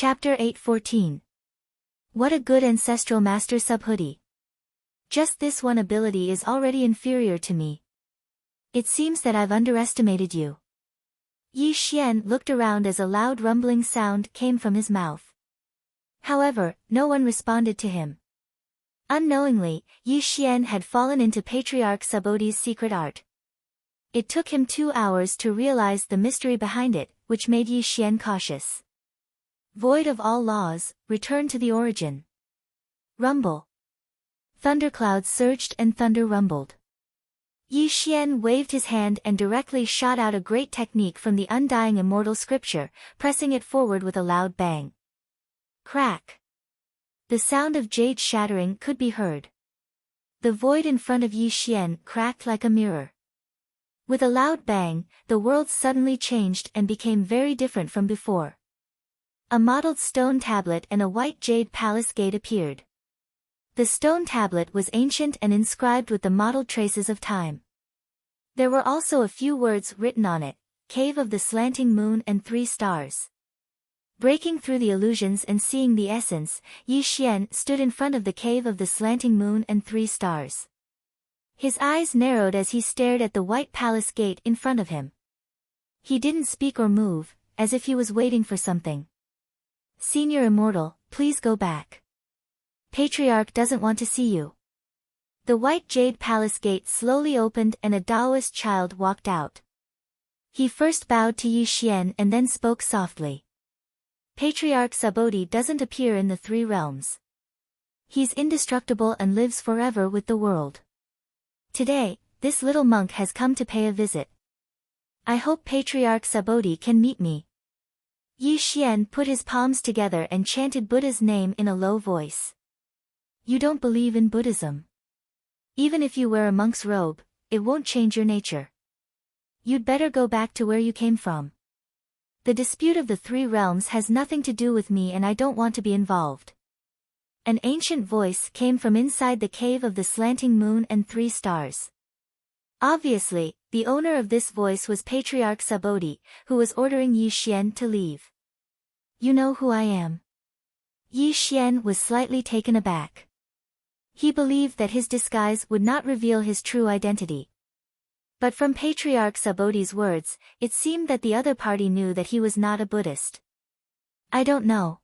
Chapter 8:14. What a good ancestral master sub-hoodie. Just this one ability is already inferior to me. It seems that I've underestimated you. Yi Xian looked around as a loud rumbling sound came from his mouth. However, no one responded to him. Unknowingly, Yi Xian had fallen into Patriarch Subodhi's secret art. It took him 2 hours to realize the mystery behind it, which made Yi Xian cautious. Void of all laws, return to the origin. Rumble. Thunderclouds surged and thunder rumbled. Yi Xian waved his hand and directly shot out a great technique from the undying immortal scripture, pressing it forward with a loud bang. Crack. The sound of jade shattering could be heard. The void in front of Yi Xian cracked like a mirror. With a loud bang, the world suddenly changed and became very different from before. A mottled stone tablet and a white jade palace gate appeared. The stone tablet was ancient and inscribed with the mottled traces of time. There were also a few words written on it: Cave of the Slanting Moon and 3 Stars. Breaking through the illusions and seeing the essence, Yi Xian stood in front of the Cave of the Slanting Moon and 3 Stars. His eyes narrowed as he stared at the white palace gate in front of him. He didn't speak or move, as if he was waiting for something. Senior Immortal, please go back. Patriarch doesn't want to see you. The white jade palace gate slowly opened and a Taoist child walked out. He first bowed to Yi Xian and then spoke softly. Patriarch Subodhi doesn't appear in the 3 realms. He's indestructible and lives forever with the world. Today, this little monk has come to pay a visit. I hope Patriarch Subodhi can meet me. Yi Xian put his palms together and chanted Buddha's name in a low voice. You don't believe in Buddhism. Even if you wear a monk's robe, it won't change your nature. You'd better go back to where you came from. The dispute of the 3 realms has nothing to do with me and I don't want to be involved. An ancient voice came from inside the Cave of the Slanting Moon and 3 Stars. Obviously, the owner of this voice was Patriarch Subodhi, who was ordering Yi Xian to leave. You know who I am? Yi Xian was slightly taken aback. He believed that his disguise would not reveal his true identity. But from Patriarch Subodhi's words, it seemed that the other party knew that he was not a Buddhist. I don't know.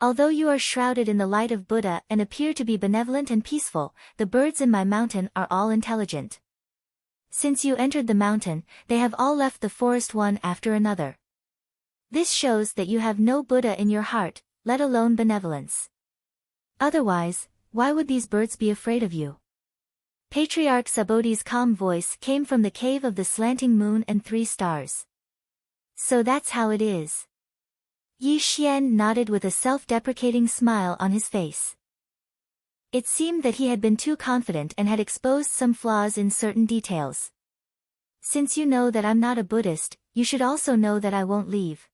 Although you are shrouded in the light of Buddha and appear to be benevolent and peaceful, the birds in my mountain are all intelligent. Since you entered the mountain, they have all left the forest one after another. This shows that you have no Buddha in your heart, let alone benevolence. Otherwise, why would these birds be afraid of you? Patriarch Subodhi's calm voice came from the Cave of the Slanting Moon and 3 Stars. So that's how it is. Yi Xian nodded with a self-deprecating smile on his face. It seemed that he had been too confident and had exposed some flaws in certain details. Since you know that I'm not a Buddhist, you should also know that I won't leave.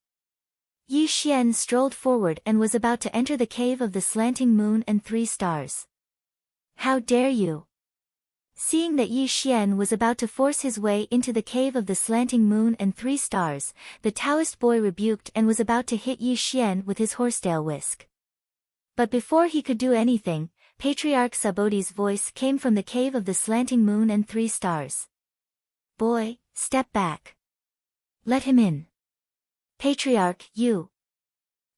Yi Xian strolled forward and was about to enter the Cave of the Slanting Moon and 3 Stars. How dare you! Seeing that Yi Xian was about to force his way into the Cave of the Slanting Moon and 3 Stars, the Taoist boy rebuked and was about to hit Yi Xian with his horsetail whisk. But before he could do anything, Patriarch Subodhi's voice came from the Cave of the Slanting Moon and 3 Stars. Boy, step back. Let him in. Patriarch, you.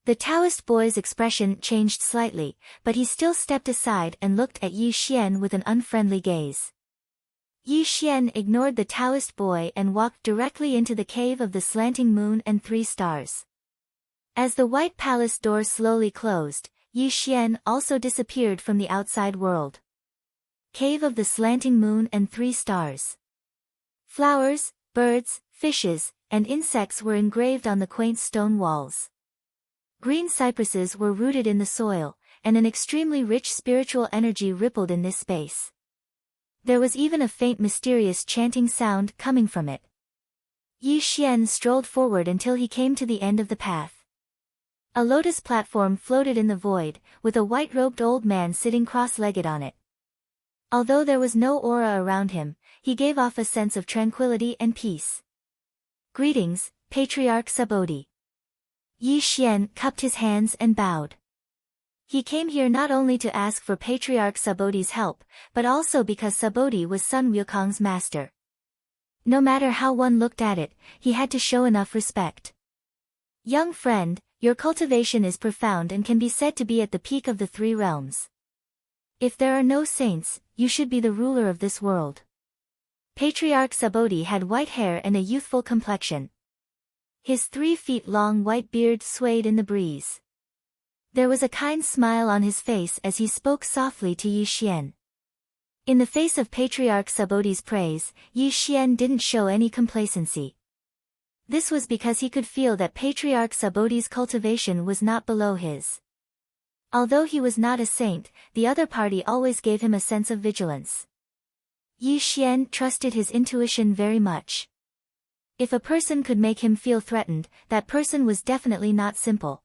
The Taoist boy's expression changed slightly, but he still stepped aside and looked at Yi Xian with an unfriendly gaze. Yi Xian ignored the Taoist boy and walked directly into the Cave of the Slanting Moon and 3 Stars. As the white palace door slowly closed, Yi Xian also disappeared from the outside world. Cave of the Slanting Moon and 3 Stars. Flowers, birds, fishes, and insects were engraved on the quaint stone walls. Green cypresses were rooted in the soil, and an extremely rich spiritual energy rippled in this space. There was even a faint mysterious chanting sound coming from it. Yi Xian strolled forward until he came to the end of the path. A lotus platform floated in the void, with a white-robed old man sitting cross-legged on it. Although there was no aura around him, he gave off a sense of tranquility and peace. Greetings, Patriarch Subodhi. Yi Xian cupped his hands and bowed. He came here not only to ask for Patriarch Subodhi's help, but also because Subodhi was Sun Wukong's master. No matter how one looked at it, he had to show enough respect. Young friend, your cultivation is profound and can be said to be at the peak of the three realms. If there are no saints, you should be the ruler of this world. Patriarch Subodhi had white hair and a youthful complexion. His 3 feet long white beard swayed in the breeze. There was a kind smile on his face as he spoke softly to Yi Xian. In the face of Patriarch Subodhi's praise, Yi Xian didn't show any complacency. This was because he could feel that Patriarch Subodhi's cultivation was not below his. Although he was not a saint, the other party always gave him a sense of vigilance. Yi Xian trusted his intuition very much. If a person could make him feel threatened, that person was definitely not simple.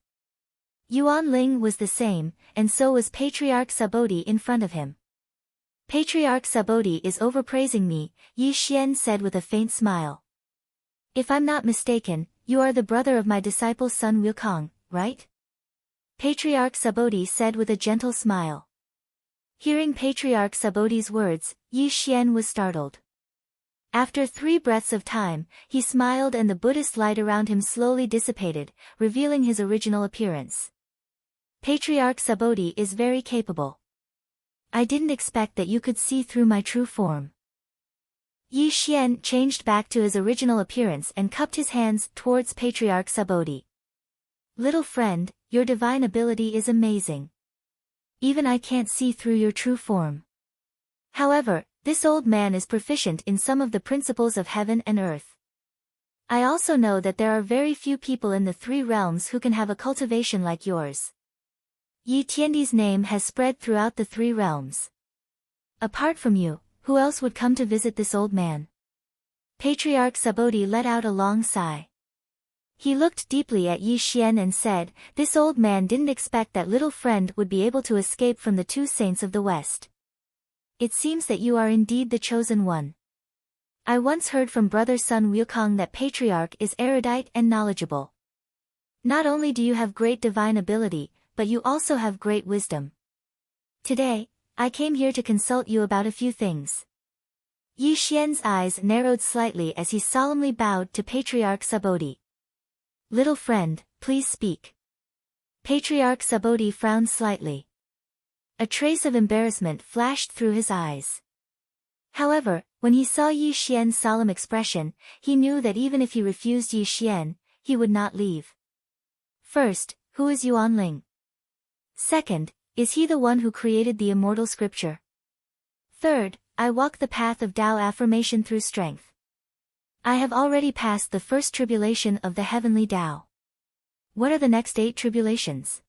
Yuan Ling was the same, and so was Patriarch Subodhi in front of him. Patriarch Subodhi is overpraising me, Yi Xian said with a faint smile. If I'm not mistaken, you are the brother of my disciple Sun Wukong, right? Patriarch Subodhi said with a gentle smile. Hearing Patriarch Subodhi's words, Yi Xian was startled. After 3 breaths of time, he smiled and the Buddhist light around him slowly dissipated, revealing his original appearance. Patriarch Subodhi is very capable. I didn't expect that you could see through my true form. Yi Xian changed back to his original appearance and cupped his hands towards Patriarch Subodhi. Little friend, your divine ability is amazing. Even I can't see through your true form. However, this old man is proficient in some of the principles of heaven and earth. I also know that there are very few people in the 3 realms who can have a cultivation like yours. Yi Tiandi's name has spread throughout the 3 realms. Apart from you, who else would come to visit this old man? Patriarch Subodhi let out a long sigh. He looked deeply at Yi Xian and said, this old man didn't expect that little friend would be able to escape from the 2 saints of the West. It seems that you are indeed the chosen one. I once heard from brother Sun Wukong that Patriarch is erudite and knowledgeable. Not only do you have great divine ability, but you also have great wisdom. Today, I came here to consult you about a few things. Yi Xian's eyes narrowed slightly as he solemnly bowed to Patriarch Subodhi. Little friend, please speak. Patriarch Subodhi frowned slightly. A trace of embarrassment flashed through his eyes. However, when he saw Yi Xian's solemn expression, he knew that even if he refused Yi Xian, he would not leave. First, who is Yuan Ling? Second, is he the one who created the immortal scripture? Third, I walk the path of Tao affirmation through strength. I have already passed the first tribulation of the heavenly Tao. What are the next 8 tribulations?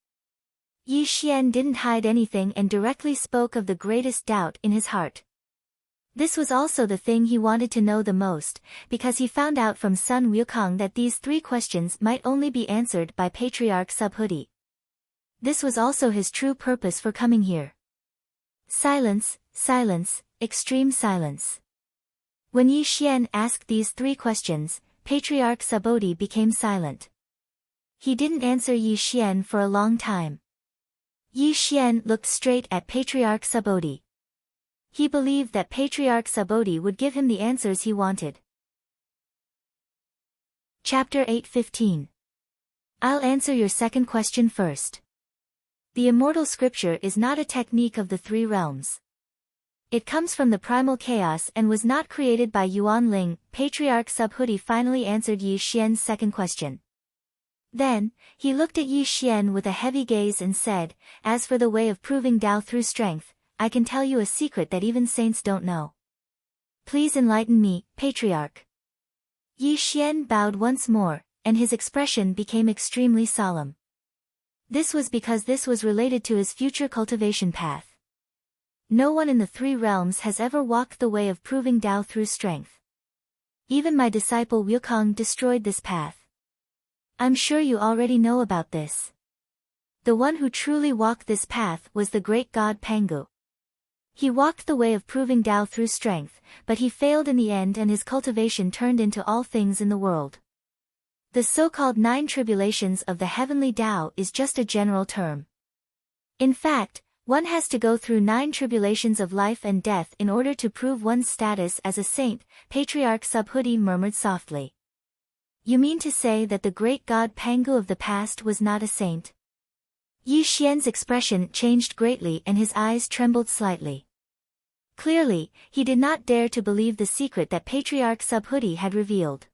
Yi Xian didn't hide anything and directly spoke of the greatest doubt in his heart. This was also the thing he wanted to know the most, because he found out from Sun Wukong that these 3 questions might only be answered by Patriarch Subodhi. This was also his true purpose for coming here. Silence, silence, extreme silence. When Yi Xian asked these 3 questions, Patriarch Subodhi became silent. He didn't answer Yi Xian for a long time. Yi Xian looked straight at Patriarch Subodhi. He believed that Patriarch Subodhi would give him the answers he wanted. Chapter 8:15. I'll answer your second question first. The immortal scripture is not a technique of the 3 realms. It comes from the primal chaos and was not created by Yuan Ling. Patriarch Subodhi finally answered Yi Xian's second question. Then, he looked at Yi Xian with a heavy gaze and said, as for the way of proving Tao through strength, I can tell you a secret that even saints don't know. Please enlighten me, Patriarch. Yi Xian bowed once more, and his expression became extremely solemn. This was because this was related to his future cultivation path. No one in the 3 realms has ever walked the way of proving Tao through strength. Even my disciple Wukong destroyed this path. I'm sure you already know about this. The one who truly walked this path was the great god Pangu. He walked the way of proving Tao through strength, but he failed in the end and his cultivation turned into all things in the world. The so-called 9 tribulations of the heavenly Tao is just a general term. In fact, one has to go through 9 tribulations of life and death in order to prove one's status as a saint, Patriarch Subhuti murmured softly. You mean to say that the great god Pangu of the past was not a saint? Yi Xian's expression changed greatly and his eyes trembled slightly. Clearly, he did not dare to believe the secret that Patriarch Subhuti had revealed.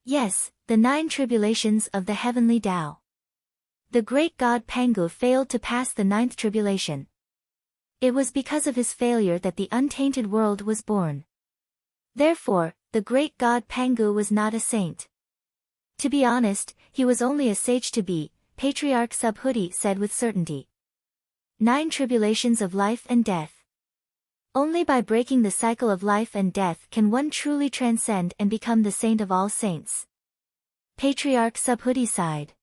Yes, the 9 tribulations of the heavenly Tao. The great god Pangu failed to pass the 9th tribulation. It was because of his failure that the untainted world was born. Therefore, the great god Pangu was not a saint. To be honest, he was only a sage to be, Patriarch Subhuti said with certainty. 9 tribulations of life and death. Only by breaking the cycle of life and death can one truly transcend and become the saint of all saints. Patriarch Subhuti sighed.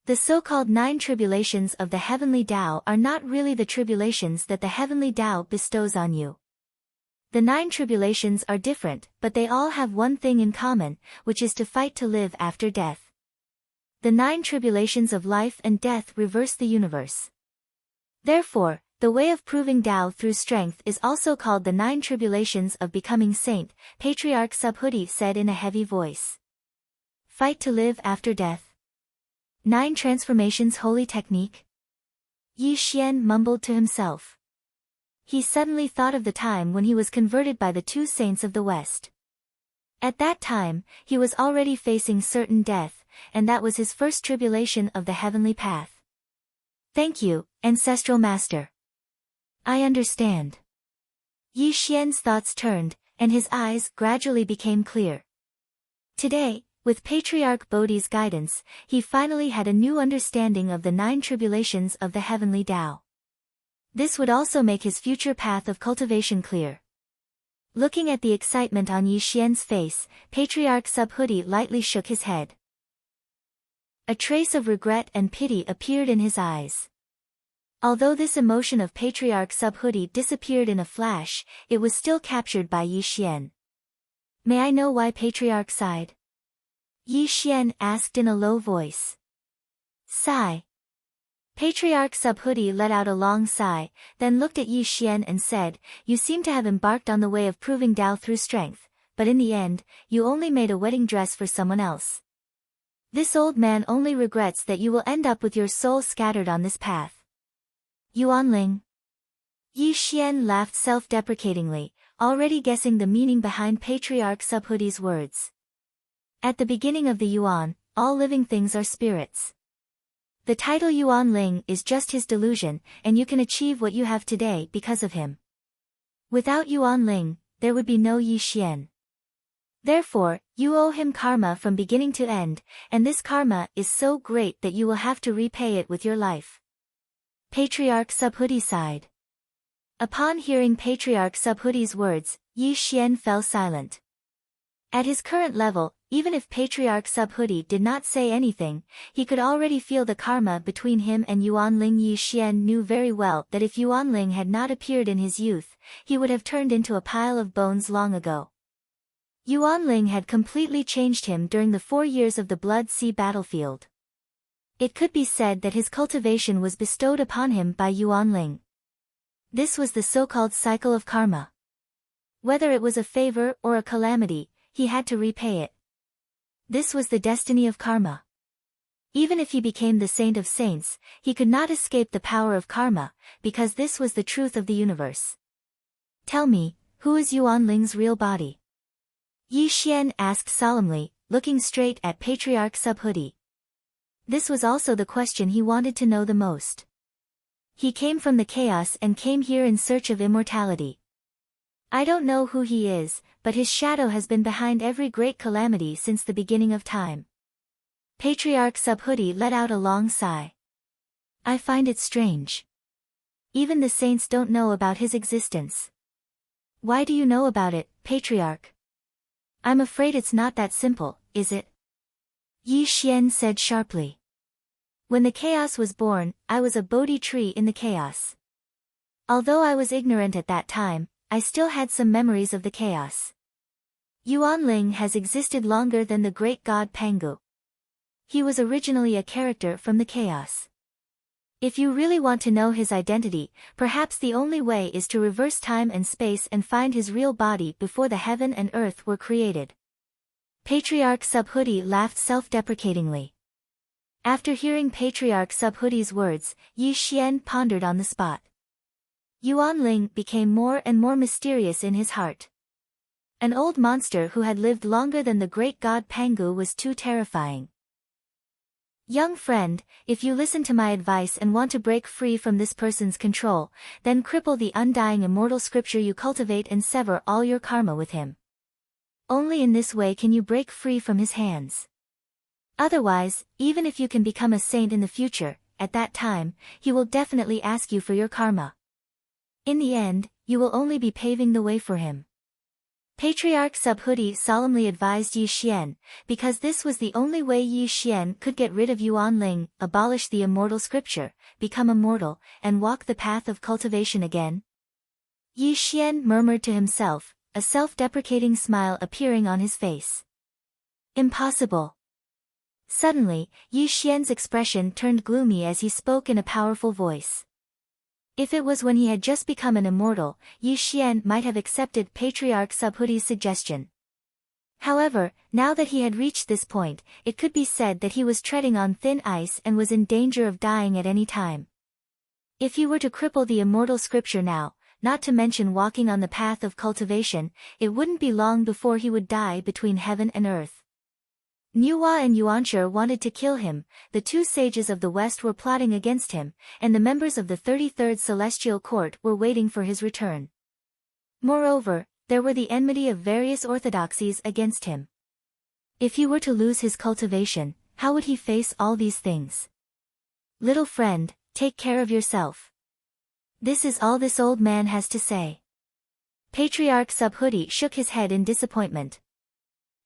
The so-called 9 tribulations of the heavenly Tao are not really the tribulations that the heavenly Tao bestows on you. The 9 tribulations are different, but they all have one thing in common, which is to fight to live after death. The 9 tribulations of life and death reverse the universe. Therefore, the way of proving Tao through strength is also called the 9 tribulations of becoming saint, Patriarch Subhuti said in a heavy voice. Fight to live after death. 9 transformations holy technique? Yi Xian mumbled to himself. He suddenly thought of the time when he was converted by the 2 saints of the West. At that time, he was already facing certain death, and that was his first tribulation of the heavenly path. Thank you, Ancestral Master. I understand. Yi Xian's thoughts turned, and his eyes gradually became clear. Today, with Patriarch Bodhi's guidance, he finally had a new understanding of the 9 tribulations of the heavenly Tao. This would also make his future path of cultivation clear. Looking at the excitement on Yi Xian's face, Patriarch Subhuti lightly shook his head. A trace of regret and pity appeared in his eyes. Although this emotion of Patriarch Subhuti disappeared in a flash, it was still captured by Yi Xian. May I know why Patriarch sighed? Yi Xian asked in a low voice. Sigh. Patriarch Subhuti let out a long sigh, then looked at Yi Xian and said, You seem to have embarked on the way of proving Tao through strength, but in the end, you only made a wedding dress for someone else. This old man only regrets that you will end up with your soul scattered on this path. Yuanling. Yi Xian laughed self-deprecatingly, already guessing the meaning behind Patriarch Subhuti's words. At the beginning of the Yuan, all living things are spirits. The title Yuanling is just his delusion, and you can achieve what you have today because of him. Without Yuanling, there would be no Yi Xian. Therefore, you owe him karma from beginning to end, and this karma is so great that you will have to repay it with your life. Patriarch Subhuti sighed. Upon hearing Patriarch Subhuti's words, Yi Xian fell silent. At his current level, even if Patriarch Subhuti did not say anything, he could already feel the karma between him and Yuanling. Yi Xian knew very well that if Yuanling had not appeared in his youth, he would have turned into a pile of bones long ago. Yuanling had completely changed him during the 4 years of the Blood Sea battlefield. It could be said that his cultivation was bestowed upon him by Yuanling. This was the so-called cycle of karma. Whether it was a favor or a calamity, he had to repay it. This was the destiny of karma. Even if he became the saint of saints, he could not escape the power of karma, because this was the truth of the universe. Tell me, who is Yuanling's real body? Yi Xian asked solemnly, looking straight at Patriarch Subhuti. This was also the question he wanted to know the most. He came from the chaos and came here in search of immortality. I don't know who he is, but his shadow has been behind every great calamity since the beginning of time. Patriarch Subhuti let out a long sigh. I find it strange. Even the saints don't know about his existence. Why do you know about it, Patriarch? I'm afraid it's not that simple, is it? Yi Xian said sharply. When the chaos was born, I was a Bodhi tree in the chaos. Although I was ignorant at that time, I still had some memories of the chaos. Yuanling has existed longer than the great god Pangu. He was originally a character from the chaos. If you really want to know his identity, perhaps the only way is to reverse time and space and find his real body before the heaven and earth were created. Patriarch Subhuti laughed self-deprecatingly. After hearing Patriarch Subhuti's words, Yi Xian pondered on the spot. Yuan Ling became more and more mysterious in his heart. An old monster who had lived longer than the great god Pangu was too terrifying. Young friend, if you listen to my advice and want to break free from this person's control, then cripple the undying immortal scripture you cultivate and sever all your karma with him. Only in this way can you break free from his hands. Otherwise, even if you can become a saint in the future, at that time, he will definitely ask you for your karma. In the end, you will only be paving the way for him. Patriarch Subhuti solemnly advised Yi Xian, because this was the only way Yi Xian could get rid of Yuan Ling, abolish the immortal scripture, become immortal, and walk the path of cultivation again. Yi Xian murmured to himself, a self-deprecating smile appearing on his face. Impossible. Suddenly, Yi Xian's expression turned gloomy as he spoke in a powerful voice. If it was when he had just become an immortal, Yi Xian might have accepted Patriarch Subhuti's suggestion. However, now that he had reached this point, it could be said that he was treading on thin ice and was in danger of dying at any time. If he were to cripple the immortal scripture now, not to mention walking on the path of cultivation, it wouldn't be long before he would die between heaven and earth. Nuwa and Yuanshi wanted to kill him, the two sages of the West were plotting against him, and the members of the 33rd Celestial Court were waiting for his return. Moreover, there were the enmity of various orthodoxies against him. If he were to lose his cultivation, how would he face all these things? Little friend, take care of yourself. This is all this old man has to say. Patriarch Subhuti shook his head in disappointment.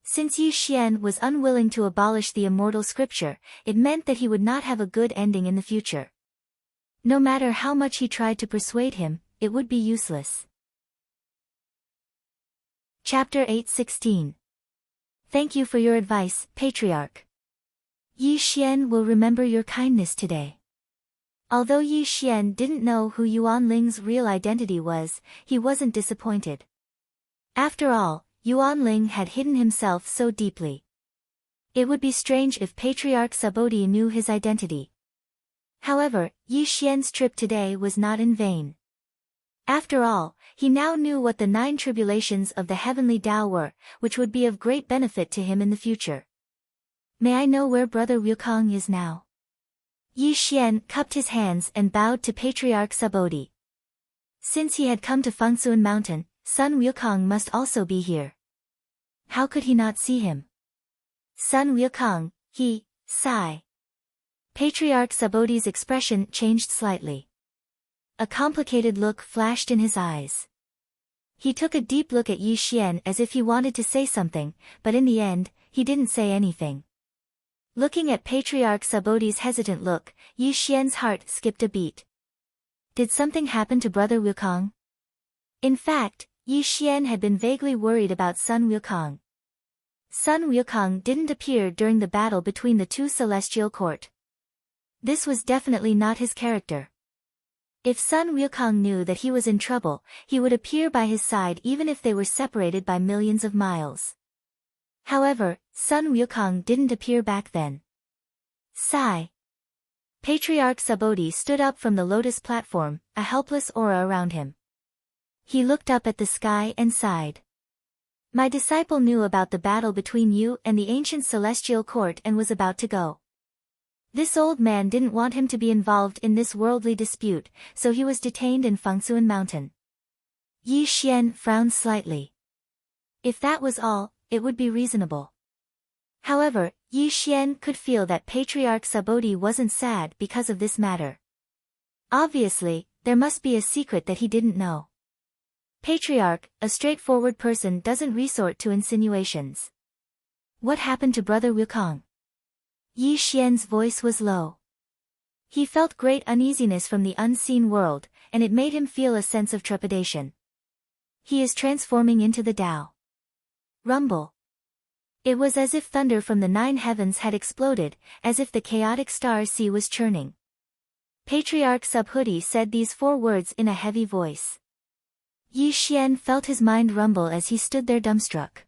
Since Yi Xian was unwilling to abolish the immortal scripture, it meant that he would not have a good ending in the future. No matter how much he tried to persuade him, it would be useless. Chapter 8:16. Thank you for your advice, Patriarch. Yi Xian will remember your kindness today. Although Yi Xian didn't know who Yuan Ling's real identity was, he wasn't disappointed. After all, Yuan Ling had hidden himself so deeply. It would be strange if Patriarch Subhuti knew his identity. However, Yi Xian's trip today was not in vain. After all, he now knew what the 9 tribulations of the heavenly Tao were, which would be of great benefit to him in the future. May I know where Brother Wukong is now? Yi Xian cupped his hands and bowed to Patriarch Subhuti. Since he had come to Fengsuan Mountain, Sun Wukong must also be here. How could he not see him? Sun Wukong, he, sigh. Patriarch Subhuti's expression changed slightly. A complicated look flashed in his eyes. He took a deep look at Yi Xian as if he wanted to say something, but in the end, he didn't say anything. Looking at Patriarch Subhuti's hesitant look, Yi Xian's heart skipped a beat. Did something happen to Brother Wukong? In fact, Yi Xian had been vaguely worried about Sun Wukong. Sun Wukong didn't appear during the battle between the two celestial court. This was definitely not his character. If Sun Wukong knew that he was in trouble, he would appear by his side even if they were separated by millions of miles. However, Sun Wukong didn't appear back then. Sigh. Patriarch Subhuti stood up from the lotus platform, a helpless aura around him. He looked up at the sky and sighed. My disciple knew about the battle between you and the ancient celestial court and was about to go. This old man didn't want him to be involved in this worldly dispute, so he was detained in Fengsuan Mountain. Yi Xian frowned slightly. If that was all, it would be reasonable. However, Yi Xian could feel that Patriarch Subhuti wasn't sad because of this matter. Obviously, there must be a secret that he didn't know. Patriarch, a straightforward person doesn't resort to insinuations. What happened to Brother Wukong? Yi Xian's voice was low. He felt great uneasiness from the unseen world, and it made him feel a sense of trepidation. He is transforming into the Tao. Rumble. It was as if thunder from the 9 heavens had exploded, as if the chaotic star sea was churning. Patriarch Subhuti said these 4 words in a heavy voice. Yi Xian felt his mind rumble as he stood there dumbstruck.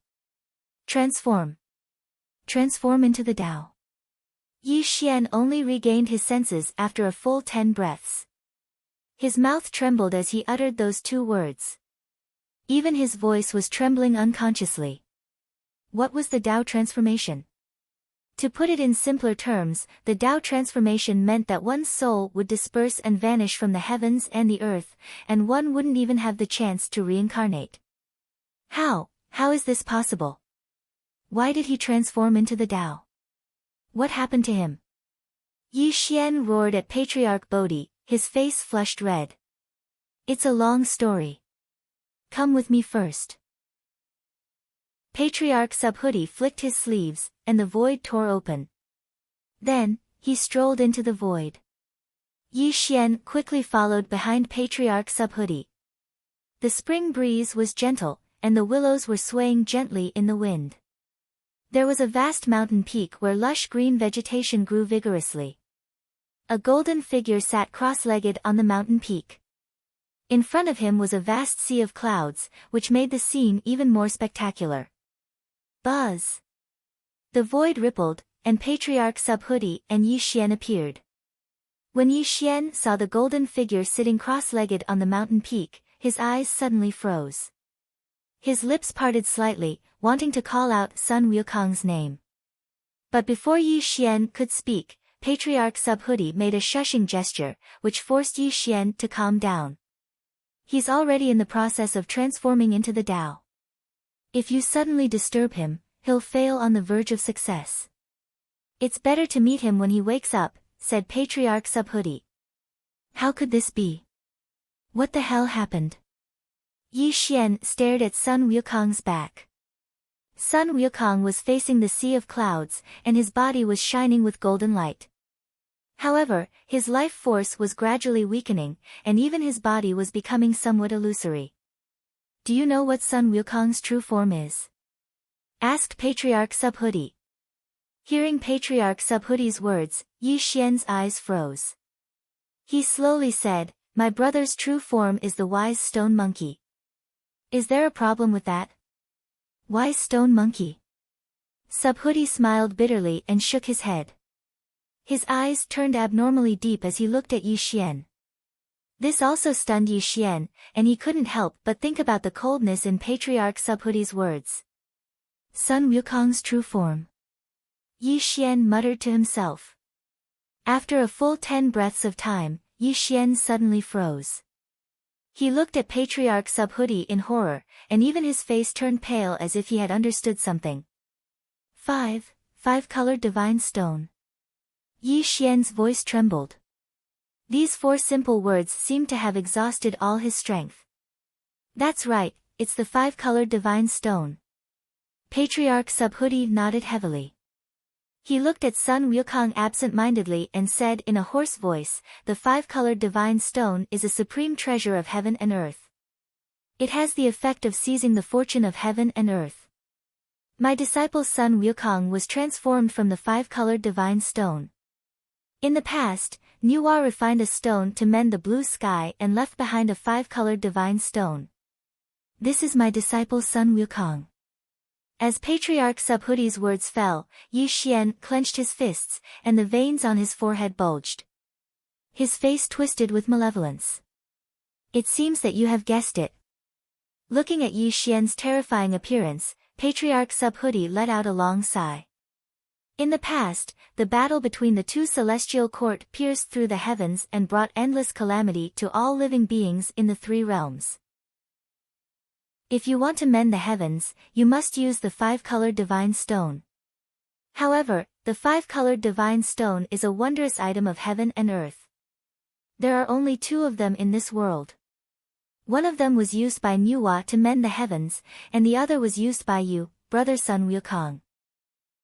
Transform. Transform into the Tao. Yi Xian only regained his senses after a full 10 breaths. His mouth trembled as he uttered those 2 words. Even his voice was trembling unconsciously. What was the Tao transformation? To put it in simpler terms, the Tao transformation meant that one's soul would disperse and vanish from the heavens and the earth, and one wouldn't even have the chance to reincarnate. How is this possible? Why did he transform into the Tao? What happened to him? Yi Xian roared at Patriarch Bodhi, his face flushed red. It's a long story. Come with me first. Patriarch Subhuti flicked his sleeves, and the void tore open. Then, he strolled into the void. Yi Xian quickly followed behind Patriarch Subhuti. The spring breeze was gentle, and the willows were swaying gently in the wind. There was a vast mountain peak where lush green vegetation grew vigorously. A golden figure sat cross-legged on the mountain peak. In front of him was a vast sea of clouds, which made the scene even more spectacular. Buzz! The void rippled, and Patriarch Subhuti and Yi Xian appeared. When Yi Xian saw the golden figure sitting cross-legged on the mountain peak, his eyes suddenly froze. His lips parted slightly, wanting to call out Sun Wukong's name. But before Yi Xian could speak, Patriarch Subhuti made a shushing gesture, which forced Yi Xian to calm down. He's already in the process of transforming into the Tao. If you suddenly disturb him, he'll fail on the verge of success. It's better to meet him when he wakes up, said Patriarch Subhuti. How could this be? What the hell happened? Yi Xian stared at Sun Wukong's back. Sun Wukong was facing the sea of clouds, and his body was shining with golden light. However, his life force was gradually weakening, and even his body was becoming somewhat illusory. Do you know what Sun Wukong's true form is? Asked Patriarch Subhuti. Hearing Patriarch Subhuti's words, Yi Xian's eyes froze. He slowly said, My brother's true form is the wise stone monkey. Is there a problem with that? Wise stone monkey? Subhuti smiled bitterly and shook his head. His eyes turned abnormally deep as he looked at Yi Xian. This also stunned Yi Xian, and he couldn't help but think about the coldness in Patriarch Subhuti's words. Sun Wukong's true form. Yi Xian muttered to himself. After a full 10 breaths of time, Yi Xian suddenly froze. He looked at Patriarch Subhuti in horror, and even his face turned pale as if he had understood something. 5-colored divine stone. Yi Xian's voice trembled. These 4 simple words seemed to have exhausted all his strength. That's right, it's the 5-colored divine stone. Patriarch Subhuti nodded heavily. He looked at Sun Wukong absent-mindedly and said in a hoarse voice, The 5-colored divine stone is a supreme treasure of heaven and earth. It has the effect of seizing the fortune of heaven and earth. My disciple Sun Wukong was transformed from the 5-colored divine stone. In the past, Nuwa refined a stone to mend the blue sky and left behind a 5-colored divine stone. This is my disciple Sun Wukong. As Patriarch Subhuti's words fell, Yi Xian clenched his fists, and the veins on his forehead bulged. His face twisted with malevolence. It seems that you have guessed it. Looking at Yi Xian's terrifying appearance, Patriarch Subhuti let out a long sigh. In the past, the battle between the 2 celestial court pierced through the heavens and brought endless calamity to all living beings in the 3 realms. If you want to mend the heavens, you must use the 5-colored divine stone. However, the 5-colored divine stone is a wondrous item of heaven and earth. There are only 2 of them in this world. One of them was used by Nuwa to mend the heavens, and the other was used by you, brother Sun Wukong.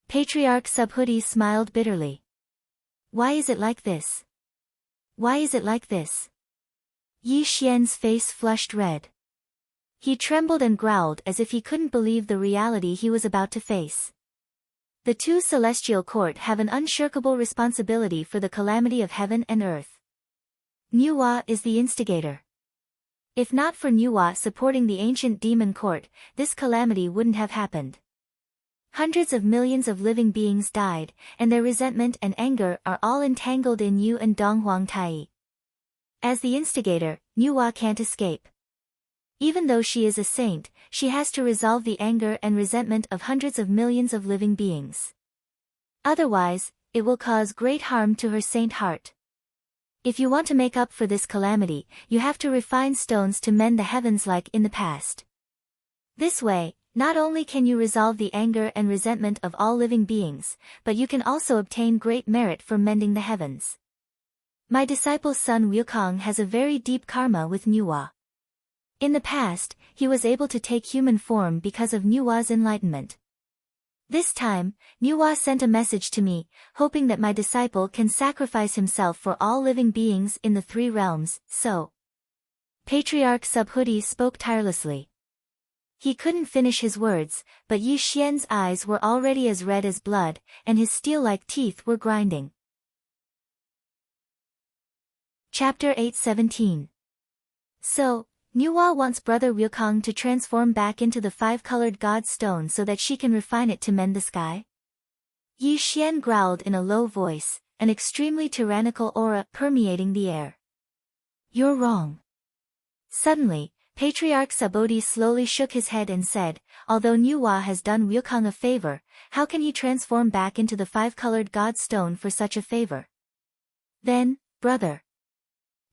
Patriarch Subhuti smiled bitterly. Why is it like this? Why is it like this? Yi Xian's face flushed red. He trembled and growled as if he couldn't believe the reality he was about to face. The two celestial court have an unshirkable responsibility for the calamity of heaven and earth. Nuwa is the instigator. If not for Nuwa supporting the ancient demon court, this calamity wouldn't have happened. Hundreds of millions of living beings died, and their resentment and anger are all entangled in Yu and Donghuang Tai. As the instigator, Nuwa can't escape. Even though she is a saint, she has to resolve the anger and resentment of hundreds of millions of living beings. Otherwise, it will cause great harm to her saint heart. If you want to make up for this calamity, you have to refine stones to mend the heavens like in the past. This way, not only can you resolve the anger and resentment of all living beings, but you can also obtain great merit for mending the heavens. My disciple's son Wukong has a very deep karma with Nuwa. In the past, he was able to take human form because of Nuwa's enlightenment. This time, Nuwa sent a message to me, hoping that my disciple can sacrifice himself for all living beings in the three realms, so. Patriarch Subhuti spoke tirelessly. He couldn't finish his words, but Yi Xian's eyes were already as red as blood, and his steel-like teeth were grinding. Chapter 8:17. So, Nuwa wants Brother Wukong to transform back into the five-colored god stone so that she can refine it to mend the sky? Yi Xian growled in a low voice, an extremely tyrannical aura permeating the air. You're wrong. Suddenly, Patriarch Subhuti slowly shook his head and said, although Nuwa has done Wukong a favor, how can he transform back into the five-colored god stone for such a favor? Then, brother.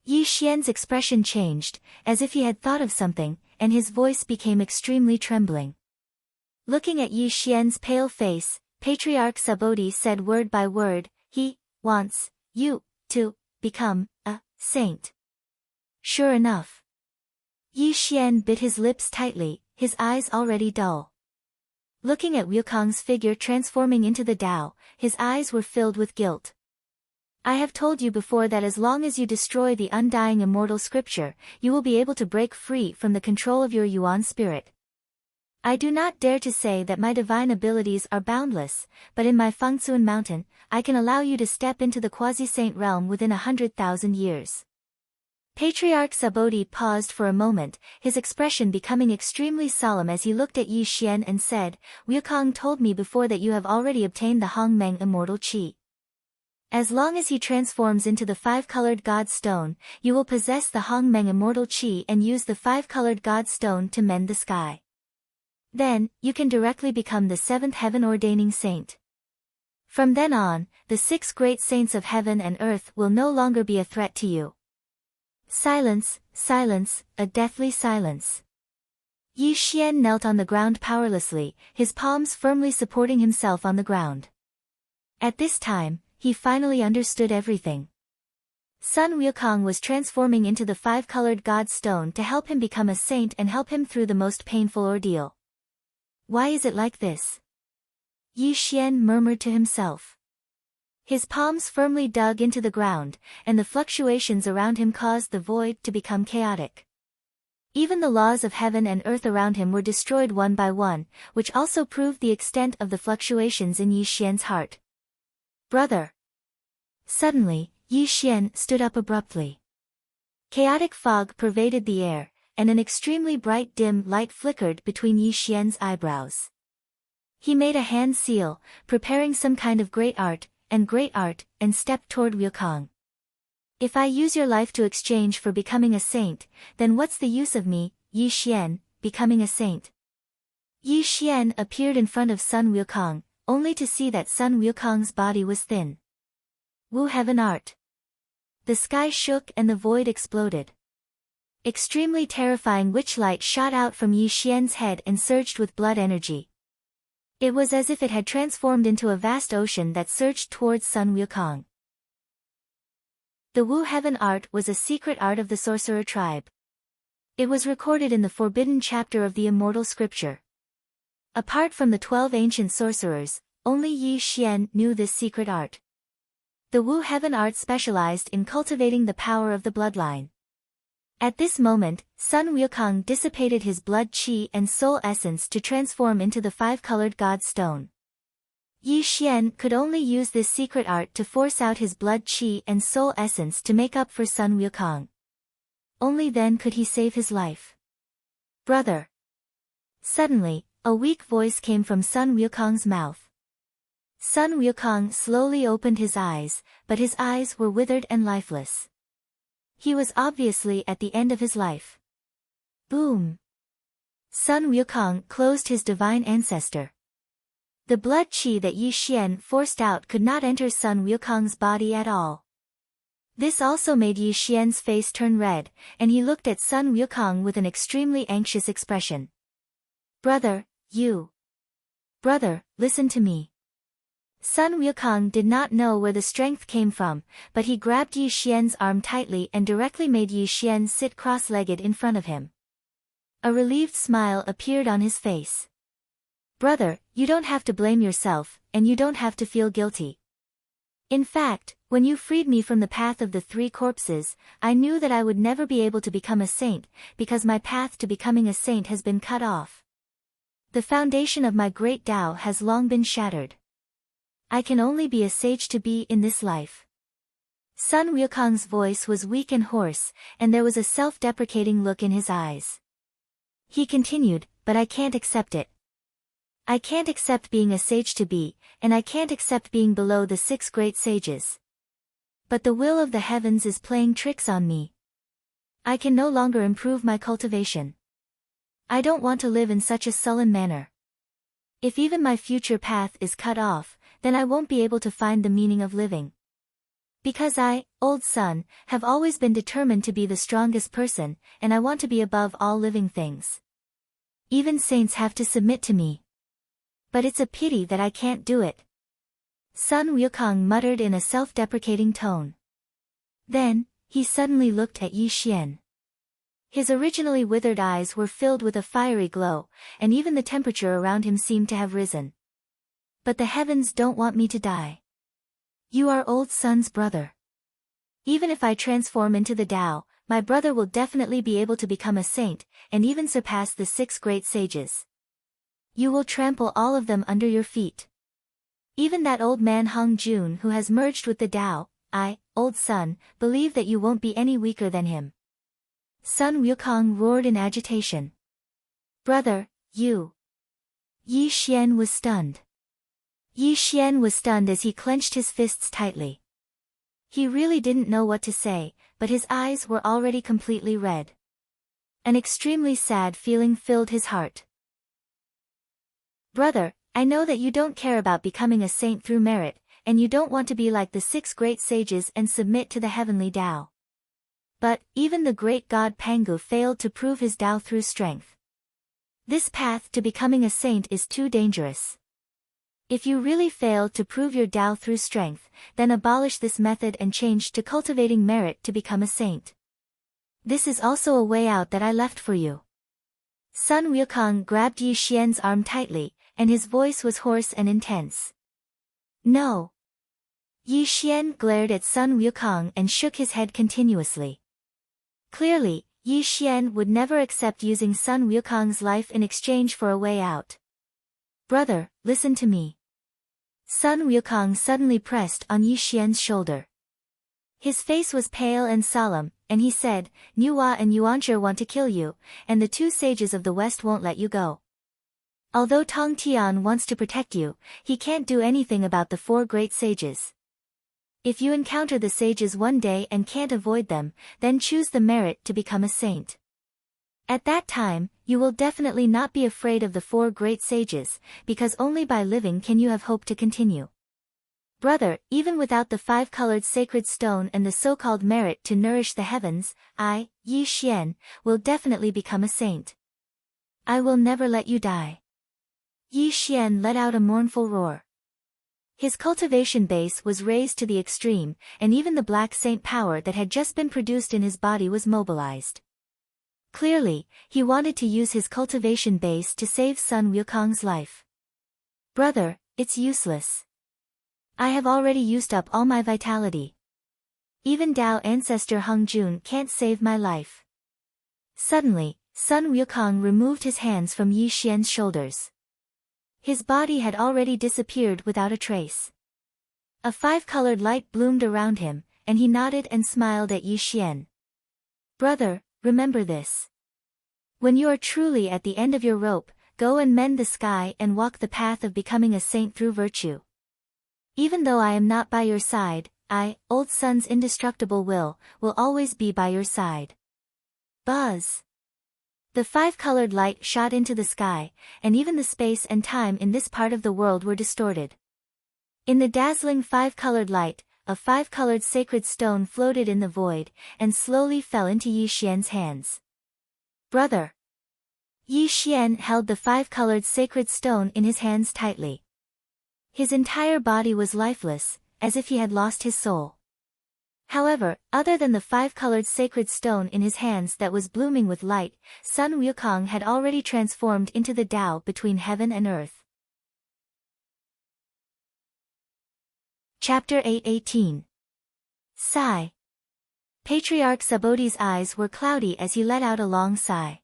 Yi Xian's expression changed, as if he had thought of something, and his voice became extremely trembling. Looking at Yi Xian's pale face, Patriarch Subhuti said word by word, he wants you to become a saint. Sure enough. Yi Xian bit his lips tightly, his eyes already dull. Looking at Wukong's figure transforming into the Tao, his eyes were filled with guilt. I have told you before that as long as you destroy the undying immortal scripture, you will be able to break free from the control of your Yuan spirit. I do not dare to say that my divine abilities are boundless, but in my Fengsuan mountain, I can allow you to step into the quasi-saint realm within 100,000 years. Patriarch Subhuti paused for a moment, his expression becoming extremely solemn as he looked at Yi Xian and said, Wukong told me before that you have already obtained the Hongmeng immortal qi. As long as he transforms into the five-colored god stone, you will possess the Hongmeng immortal qi and use the five-colored god stone to mend the sky. Then, you can directly become the seventh heaven-ordaining saint. From then on, the 6 great saints of heaven and earth will no longer be a threat to you. Silence, silence, a deathly silence. Yi Xian knelt on the ground powerlessly, his palms firmly supporting himself on the ground. At this time, he finally understood everything. Sun Wukong was transforming into the five-colored god stone to help him become a saint and help him through the most painful ordeal. Why is it like this? Yi Xian murmured to himself. His palms firmly dug into the ground, and the fluctuations around him caused the void to become chaotic. Even the laws of heaven and earth around him were destroyed one by one, which also proved the extent of the fluctuations in Yi Xian's heart. Brother. Suddenly, Yi Xian stood up abruptly. Chaotic fog pervaded the air, and an extremely bright dim light flickered between Yi Xian's eyebrows. He made a hand seal, preparing some kind of great art, and stepped toward Wukong. If I use your life to exchange for becoming a saint, then what's the use of me, Yi Xian, becoming a saint? Yi Xian appeared in front of Sun Wukong, only to see that Sun Wukong's body was thin. Wu Heaven Art. The sky shook and the void exploded. Extremely terrifying witch light shot out from Yi Xian's head and surged with blood energy. It was as if it had transformed into a vast ocean that surged towards Sun Wukong. The Wu Heaven Art was a secret art of the sorcerer tribe. It was recorded in the forbidden chapter of the immortal scripture. Apart from the 12 ancient sorcerers, only Yi Xian knew this secret art. The Wu Heaven Art specialized in cultivating the power of the bloodline. At this moment, Sun Wukong dissipated his blood qi and soul essence to transform into the five-colored god stone. Yi Xian could only use this secret art to force out his blood qi and soul essence to make up for Sun Wukong. Only then could he save his life. Brother. Suddenly, a weak voice came from Sun Wukong's mouth. Sun Wukong slowly opened his eyes, but his eyes were withered and lifeless. He was obviously at the end of his life. Boom! Sun Wukong closed his divine ancestor. The blood qi that Yi Xian forced out could not enter Sun Wukong's body at all. This also made Yi Xian's face turn red, and he looked at Sun Wukong with an extremely anxious expression. Brother, you. Brother, listen to me. Sun Wukong did not know where the strength came from, but he grabbed Yi Xian's arm tightly and directly made Yi Xian sit cross-legged in front of him. A relieved smile appeared on his face. Brother, you don't have to blame yourself, and you don't have to feel guilty. In fact, when you freed me from the path of the 3 corpses, I knew that I would never be able to become a saint, because my path to becoming a saint has been cut off. The foundation of my great Tao has long been shattered. I can only be a sage to be in this life. Sun Wukong's voice was weak and hoarse, and there was a self-deprecating look in his eyes. He continued, but I can't accept it. I can't accept being a sage to be, and I can't accept being below the 6 great sages. But the will of the heavens is playing tricks on me. I can no longer improve my cultivation. I don't want to live in such a sullen manner. If even my future path is cut off, then I won't be able to find the meaning of living. Because I, old son, have always been determined to be the strongest person, and I want to be above all living things. Even saints have to submit to me. But it's a pity that I can't do it. Sun Wukong muttered in a self-deprecating tone. Then, he suddenly looked at Yi Xian. His originally withered eyes were filled with a fiery glow, and even the temperature around him seemed to have risen. But the heavens don't want me to die. You are old son's brother. Even if I transform into the Tao, my brother will definitely be able to become a saint, and even surpass the 6 great sages. You will trample all of them under your feet. Even that old man Hong Jun who has merged with the Tao, I, old son, believe that you won't be any weaker than him. Sun Wukong roared in agitation. Brother, you. Yi Xian was stunned. Yi Xian was stunned as he clenched his fists tightly. He really didn't know what to say, but his eyes were already completely red. An extremely sad feeling filled his heart. Brother, I know that you don't care about becoming a saint through merit, and you don't want to be like the 6 great sages and submit to the heavenly Tao. But, even the great god Pangu failed to prove his Tao through strength. This path to becoming a saint is too dangerous. If you really fail to prove your Tao through strength, then abolish this method and change to cultivating merit to become a saint. This is also a way out that I left for you. Sun Wukong grabbed Yi Xian's arm tightly, and his voice was hoarse and intense. No. Yi Xian glared at Sun Wukong and shook his head continuously. Clearly, Yi Xian would never accept using Sun Wukong's life in exchange for a way out. Brother, listen to me. Sun Wukong suddenly pressed on Yi Xian's shoulder. His face was pale and solemn, and he said, Nuwa and Yuanzhi want to kill you, and the 2 sages of the West won't let you go. Although Tong Tian wants to protect you, he can't do anything about the 4 great sages. If you encounter the sages one day and can't avoid them, then choose the merit to become a saint. At that time, you will definitely not be afraid of the 4 great sages, because only by living can you have hope to continue. Brother, even without the 5-colored sacred stone and the so-called merit to nourish the heavens, I, Yi Xian, will definitely become a saint. I will never let you die. Yi Xian let out a mournful roar. His cultivation base was raised to the extreme, and even the black saint power that had just been produced in his body was mobilized. Clearly, he wanted to use his cultivation base to save Sun Wukong's life. Brother, it's useless. I have already used up all my vitality. Even Tao ancestor Hong Jun can't save my life. Suddenly, Sun Wukong removed his hands from Yi Xian's shoulders. His body had already disappeared without a trace. A five-colored light bloomed around him, and he nodded and smiled at Yi Xian. Brother, remember this. When you are truly at the end of your rope, go and mend the sky and walk the path of becoming a saint through virtue. Even though I am not by your side, I, Old Sun's indestructible will always be by your side. Buzz. The five-colored light shot into the sky, and even the space and time in this part of the world were distorted. In the dazzling five-colored light, a five-colored sacred stone floated in the void, and slowly fell into Yi Xian's hands. Brother. Yi Xian held the five-colored sacred stone in his hands tightly. His entire body was lifeless, as if he had lost his soul. However, other than the five-colored sacred stone in his hands that was blooming with light, Sun Wukong had already transformed into the Tao between heaven and earth. Chapter 8:18. Sigh. Patriarch Subodhi's eyes were cloudy as he let out a long sigh.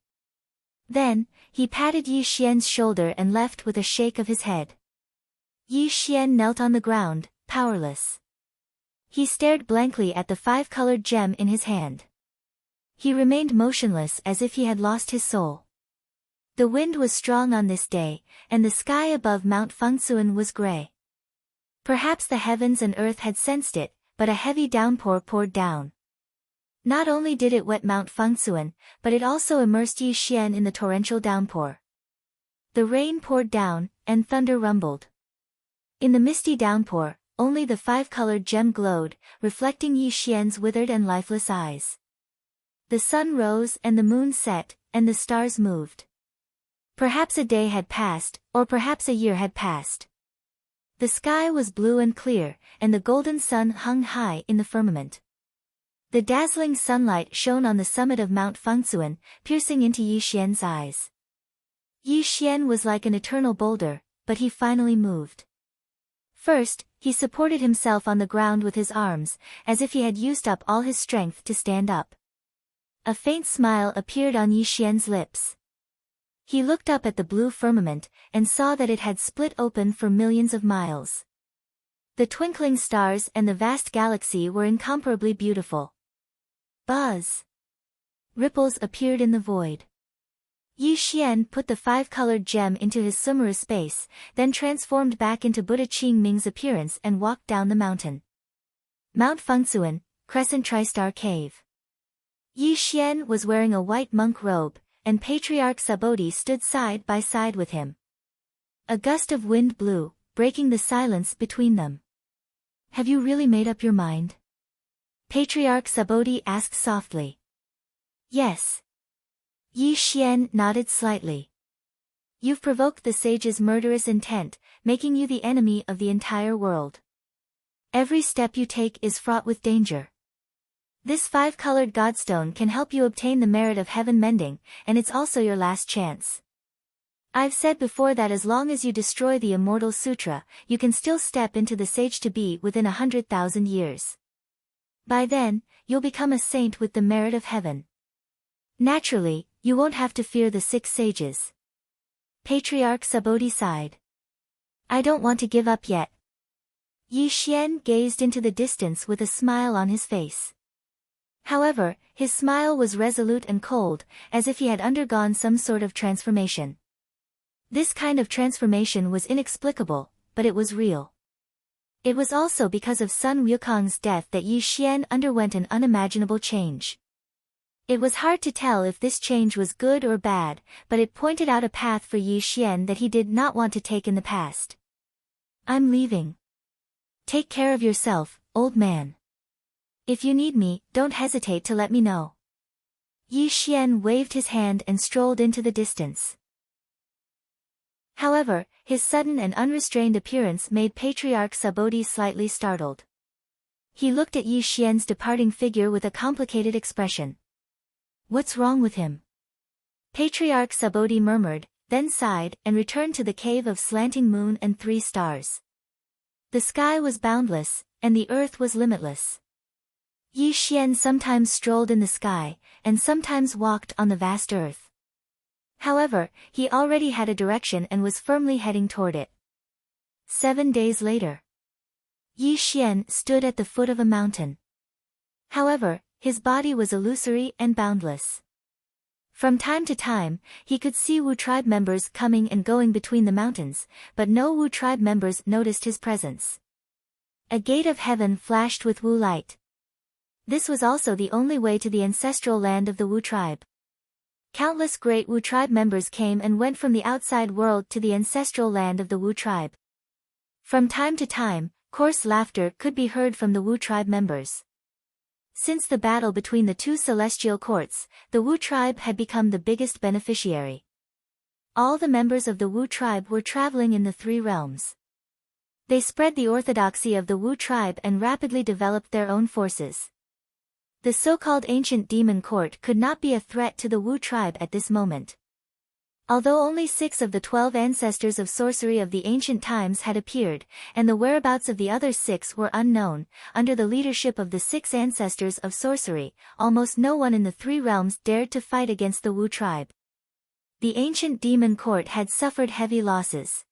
Then, he patted Yi Xian's shoulder and left with a shake of his head. Yi Xian knelt on the ground, powerless. He stared blankly at the five-colored gem in his hand. He remained motionless as if he had lost his soul. The wind was strong on this day, and the sky above Mount Fengsuan was gray. Perhaps the heavens and earth had sensed it, but a heavy downpour poured down. Not only did it wet Mount Fengsuan, but it also immersed Yi Xian in the torrential downpour. The rain poured down, and thunder rumbled. In the misty downpour, only the five-colored gem glowed, reflecting Yi Xian's withered and lifeless eyes. The sun rose and the moon set, and the stars moved. Perhaps a day had passed, or perhaps a year had passed. The sky was blue and clear, and the golden sun hung high in the firmament. The dazzling sunlight shone on the summit of Mount Fengsuan, piercing into Yi Xian's eyes. Yi Xian was like an eternal boulder, but he finally moved. First, he supported himself on the ground with his arms, as if he had used up all his strength to stand up. A faint smile appeared on Yi Xian's lips. He looked up at the blue firmament, and saw that it had split open for millions of miles. The twinkling stars and the vast galaxy were incomparably beautiful. Buzz. Ripples appeared in the void. Yi Xian put the five-colored gem into his Sumera space, then transformed back into Buddha Qing Ming's appearance and walked down the mountain. Mount Fengsuan, Crescent Tristar Cave. Yi Xian was wearing a white monk robe, and Patriarch Subodhi stood side by side with him. A gust of wind blew, breaking the silence between them. Have you really made up your mind? Patriarch Subodhi asked softly. Yes. Yi Xian nodded slightly. You've provoked the sage's murderous intent, making you the enemy of the entire world. Every step you take is fraught with danger. This five-colored godstone can help you obtain the merit of heaven mending, and it's also your last chance. I've said before that as long as you destroy the Immortal Sutra, you can still step into the sage-to-be within 100,000 years. By then, you'll become a saint with the merit of heaven. Naturally, you won't have to fear the 6 sages. Patriarch Subodhi sighed. I don't want to give up yet. Yi Xian gazed into the distance with a smile on his face. However, his smile was resolute and cold, as if he had undergone some sort of transformation. This kind of transformation was inexplicable, but it was real. It was also because of Sun Wukong's death that Yi Xian underwent an unimaginable change. It was hard to tell if this change was good or bad, but it pointed out a path for Yi Xian that he did not want to take in the past. I'm leaving. Take care of yourself, old man. If you need me, don't hesitate to let me know. Yi Xian waved his hand and strolled into the distance. However, his sudden and unrestrained appearance made Patriarch Subodhi slightly startled. He looked at Yi Xian's departing figure with a complicated expression. What's wrong with him? Patriarch Subodhi murmured, then sighed and returned to the cave of slanting moon and 3 stars. The sky was boundless, and the earth was limitless. Yi Xian sometimes strolled in the sky, and sometimes walked on the vast earth. However, he already had a direction and was firmly heading toward it. 7 days later. Yi Xian stood at the foot of a mountain. However, his body was illusory and boundless. From time to time, he could see Wu tribe members coming and going between the mountains, but no Wu tribe members noticed his presence. A gate of heaven flashed with Wu light. This was also the only way to the ancestral land of the Wu tribe. Countless great Wu tribe members came and went from the outside world to the ancestral land of the Wu tribe. From time to time, coarse laughter could be heard from the Wu tribe members. Since the battle between the two celestial courts, the Wu tribe had become the biggest beneficiary. All the members of the Wu tribe were traveling in the three realms. They spread the orthodoxy of the Wu tribe and rapidly developed their own forces. The so-called ancient demon court could not be a threat to the Wu tribe at this moment. Although only 6 of the 12 ancestors of sorcery of the ancient times had appeared, and the whereabouts of the other 6 were unknown, under the leadership of the 6 ancestors of sorcery, almost no one in the three realms dared to fight against the Wu tribe. The ancient demon court had suffered heavy losses.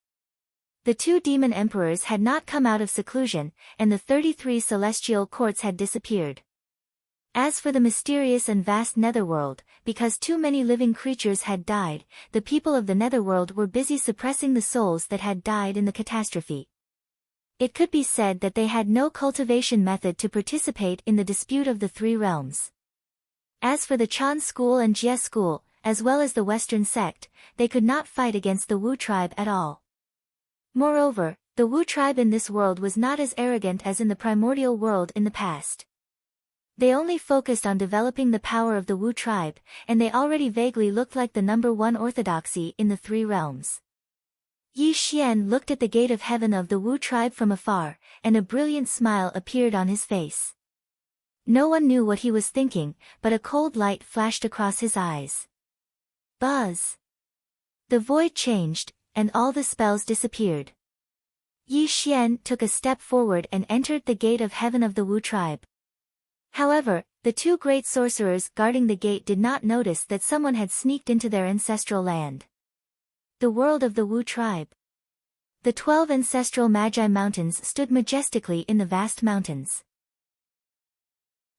The 2 demon emperors had not come out of seclusion, and the 33 celestial courts had disappeared. As for the mysterious and vast netherworld, because too many living creatures had died, the people of the netherworld were busy suppressing the souls that had died in the catastrophe. It could be said that they had no cultivation method to participate in the dispute of the three realms. As for the Chan school and Jie school, as well as the Western sect, they could not fight against the Wu tribe at all. Moreover, the Wu tribe in this world was not as arrogant as in the primordial world in the past. They only focused on developing the power of the Wu tribe, and they already vaguely looked like the number one orthodoxy in the three realms. Yi Xian looked at the gate of heaven of the Wu tribe from afar, and a brilliant smile appeared on his face. No one knew what he was thinking, but a cold light flashed across his eyes. Buzz! The void changed, and all the spells disappeared. Yi Xian took a step forward and entered the gate of heaven of the Wu tribe. However, the 2 great sorcerers guarding the gate did not notice that someone had sneaked into their ancestral land. The world of the Wu tribe. The 12 ancestral Magi mountains stood majestically in the vast mountains.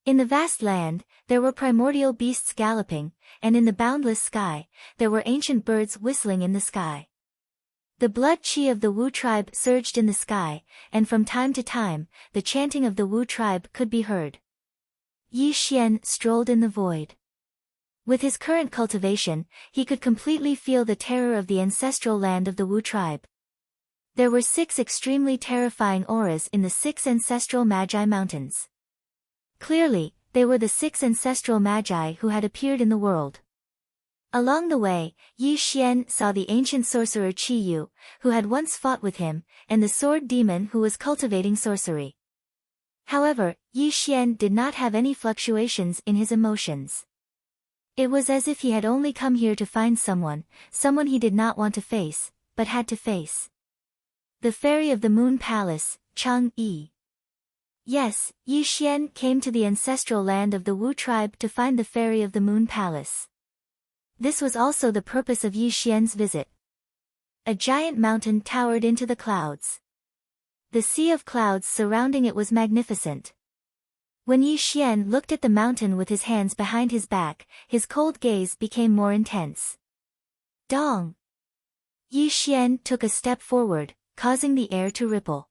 In the vast land, there were primordial beasts galloping, and in the boundless sky, there were ancient birds whistling in the sky. The blood qi of the Wu tribe surged in the sky, and from time to time, the chanting of the Wu tribe could be heard. Yi Xian strolled in the void. With his current cultivation, he could completely feel the terror of the ancestral land of the Wu tribe. There were 6 extremely terrifying auras in the 6 ancestral Magi mountains. Clearly, they were the 6 ancestral Magi who had appeared in the world. Along the way, Yi Xian saw the ancient sorcerer Qi Yu, who had once fought with him, and the sword demon who was cultivating sorcery. However, Yi Xian did not have any fluctuations in his emotions. It was as if he had only come here to find someone he did not want to face, but had to face. The fairy of the moon palace, Chang Yi. Yes, Yi Xian came to the ancestral land of the Wu tribe to find the fairy of the moon palace. This was also the purpose of Yi Xian's visit. A giant mountain towered into the clouds. The sea of clouds surrounding it was magnificent. When Yi Xian looked at the mountain with his hands behind his back, his cold gaze became more intense. Dong! Yi Xian took a step forward, causing the air to ripple.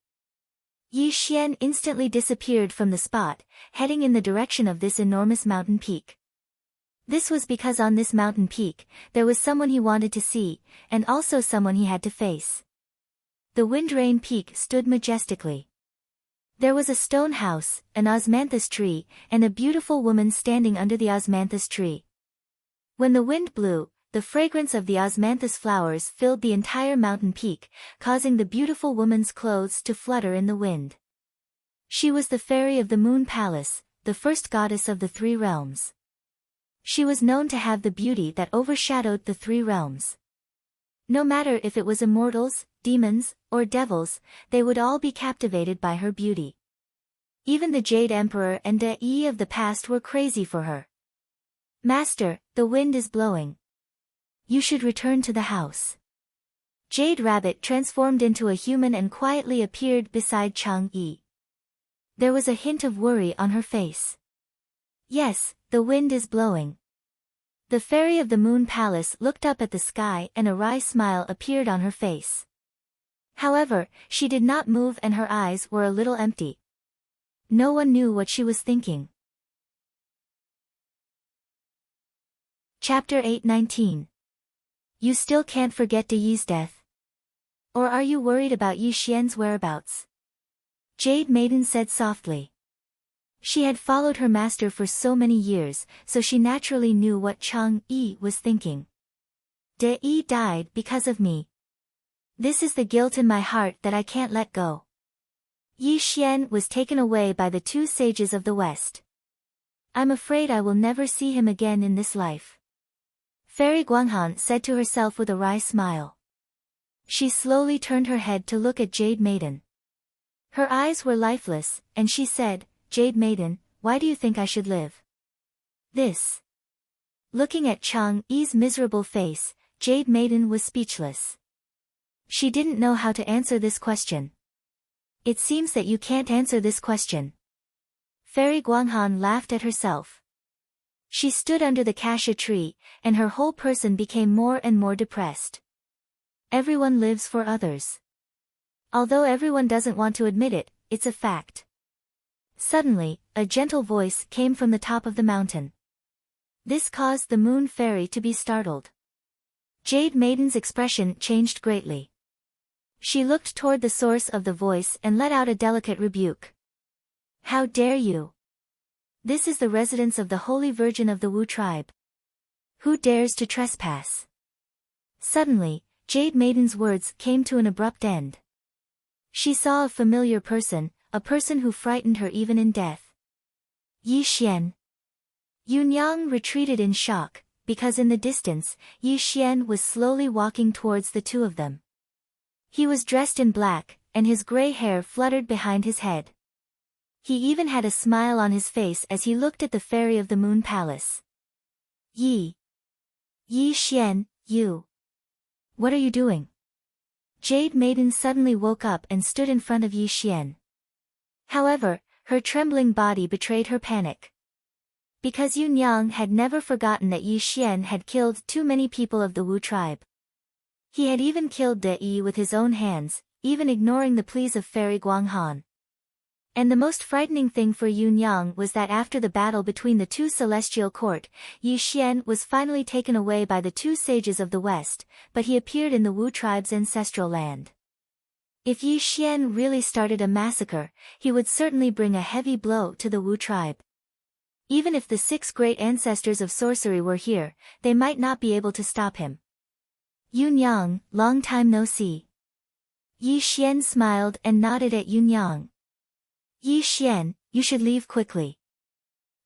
Yi Xian instantly disappeared from the spot, heading in the direction of this enormous mountain peak. This was because on this mountain peak, there was someone he wanted to see, and also someone he had to face. The Windrain Peak stood majestically. There was a stone house, an osmanthus tree, and a beautiful woman standing under the osmanthus tree. When the wind blew, the fragrance of the osmanthus flowers filled the entire mountain peak, causing the beautiful woman's clothes to flutter in the wind. She was the fairy of the moon palace, the first goddess of the three realms. She was known to have the beauty that overshadowed the three realms. No matter if it was immortals, demons, or devils, they would all be captivated by her beauty. Even the Jade Emperor and De Yi of the past were crazy for her. Master, the wind is blowing. You should return to the house. Jade Rabbit transformed into a human and quietly appeared beside Chang-yi. There was a hint of worry on her face. Yes, the wind is blowing. The fairy of the Moon Palace looked up at the sky and a wry smile appeared on her face. However, she did not move and her eyes were a little empty. No one knew what she was thinking. Chapter 8:19. You still can't forget De Yi's death? Or are you worried about Yi Xian's whereabouts? Jade Maiden said softly. She had followed her master for so many years, so she naturally knew what Chang-yi was thinking. De Yi died because of me. This is the guilt in my heart that I can't let go. Yi Xian was taken away by the two sages of the West. I'm afraid I will never see him again in this life. Fairy Guanghan said to herself with a wry smile. She slowly turned her head to look at Jade Maiden. Her eyes were lifeless, and she said, Jade Maiden, why do you think I should live? This. Looking at Chang-yi's miserable face, Jade Maiden was speechless. She didn't know how to answer this question. It seems that you can't answer this question. Fairy Guanghan laughed at herself. She stood under the cassia tree, and her whole person became more and more depressed. Everyone lives for others. Although everyone doesn't want to admit it, it's a fact. Suddenly, a gentle voice came from the top of the mountain. This caused the Moon Fairy to be startled. Jade Maiden's expression changed greatly. She looked toward the source of the voice and let out a delicate rebuke. How dare you? This is the residence of the Holy Virgin of the Wu tribe. Who dares to trespass? Suddenly, Jade Maiden's words came to an abrupt end. She saw a familiar person, a person who frightened her even in death. Yi Xian. Yunyang retreated in shock, because in the distance, Yi Xian was slowly walking towards the two of them. He was dressed in black, and his gray hair fluttered behind his head. He even had a smile on his face as he looked at the fairy of the Moon Palace. Yi Xian, you. What are you doing? Jade Maiden suddenly woke up and stood in front of Yi Xian. However, her trembling body betrayed her panic. Because Yunyang had never forgotten that Yi Xian had killed too many people of the Wu tribe. He had even killed De Yi with his own hands, even ignoring the pleas of Fairy Guanghan. And the most frightening thing for Yunyang was that after the battle between the two celestial court, Yi Xian was finally taken away by the two sages of the West, but he appeared in the Wu tribe's ancestral land. If Yi Xian really started a massacre, he would certainly bring a heavy blow to the Wu tribe. Even if the 6 great ancestors of sorcery were here, they might not be able to stop him. Yunyang, long time no see. Yi Xian smiled and nodded at Yunyang. Yi Xian, you should leave quickly.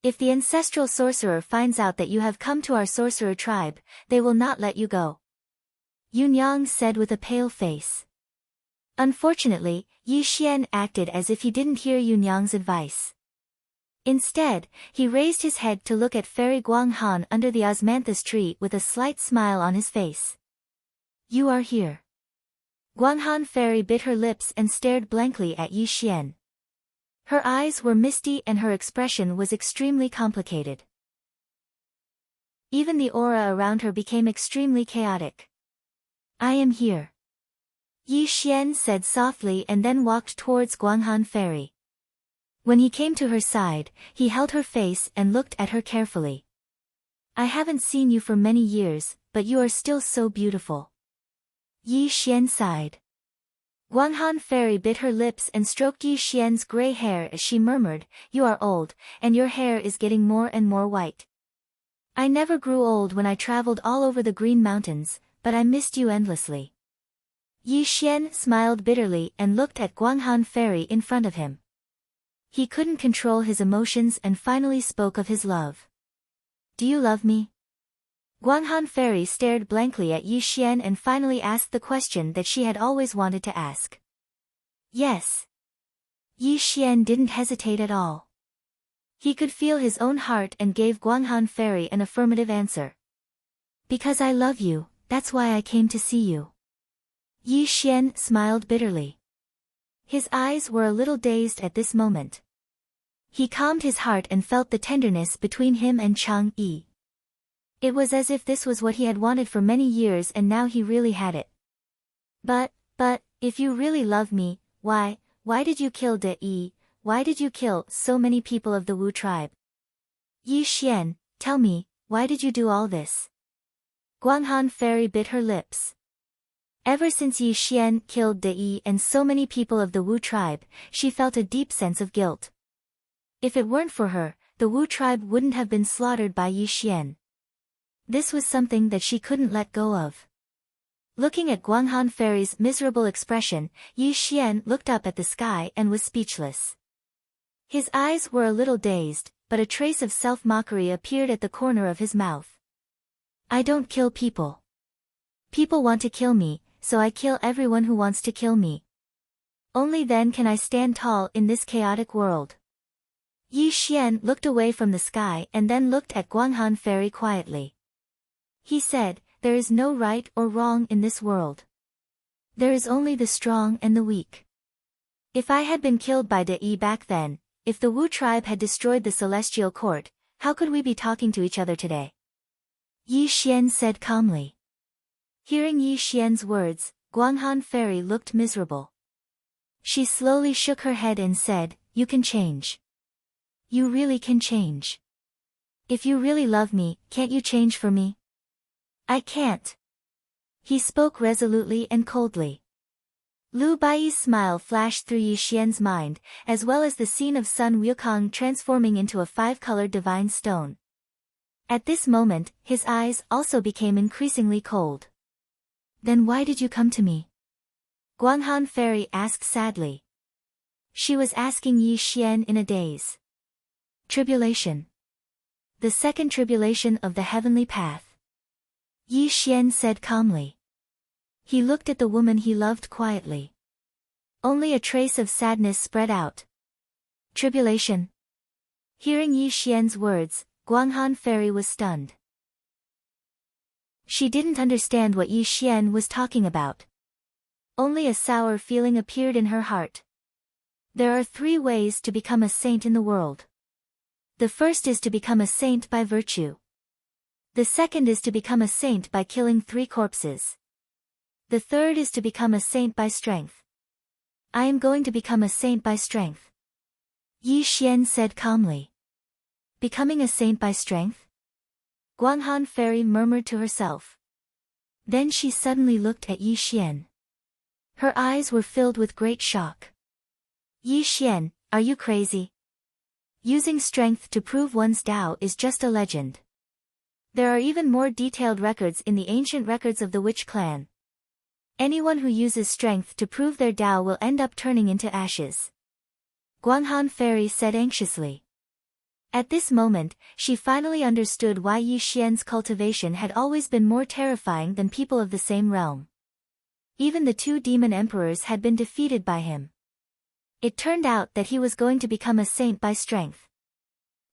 If the ancestral sorcerer finds out that you have come to our sorcerer tribe, they will not let you go. Yunyang said with a pale face. Unfortunately, Yi Xian acted as if he didn't hear Yunyang's advice. Instead, he raised his head to look at Fairy Guanghan under the osmanthus tree with a slight smile on his face. You are here. Guanghan Fairy bit her lips and stared blankly at Yi Xian. Her eyes were misty and her expression was extremely complicated. Even the aura around her became extremely chaotic. I am here. Yi Xian said softly and then walked towards Guanghan Fairy. When he came to her side, he held her face and looked at her carefully. I haven't seen you for many years, but you are still so beautiful. Yi Xian sighed. Guanghan Fairy bit her lips and stroked Yi Xian's gray hair as she murmured, You are old, and your hair is getting more and more white. I never grew old when I traveled all over the Green Mountains, but I missed you endlessly. Yi Xian smiled bitterly and looked at Guanghan Fairy in front of him. He couldn't control his emotions and finally spoke of his love. Do you love me? Guanghan Fairy stared blankly at Yi Xian and finally asked the question that she had always wanted to ask. Yes. Yi Xian didn't hesitate at all. He could feel his own heart and gave Guanghan Fairy an affirmative answer. Because I love you, that's why I came to see you. Yi Xian smiled bitterly. His eyes were a little dazed at this moment. He calmed his heart and felt the tenderness between him and Chang Yi. It was as if this was what he had wanted for many years and now he really had it. But, if you really love me, why did you kill De Yi? Why did you kill so many people of the Wu tribe? Yi Xian, tell me, why did you do all this? Guanghan Fairy bit her lips. Ever since Yi Xian killed De Yi and so many people of the Wu tribe, she felt a deep sense of guilt. If it weren't for her, the Wu tribe wouldn't have been slaughtered by Yi Xian. This was something that she couldn't let go of. Looking at Guanghan Fairy's miserable expression, Yi Xian looked up at the sky and was speechless. His eyes were a little dazed, but a trace of self-mockery appeared at the corner of his mouth. I don't kill people. People want to kill me, so I kill everyone who wants to kill me. Only then can I stand tall in this chaotic world. Yi Xian looked away from the sky and then looked at Guanghan Fairy quietly. He said, there is no right or wrong in this world. There is only the strong and the weak. If I had been killed by De Yi back then, if the Wu tribe had destroyed the celestial court, how could we be talking to each other today? Yi Xian said calmly. Hearing Yi Xian's words, Guanghan Fairy looked miserable. She slowly shook her head and said, you can change. You really can change. If you really love me, can't you change for me? I can't. He spoke resolutely and coldly. Lu Baiyi's smile flashed through Yi Xian's mind, as well as the scene of Sun Wukong transforming into a five-colored divine stone. At this moment, his eyes also became increasingly cold. Then why did you come to me? Guanghan Fairy asked sadly. She was asking Yi Xian in a daze. Tribulation. The second tribulation of the heavenly path. Yi Xian said calmly. He looked at the woman he loved quietly. Only a trace of sadness spread out. Tribulation. Hearing Yi Xian's words, Guanghan Fairy was stunned. She didn't understand what Yi Xian was talking about. Only a sour feeling appeared in her heart. There are 3 ways to become a saint in the world. The first is to become a saint by virtue. The second is to become a saint by killing 3 corpses. The third is to become a saint by strength. I am going to become a saint by strength. Yi Xian said calmly. Becoming a saint by strength? Guanghan Fairy murmured to herself. Then she suddenly looked at Yi Xian. Her eyes were filled with great shock. Yi Xian, are you crazy? Using strength to prove one's Tao is just a legend. There are even more detailed records in the ancient records of the Witch clan. Anyone who uses strength to prove their Tao will end up turning into ashes. Guanghan Fairy said anxiously. At this moment, she finally understood why Yi Xian's cultivation had always been more terrifying than people of the same realm. Even the 2 demon emperors had been defeated by him. It turned out that he was going to become a saint by strength.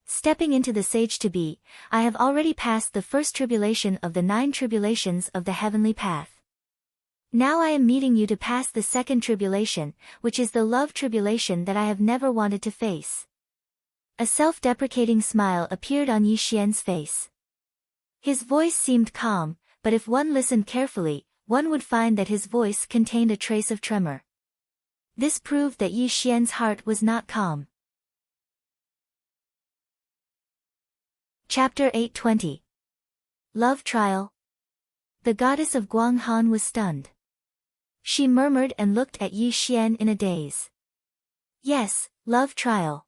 Stepping into the sage-to-be, I have already passed the first tribulation of the 9 tribulations of the heavenly path. Now I am meeting you to pass the second tribulation, which is the love tribulation that I have never wanted to face. A self-deprecating smile appeared on Yi Xian's face. His voice seemed calm, but if one listened carefully, one would find that his voice contained a trace of tremor. This proved that Yi Xian's heart was not calm. Chapter 820. Love Trial. The goddess of Guanghan was stunned. She murmured and looked at Yi Xian in a daze. Yes, love trial.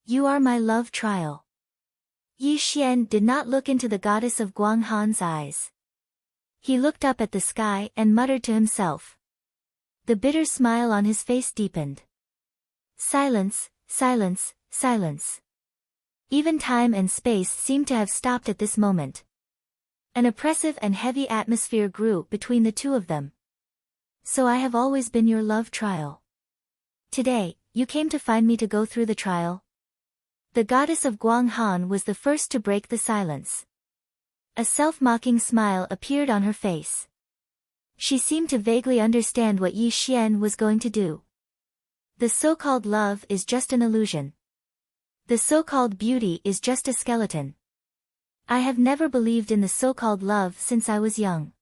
You are my love trial. Yi Xian did not look into the goddess of Guanghan's eyes. He looked up at the sky and muttered to himself. The bitter smile on his face deepened. Silence, silence, silence. Even time and space seemed to have stopped at this moment. An oppressive and heavy atmosphere grew between the 2 of them. So I have always been your love trial. Today, you came to find me to go through the trial? The goddess of Guanghan was the first to break the silence. A self-mocking smile appeared on her face. She seemed to vaguely understand what Yi Xian was going to do. The so-called love is just an illusion. The so-called beauty is just a skeleton. I have never believed in the so-called love since I was young.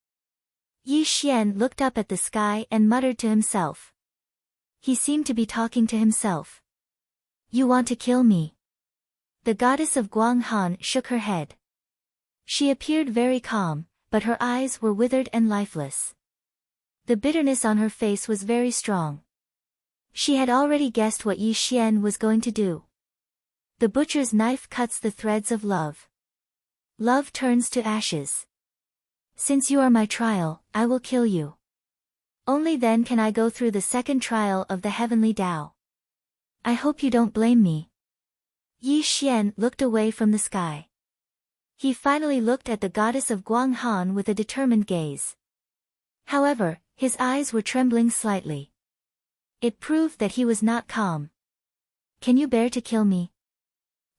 Yi Xian looked up at the sky and muttered to himself. He seemed to be talking to himself. You want to kill me? The goddess of Guanghan shook her head. She appeared very calm, but her eyes were withered and lifeless. The bitterness on her face was very strong. She had already guessed what Yi Xian was going to do. The butcher's knife cuts the threads of love. Love turns to ashes. Since you are my trial, I will kill you. Only then can I go through the second trial of the heavenly Tao. I hope you don't blame me. Yi Xian looked away from the sky. He finally looked at the goddess of Guanghan with a determined gaze. However, his eyes were trembling slightly. It proved that he was not calm. Can you bear to kill me?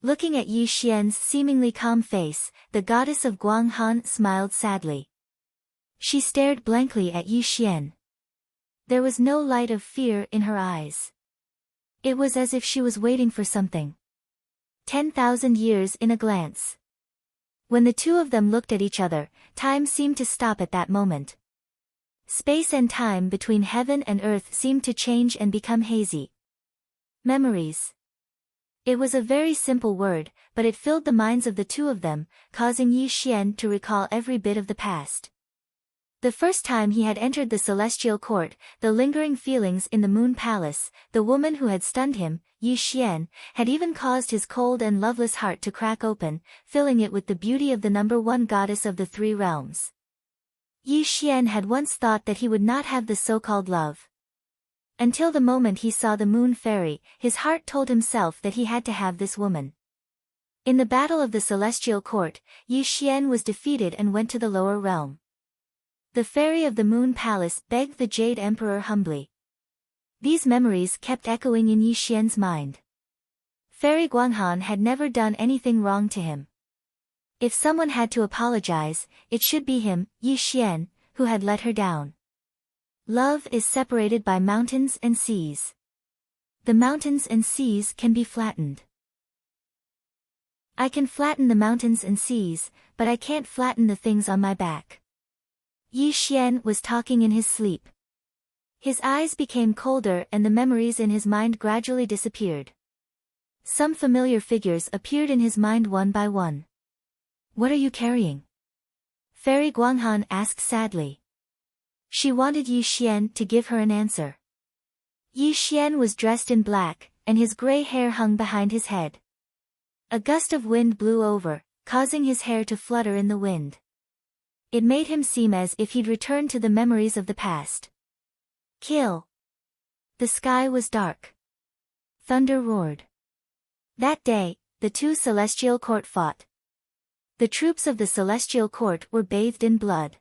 Looking at Yi Xian's seemingly calm face, the goddess of Guanghan smiled sadly. She stared blankly at Yi Xian. There was no light of fear in her eyes. It was as if she was waiting for something. 10,000 years in a glance. When the two of them looked at each other, time seemed to stop at that moment. Space and time between heaven and earth seemed to change and become hazy. Memories. It was a very simple word, but it filled the minds of the two of them, causing Yi Xian to recall every bit of the past. The first time he had entered the celestial court, the lingering feelings in the moon palace, the woman who had stunned him, Yi Xian, had even caused his cold and loveless heart to crack open, filling it with the beauty of the number one goddess of the three realms. Yi Xian had once thought that he would not have the so-called love. Until the moment he saw the moon fairy, his heart told himself that he had to have this woman. In the battle of the celestial court, Yi Xian was defeated and went to the lower realm. The fairy of the moon palace begged the Jade Emperor humbly. These memories kept echoing in Yi Xian's mind. Fairy Guanghan had never done anything wrong to him. If someone had to apologize, it should be him, Yi Xian, who had let her down. Love is separated by mountains and seas. The mountains and seas can be flattened. I can flatten the mountains and seas, but I can't flatten the things on my back. Yi Xian was talking in his sleep. His eyes became colder and the memories in his mind gradually disappeared. Some familiar figures appeared in his mind one by one. What are you carrying? Fairy Guanghan asked sadly. She wanted Yi Xian to give her an answer. Yi Xian was dressed in black, and his gray hair hung behind his head. A gust of wind blew over, causing his hair to flutter in the wind. It made him seem as if he'd returned to the memories of the past. Kill! The sky was dark. Thunder roared. That day, the two celestial court fought. The troops of the celestial court were bathed in blood.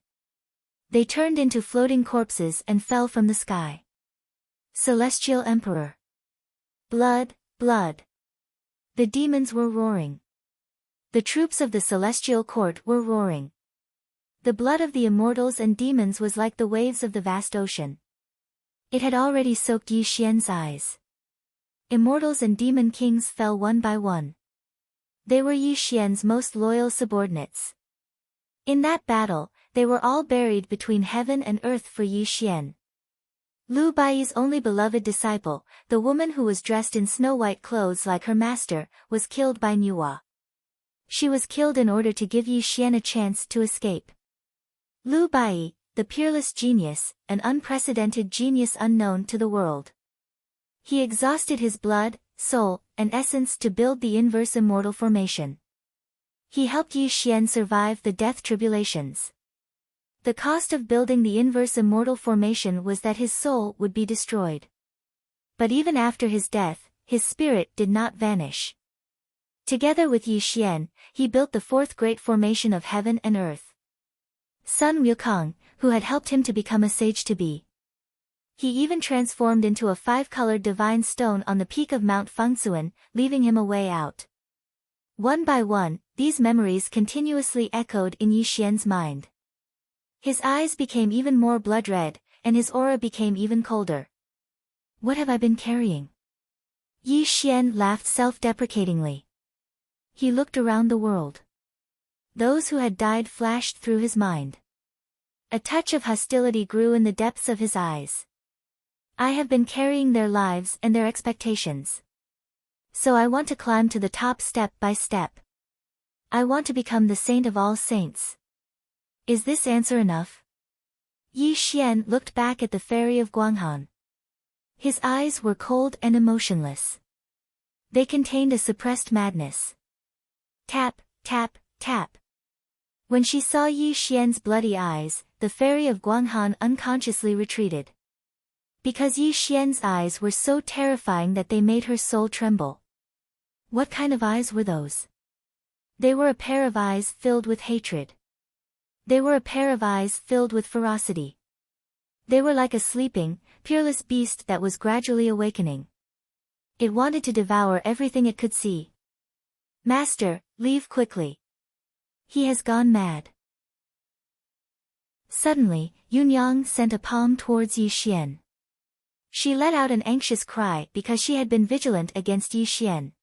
They turned into floating corpses and fell from the sky. Celestial Emperor. Blood, blood. The demons were roaring. The troops of the celestial court were roaring. The blood of the immortals and demons was like the waves of the vast ocean. It had already soaked Yi Xian's eyes. Immortals and demon kings fell one by one. They were Yi Xian's most loyal subordinates. In that battle, they were all buried between heaven and earth for Yi Xian. Lu Bai's only beloved disciple, the woman who was dressed in snow-white clothes like her master, was killed by Nuwa. She was killed in order to give Yi Xian a chance to escape. Lu Bai, the peerless genius, an unprecedented genius unknown to the world. He exhausted his blood, soul, and essence to build the inverse immortal formation. He helped Yi Xian survive the death tribulations. The cost of building the inverse immortal formation was that his soul would be destroyed. But even after his death, his spirit did not vanish. Together with Yi Xian, he built the fourth great formation of heaven and earth. Sun Wukong, who had helped him to become a sage to be. He even transformed into a 5-colored divine stone on the peak of Mount Fengsuan, leaving him a way out. One by one, these memories continuously echoed in Yi Xian's mind. His eyes became even more blood-red, and his aura became even colder. What have I been carrying? Yi Xian laughed self-deprecatingly. He looked around the world. Those who had died flashed through his mind. A touch of hostility grew in the depths of his eyes. I have been carrying their lives and their expectations. So I want to climb to the top step by step. I want to become the saint of all saints. Is this answer enough? Yi Xian looked back at the fairy of Guanghan. His eyes were cold and emotionless. They contained a suppressed madness. Tap, tap, tap. When she saw Yi Xian's bloody eyes, the fairy of Guanghan unconsciously retreated. Because Yi Xian's eyes were so terrifying that they made her soul tremble. What kind of eyes were those? They were a pair of eyes filled with hatred. They were a pair of eyes filled with ferocity. They were like a sleeping, peerless beast that was gradually awakening. It wanted to devour everything it could see. Master, leave quickly. He has gone mad. Suddenly, Yunyang sent a palm towards Yi Xian. She let out an anxious cry because she had been vigilant against Yi Xian.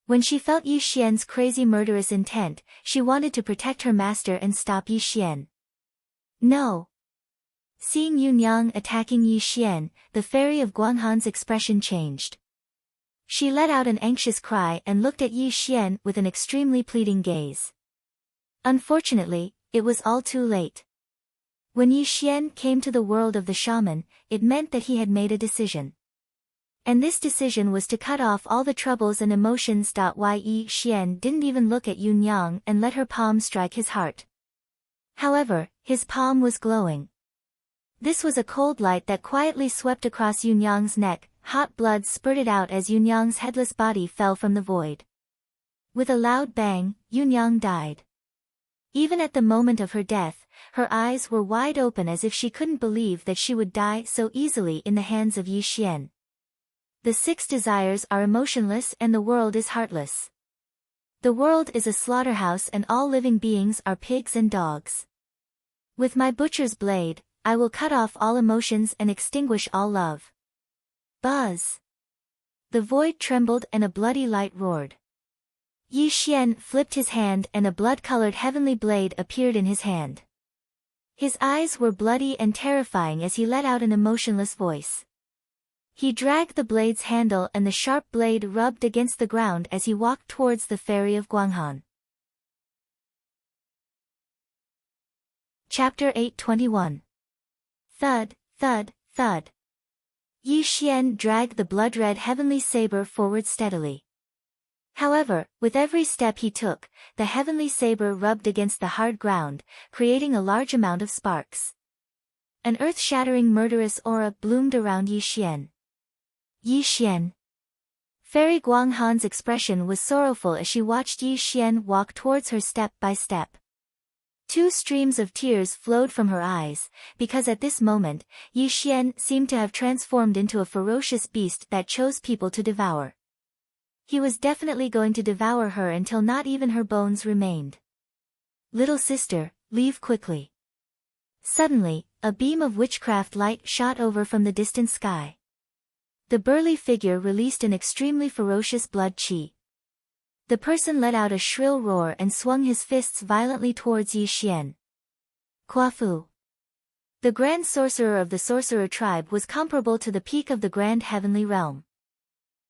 When she felt Yi Xian's crazy murderous intent, she wanted to protect her master and stop Yi Xian. No. Seeing Yunyang attacking Yi Xian, the fairy of Guanghan's expression changed. She let out an anxious cry and looked at Yi Xian with an extremely pleading gaze. Unfortunately, it was all too late. When Yi Xian came to the world of the shaman, it meant that he had made a decision. And this decision was to cut off all the troubles and emotions. Yi Xian didn't even look at Yunyang and let her palm strike his heart. However, his palm was glowing. This was a cold light that quietly swept across Yunyang's neck. Hot blood spurted out as Yunyang's headless body fell from the void. With a loud bang, Yunyang died. Even at the moment of her death, her eyes were wide open as if she couldn't believe that she would die so easily in the hands of Yi Xian. The 6 desires are emotionless and the world is heartless. The world is a slaughterhouse and all living beings are pigs and dogs. With my butcher's blade, I will cut off all emotions and extinguish all love. Buzz! The void trembled and a bloody light roared. Yi Xian flipped his hand and a blood-colored heavenly blade appeared in his hand. His eyes were bloody and terrifying as he let out an emotionless voice. He dragged the blade's handle and the sharp blade rubbed against the ground as he walked towards the fairy of Guanghan. Chapter 821. Thud, thud, thud. Yi Xian dragged the blood-red heavenly saber forward steadily. However, with every step he took, the heavenly saber rubbed against the hard ground, creating a large amount of sparks. An earth-shattering murderous aura bloomed around Yi Xian. Yi Xian. Fairy Guanghan's expression was sorrowful as she watched Yi Xian walk towards her step by step. 2 streams of tears flowed from her eyes, because at this moment, Yi Xian seemed to have transformed into a ferocious beast that chose people to devour. He was definitely going to devour her until not even her bones remained. Little sister, leave quickly. Suddenly, a beam of witchcraft light shot over from the distant sky. The burly figure released an extremely ferocious blood qi. The person let out a shrill roar and swung his fists violently towards Yi Xian. Kuafu. The grand sorcerer of the sorcerer tribe was comparable to the peak of the grand heavenly realm.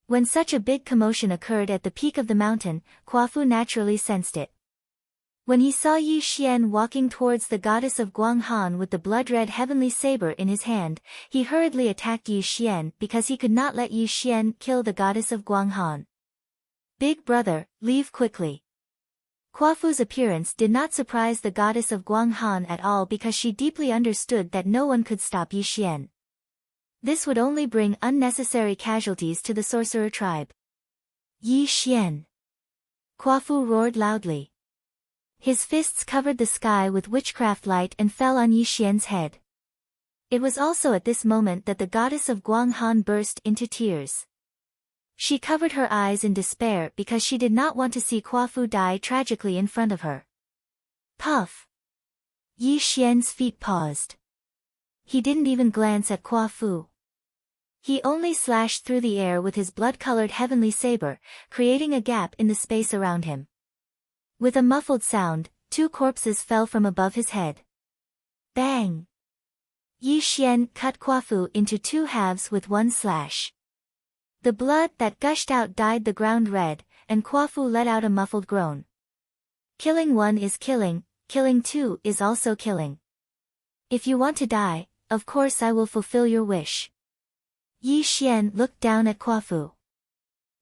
When such a big commotion occurred at the peak of the mountain, Kuafu naturally sensed it. When he saw Yi Xian walking towards the goddess of Guanghan with the blood-red heavenly saber in his hand, he hurriedly attacked Yi Xian because he could not let Yi Xian kill the goddess of Guanghan. Big brother, leave quickly. Kuafu's appearance did not surprise the goddess of Guanghan at all because she deeply understood that no one could stop Yi Xian. This would only bring unnecessary casualties to the sorcerer tribe. Yi Xian. Kuafu roared loudly. His fists covered the sky with witchcraft light and fell on Yi Xian's head. It was also at this moment that the goddess of Guanghan burst into tears. She covered her eyes in despair because she did not want to see Kuo-fu die tragically in front of her. Puff! Yi Xian's feet paused. He didn't even glance at Kuo-fu. He only slashed through the air with his blood-colored heavenly saber, creating a gap in the space around him. With a muffled sound, 2 corpses fell from above his head. Bang! Yi Xian cut Kuo-fu into 2 halves with 1 slash. The blood that gushed out dyed the ground red, and Kuo-fu let out a muffled groan. Killing 1 is killing, killing 2 is also killing. If you want to die, of course I will fulfill your wish. Yi Xian looked down at Kuo-fu.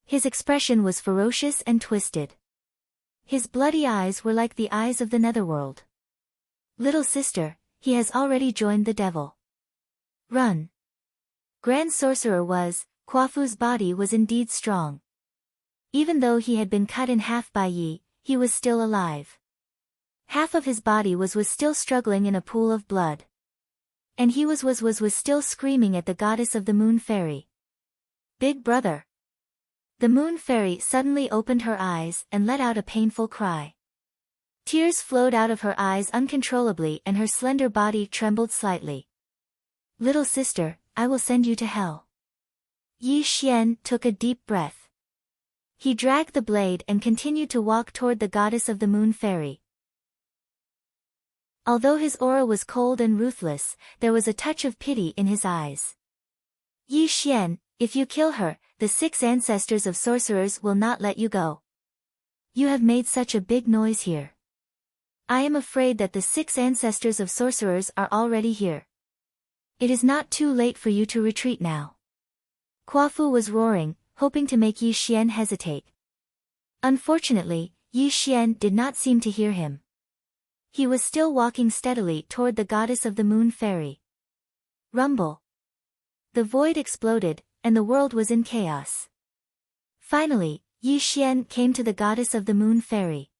His expression was ferocious and twisted. His bloody eyes were like the eyes of the netherworld. Little sister, he has already joined the devil. Run! Grand Sorcerer was, Kuo-fu's body was indeed strong. Even though he had been cut in half by Yi, he was still alive. Half of his body was still struggling in a pool of blood. And he was still screaming at the goddess of the Moon Fairy. Big brother! The Moon Fairy suddenly opened her eyes and let out a painful cry. Tears flowed out of her eyes uncontrollably and her slender body trembled slightly. Little sister, I will send you to hell. Yi Xian took a deep breath. He dragged the blade and continued to walk toward the goddess of the Moon Fairy. Although his aura was cold and ruthless, there was a touch of pity in his eyes. Yi Xian, if you kill her, the 6 ancestors of sorcerers will not let you go. You have made such a big noise here. I am afraid that the 6 ancestors of sorcerers are already here. It is not too late for you to retreat now. Kuo-fu was roaring, hoping to make Yi Xian hesitate. Unfortunately, Yi Xian did not seem to hear him. He was still walking steadily toward the goddess of the Moon Fairy. Rumble! The void exploded, and the world was in chaos. Finally, Yi Xian came to the goddess of the Moon Fairy.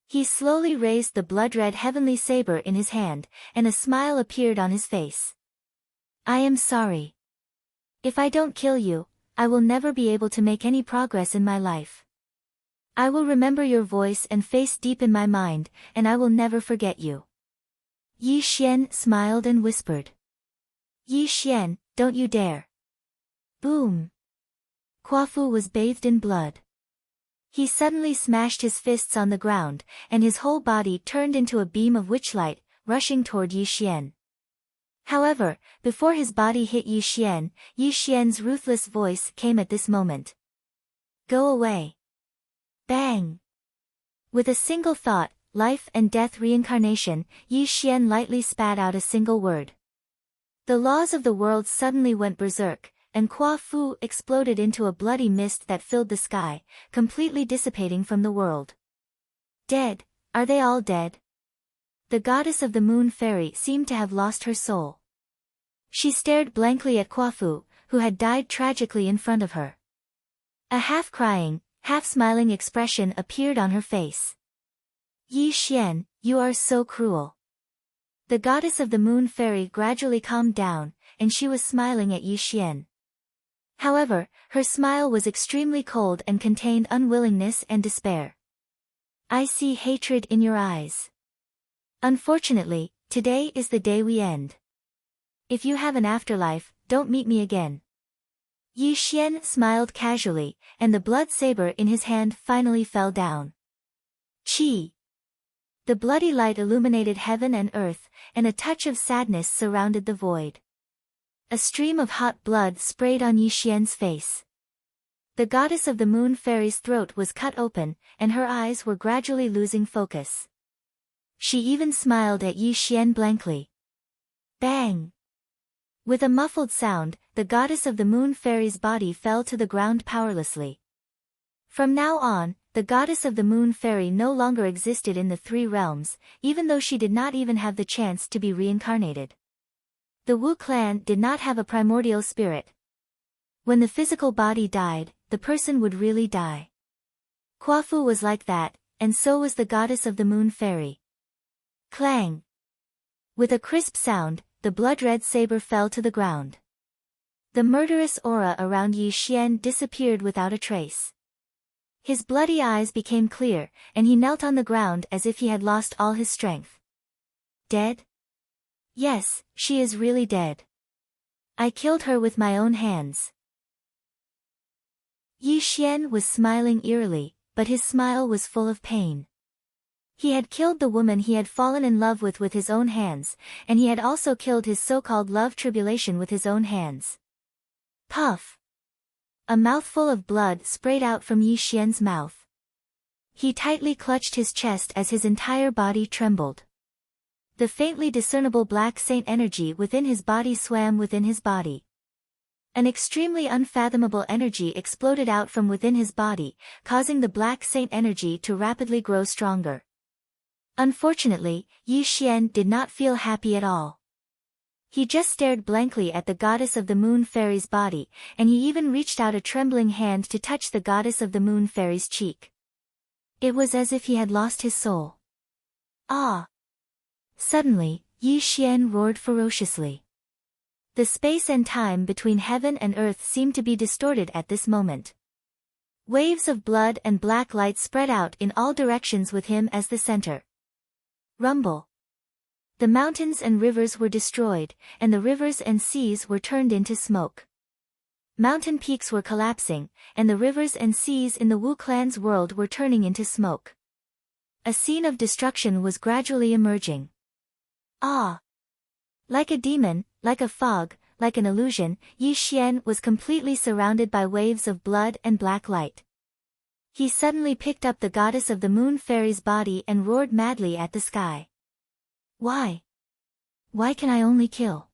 He slowly raised the blood-red heavenly saber in his hand, and a smile appeared on his face. I am sorry. If I don't kill you, I will never be able to make any progress in my life. I will remember your voice and face deep in my mind, and I will never forget you. Yi Xian smiled and whispered. Yi Xian, don't you dare. Boom! Kuo-fu was bathed in blood. He suddenly smashed his fists on the ground, and his whole body turned into a beam of witchlight, rushing toward Yi Xian. However, before his body hit Yi Xian's ruthless voice came at this moment. Go away. Bang! With a single thought, life and death reincarnation, Yi Xian lightly spat out a single word. The laws of the world suddenly went berserk, and Kuo-fu exploded into a bloody mist that filled the sky, completely dissipating from the world. Dead? Are they all dead? The goddess of the Moon Fairy seemed to have lost her soul. She stared blankly at Kuo-fu, who had died tragically in front of her. A half-crying, half-smiling expression appeared on her face. Yi Xian, you are so cruel. The goddess of the Moon Fairy gradually calmed down, and she was smiling at Yi Xian. However, her smile was extremely cold and contained unwillingness and despair. I see hatred in your eyes. Unfortunately, today is the day we end. If you have an afterlife, don't meet me again. Yi Xian smiled casually, and the blood saber in his hand finally fell down. Chi! The bloody light illuminated heaven and earth, and a touch of sadness surrounded the void. A stream of hot blood sprayed on Yi Xian's face. The goddess of the Moon Fairy's throat was cut open, and her eyes were gradually losing focus. She even smiled at Yi Xian blankly. Bang! With a muffled sound, the goddess of the Moon Fairy's body fell to the ground powerlessly. From now on, the goddess of the Moon Fairy no longer existed in the 3 realms, even though she did not even have the chance to be reincarnated. The Wu clan did not have a primordial spirit. When the physical body died, the person would really die. Kuo-fu was like that, and so was the goddess of the Moon Fairy. Clang! With a crisp sound, the blood-red saber fell to the ground. The murderous aura around Yi Xian disappeared without a trace. His bloody eyes became clear, and he knelt on the ground as if he had lost all his strength. Dead? Yes, she is really dead. I killed her with my own hands. Yi Xian was smiling eerily, but his smile was full of pain. He had killed the woman he had fallen in love with his own hands, and he had also killed his so-called love tribulation with his own hands. Puff! A mouthful of blood sprayed out from Yi Xian's mouth. He tightly clutched his chest as his entire body trembled. The faintly discernible black saint energy within his body swam within his body. An extremely unfathomable energy exploded out from within his body, causing the black saint energy to rapidly grow stronger. Unfortunately, Yi Xian did not feel happy at all. He just stared blankly at the goddess of the moon fairy's body, and he even reached out a trembling hand to touch the goddess of the moon fairy's cheek. It was as if he had lost his soul. Ah! Suddenly, Yi Xian roared ferociously. The space and time between heaven and earth seemed to be distorted at this moment. Waves of blood and black light spread out in all directions with him as the center. Rumble. The mountains and rivers were destroyed, and the rivers and seas were turned into smoke. Mountain peaks were collapsing, and the rivers and seas in the Wu clan's world were turning into smoke. A scene of destruction was gradually emerging. Ah! Like a demon, like a fog, like an illusion, Yi Xian was completely surrounded by waves of blood and black light. He suddenly picked up the goddess of the moon fairy's body and roared madly at the sky. Why? Why can I only kill?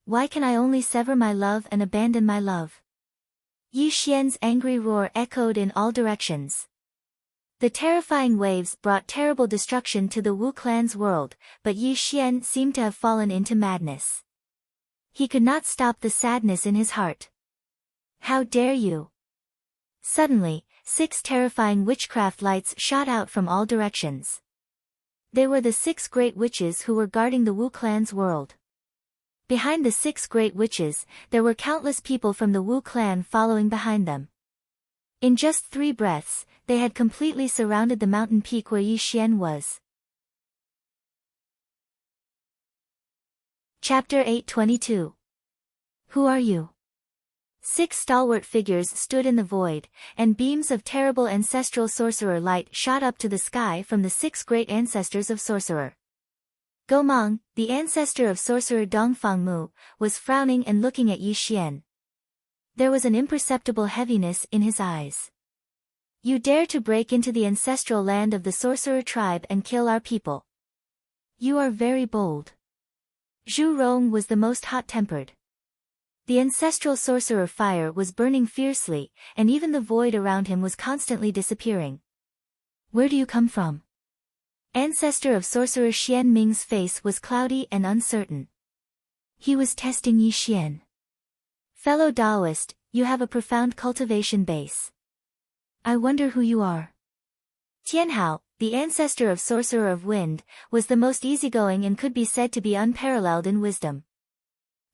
Why can I only sever my love and abandon my love? Yi Xian's angry roar echoed in all directions. The terrifying waves brought terrible destruction to the Wu clan's world, but Yi Xian seemed to have fallen into madness. He could not stop the sadness in his heart. How dare you? Suddenly, 6 terrifying witchcraft lights shot out from all directions. They were the 6 great witches who were guarding the Wu clan's world. Behind the 6 great witches, there were countless people from the Wu clan following behind them. In just 3 breaths, they had completely surrounded the mountain peak where Yi Xian was. Chapter 822. Who are you? 6 stalwart figures stood in the void, and beams of terrible ancestral sorcerer light shot up to the sky from the 6 great ancestors of sorcerer. Gomang, the ancestor of sorcerer Dongfangmu, was frowning and looking at Yi Xian. There was an imperceptible heaviness in his eyes. You dare to break into the ancestral land of the sorcerer tribe and kill our people. You are very bold. Zhu Rong was the most hot-tempered. The ancestral sorcerer fire was burning fiercely, and even the void around him was constantly disappearing. Where do you come from? Ancestor of sorcerer Xian Ming's face was cloudy and uncertain. He was testing Yi Xian. Fellow Taoist, you have a profound cultivation base. I wonder who you are. Tianhao, the ancestor of sorcerer of wind, was the most easygoing and could be said to be unparalleled in wisdom.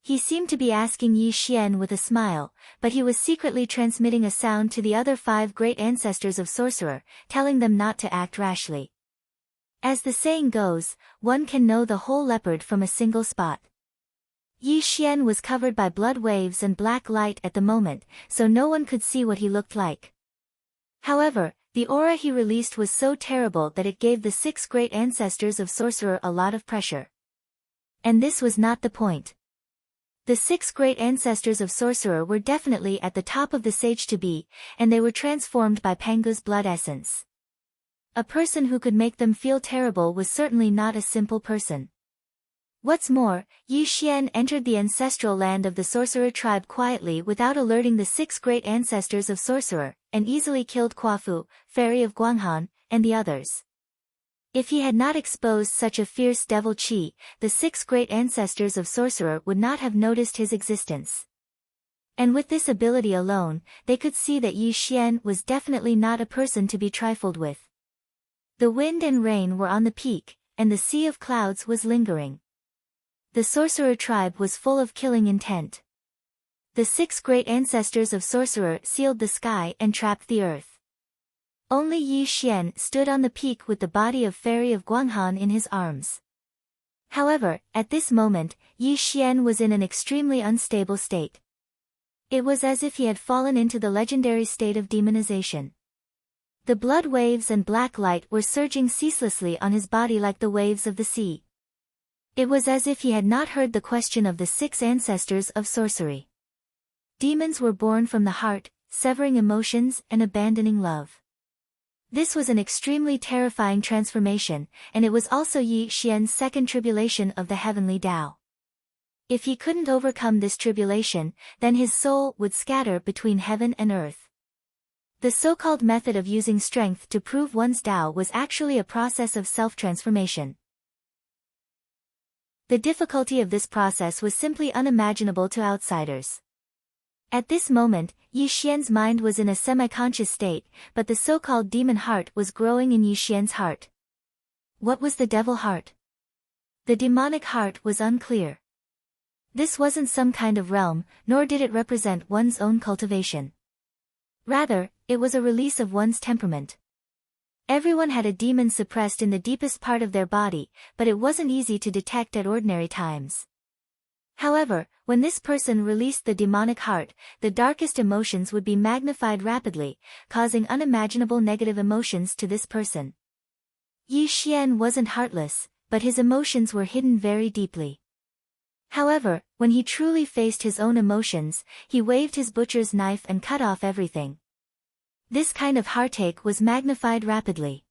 He seemed to be asking Yi Xian with a smile, but he was secretly transmitting a sound to the other 5 great ancestors of sorcerer, telling them not to act rashly. As the saying goes, one can know the whole leopard from a single spot. Yi Xian was covered by blood waves and black light at the moment, so no one could see what he looked like. However, the aura he released was so terrible that it gave the 6 great ancestors of sorcerer a lot of pressure. And this was not the point. The 6 great ancestors of sorcerer were definitely at the top of the sage to be, and they were transformed by Pangu's blood essence. A person who could make them feel terrible was certainly not a simple person. What's more, Yi Xian entered the ancestral land of the sorcerer tribe quietly without alerting the 6 great ancestors of sorcerer, and easily killed Kuafu, fairy of Guanghan, and the others. If he had not exposed such a fierce devil chi, the 6 great ancestors of sorcerer would not have noticed his existence. And with this ability alone, they could see that Yi Xian was definitely not a person to be trifled with. The wind and rain were on the peak, and the sea of clouds was lingering. The sorcerer tribe was full of killing intent. The 6 great ancestors of sorcerer sealed the sky and trapped the earth. Only Yi Xian stood on the peak with the body of fairy of Guanghan in his arms. However, at this moment, Yi Xian was in an extremely unstable state. It was as if he had fallen into the legendary state of demonization. The blood waves and black light were surging ceaselessly on his body like the waves of the sea. It was as if he had not heard the question of the 6 ancestors of sorcery. Demons were born from the heart, severing emotions and abandoning love. This was an extremely terrifying transformation, and it was also Yi Xian's second tribulation of the heavenly Tao. If he couldn't overcome this tribulation, then his soul would scatter between heaven and earth. The so-called method of using strength to prove one's Tao was actually a process of self-transformation. The difficulty of this process was simply unimaginable to outsiders. At this moment, Yi Xian's mind was in a semi-conscious state, but the so-called demon heart was growing in Yi Xian's heart. What was the devil heart? The demonic heart was unclear. This wasn't some kind of realm, nor did it represent one's own cultivation. Rather, it was a release of one's temperament. Everyone had a demon suppressed in the deepest part of their body, but it wasn't easy to detect at ordinary times. However, when this person released the demonic heart, the darkest emotions would be magnified rapidly, causing unimaginable negative emotions to this person. Yi Xian wasn't heartless, but his emotions were hidden very deeply. However, when he truly faced his own emotions, he waved his butcher's knife and cut off everything. This kind of heartache was magnified rapidly.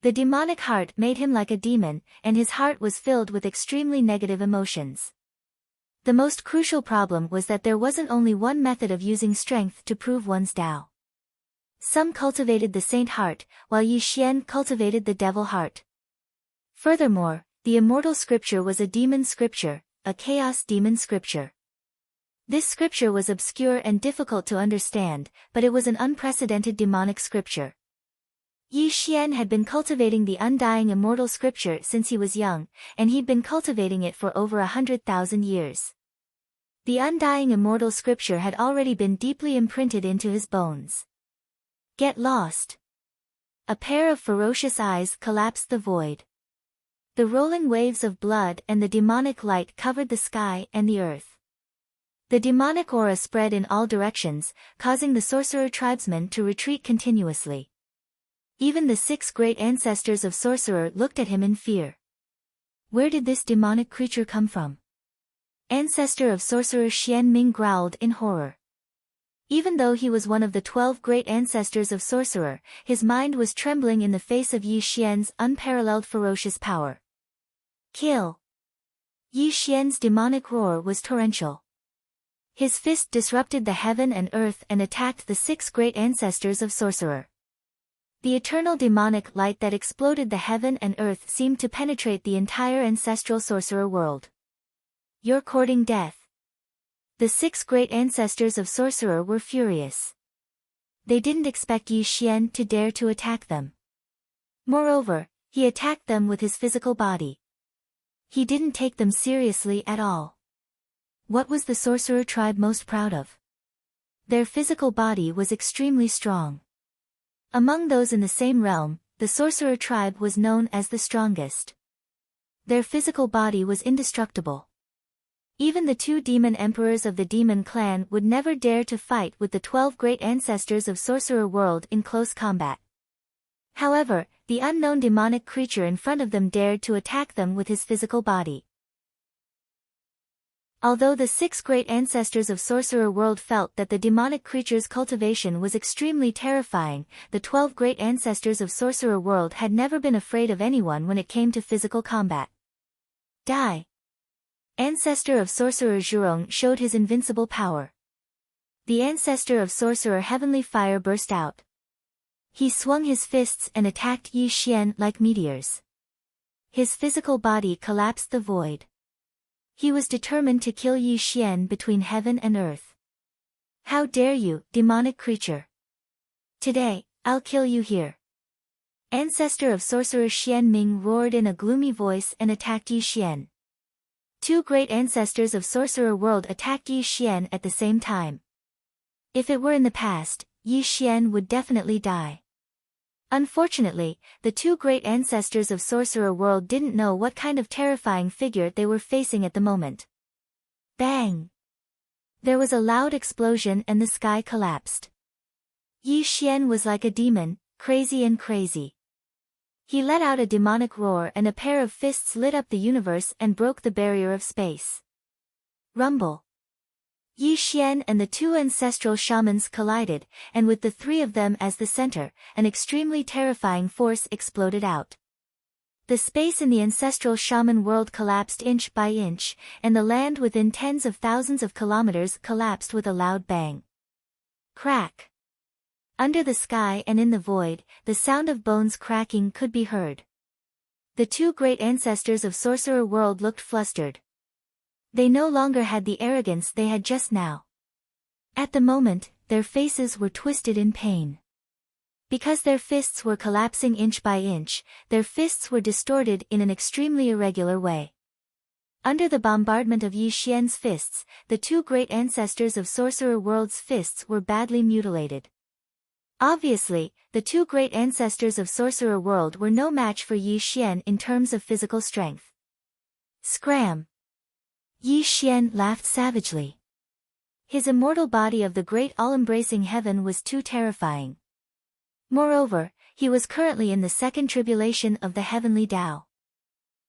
The demonic heart made him like a demon, and his heart was filled with extremely negative emotions. The most crucial problem was that there wasn't only one method of using strength to prove one's Tao. Some cultivated the saint heart, while Yi Xian cultivated the devil heart. Furthermore, the immortal scripture was a demon scripture, a chaos demon scripture. This scripture was obscure and difficult to understand, but it was an unprecedented demonic scripture. Yi Xian had been cultivating the undying immortal scripture since he was young, and he'd been cultivating it for over 100,000 years. The undying immortal scripture had already been deeply imprinted into his bones. Get lost. A pair of ferocious eyes collapsed the void. The rolling waves of blood and the demonic light covered the sky and the earth. The demonic aura spread in all directions, causing the sorcerer tribesmen to retreat continuously. Even the 6 great ancestors of sorcerer looked at him in fear. Where did this demonic creature come from? Ancestor of sorcerer Xian Ming growled in horror. Even though he was one of the 12 great ancestors of sorcerer, his mind was trembling in the face of Yi Xian's unparalleled ferocious power. Kill! Yi Xian's demonic roar was torrential. His fist disrupted the heaven and earth and attacked the 6 great ancestors of sorcerer. The eternal demonic light that exploded the heaven and earth seemed to penetrate the entire ancestral sorcerer world. You're courting death. The 6 great ancestors of sorcerer were furious. They didn't expect Yi Xian to dare to attack them. Moreover, he attacked them with his physical body. He didn't take them seriously at all. What was the sorcerer tribe most proud of? Their physical body was extremely strong. Among those in the same realm, the sorcerer tribe was known as the strongest. Their physical body was indestructible. Even the 2 demon emperors of the demon clan would never dare to fight with the 12 great ancestors of sorcerer world in close combat. However, the unknown demonic creature in front of them dared to attack them with his physical body. Although the 6 great ancestors of sorcerer world felt that the demonic creature's cultivation was extremely terrifying, the 12 great ancestors of sorcerer world had never been afraid of anyone when it came to physical combat. Die! Ancestor of sorcerer Zhurong showed his invincible power. The ancestor of sorcerer heavenly fire burst out. He swung his fists and attacked Yi Xian like meteors. His physical body collapsed the void. He was determined to kill Yi Xian between heaven and earth. How dare you, demonic creature! Today, I'll kill you here. Ancestor of sorcerer Xian Ming roared in a gloomy voice and attacked Yi Xian. Two great ancestors of Sorcerer World attacked Yi Xian at the same time. If it were in the past, Yi Xian would definitely die. Unfortunately, the two great ancestors of Sorcerer World didn't know what kind of terrifying figure they were facing at the moment. Bang! There was a loud explosion and the sky collapsed. Yi Xian was like a demon, crazy and crazy. He let out a demonic roar and a pair of fists lit up the universe and broke the barrier of space. Rumble. Yi Xian and the two ancestral shamans collided, and with the three of them as the center, an extremely terrifying force exploded out. The space in the ancestral shaman world collapsed inch by inch, and the land within tens of thousands of kilometers collapsed with a loud bang. Crack. Under the sky and in the void, the sound of bones cracking could be heard. The two great ancestors of Sorcerer World looked flustered. They no longer had the arrogance they had just now. At the moment, their faces were twisted in pain. Because their fists were collapsing inch by inch, their fists were distorted in an extremely irregular way. Under the bombardment of Yi Xian's fists, the two great ancestors of Sorcerer World's fists were badly mutilated. Obviously, the two great ancestors of Sorcerer World were no match for Yi Xian in terms of physical strength. Scram! Yi Xian laughed savagely. His immortal body of the great all-embracing heaven was too terrifying. Moreover, he was currently in the second tribulation of the heavenly Tao.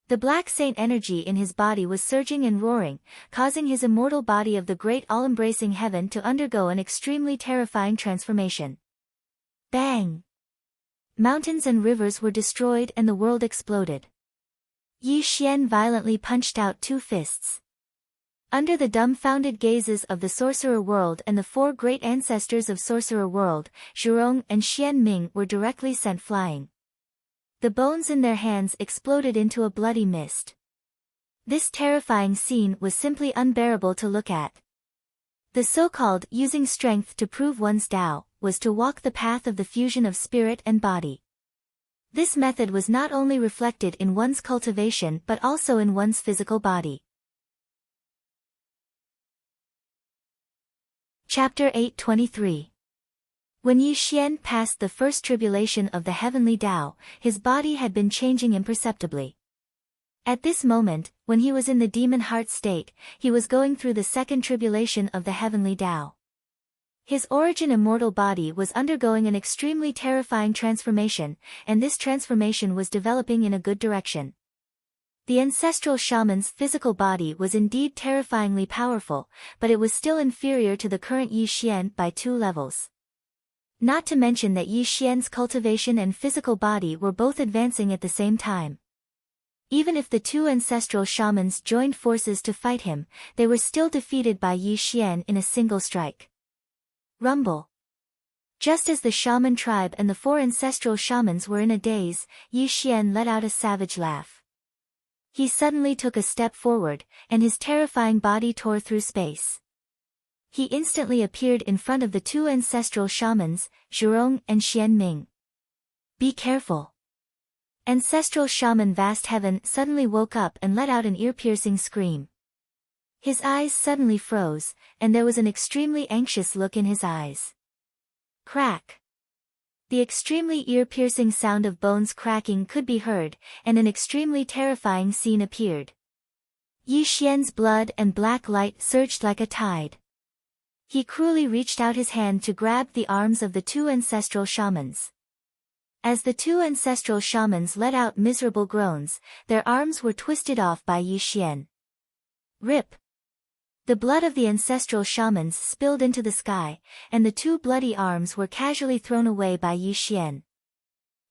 The black saint energy in his body was surging and roaring, causing his immortal body of the great all-embracing heaven to undergo an extremely terrifying transformation. Bang! Mountains and rivers were destroyed and the world exploded. Yi Xian violently punched out two fists. Under the dumbfounded gazes of the Sorcerer World and the four great ancestors of Sorcerer World, Zhurong and Xian Ming were directly sent flying. The bones in their hands exploded into a bloody mist. This terrifying scene was simply unbearable to look at. The so-called using strength to prove one's Tao was to walk the path of the fusion of spirit and body. This method was not only reflected in one's cultivation but also in one's physical body. Chapter 8:23. When Yi Xian passed the first tribulation of the heavenly Tao, his body had been changing imperceptibly. At this moment, when he was in the demon heart state, he was going through the second tribulation of the heavenly Tao. His origin immortal body was undergoing an extremely terrifying transformation, and this transformation was developing in a good direction. The ancestral shaman's physical body was indeed terrifyingly powerful, but it was still inferior to the current Yi Xian by 2 levels. Not to mention that Yi Xian's cultivation and physical body were both advancing at the same time. Even if the two ancestral shamans joined forces to fight him, they were still defeated by Yi Xian in a single strike. Rumble. Just as the shaman tribe and the 4 ancestral shamans were in a daze, Yi Xian let out a savage laugh. He suddenly took a step forward, and his terrifying body tore through space. He instantly appeared in front of the 2 ancestral shamans, Zhurong and Xian Ming. Be careful. Ancestral shaman Vast Heaven suddenly woke up and let out an ear-piercing scream. His eyes suddenly froze, and there was an extremely anxious look in his eyes. Crack. The extremely ear-piercing sound of bones cracking could be heard, and an extremely terrifying scene appeared. Yi Xian's blood and black light surged like a tide. He cruelly reached out his hand to grab the arms of the 2 ancestral shamans. As the 2 ancestral shamans let out miserable groans, their arms were twisted off by Yi Xian. Rip! The blood of the ancestral shamans spilled into the sky, and the 2 bloody arms were casually thrown away by Yi Xian.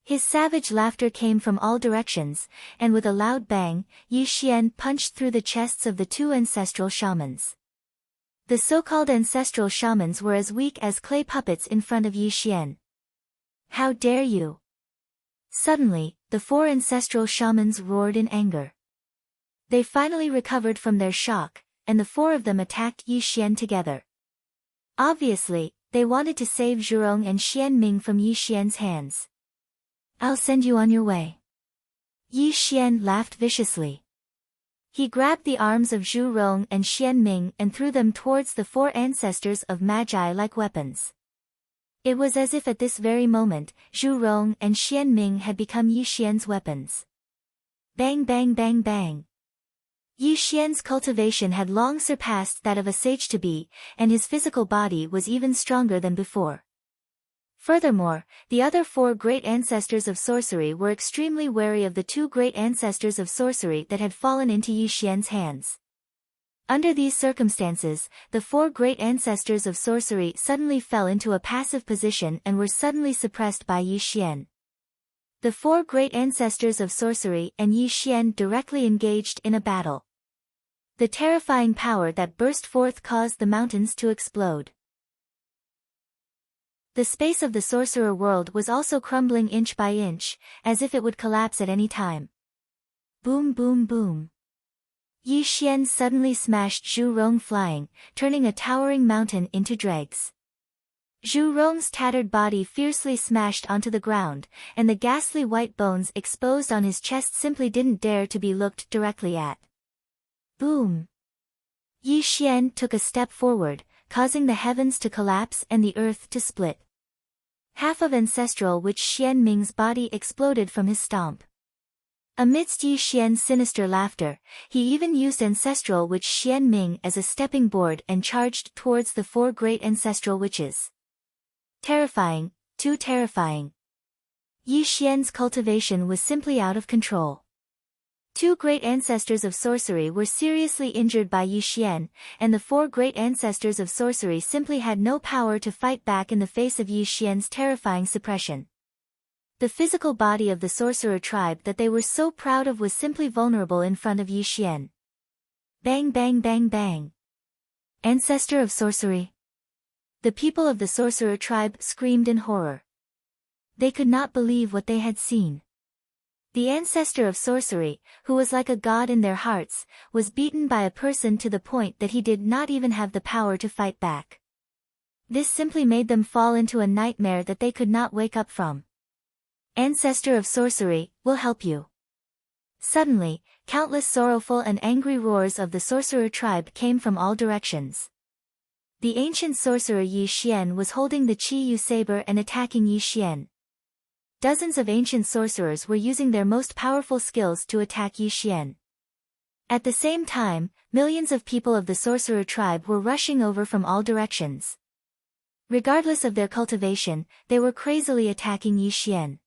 His savage laughter came from all directions, and with a loud bang, Yi Xian punched through the chests of the 2 ancestral shamans. The so-called ancestral shamans were as weak as clay puppets in front of Yi Xian. How dare you! Suddenly, the 4 ancestral shamans roared in anger. They finally recovered from their shock, and the 4 of them attacked Yi Xian together. Obviously, they wanted to save Zhurong and Xian Ming from Yi Xian's hands. I'll send you on your way. Yi Xian laughed viciously. He grabbed the arms of Zhu Rong and Xian Ming and threw them towards the four ancestors of Magi like weapons. It was as if at this very moment, Zhu Rong and Xian Ming had become Yi Xian's weapons. Bang bang bang bang. Yi Xian's cultivation had long surpassed that of a sage-to-be, and his physical body was even stronger than before. Furthermore, the other four great ancestors of sorcery were extremely wary of the two great ancestors of sorcery that had fallen into Yi Xian's hands. Under these circumstances, the four great ancestors of sorcery suddenly fell into a passive position and were suddenly suppressed by Yi Xian. The four great ancestors of sorcery and Yi Xian directly engaged in a battle. The terrifying power that burst forth caused the mountains to explode. The space of the sorcerer world was also crumbling inch by inch, as if it would collapse at any time. Boom boom boom. Yi Xian suddenly smashed Zhu Rong flying, turning a towering mountain into dregs. Zhu Rong's tattered body fiercely smashed onto the ground, and the ghastly white bones exposed on his chest simply didn't dare to be looked directly at. Boom! Yi Xian took a step forward, causing the heavens to collapse and the earth to split. Half of Ancestral Witch Xian Ming's body exploded from his stomp. Amidst Yi Xian's sinister laughter, he even used Ancestral Witch Xian Ming as a stepping board and charged towards the four great ancestral witches. Terrifying, too terrifying. Yi Xian's cultivation was simply out of control. Two great ancestors of sorcery were seriously injured by Yi Xian, and the four great ancestors of sorcery simply had no power to fight back in the face of Yi Xian's terrifying suppression. The physical body of the sorcerer tribe that they were so proud of was simply vulnerable in front of Yi Xian. Bang bang bang bang. Ancestor of sorcery. The people of the sorcerer tribe screamed in horror. They could not believe what they had seen. The ancestor of sorcery, who was like a god in their hearts, was beaten by a person to the point that he did not even have the power to fight back. This simply made them fall into a nightmare that they could not wake up from. Ancestor of sorcery, will help you. Suddenly, countless sorrowful and angry roars of the sorcerer tribe came from all directions. The ancient sorcerer Yi Xian was holding the Qi Yu saber and attacking Yi Xian. Dozens of ancient sorcerers were using their most powerful skills to attack Yi Xian. At the same time, millions of people of the sorcerer tribe were rushing over from all directions. Regardless of their cultivation, they were crazily attacking Yi Xian.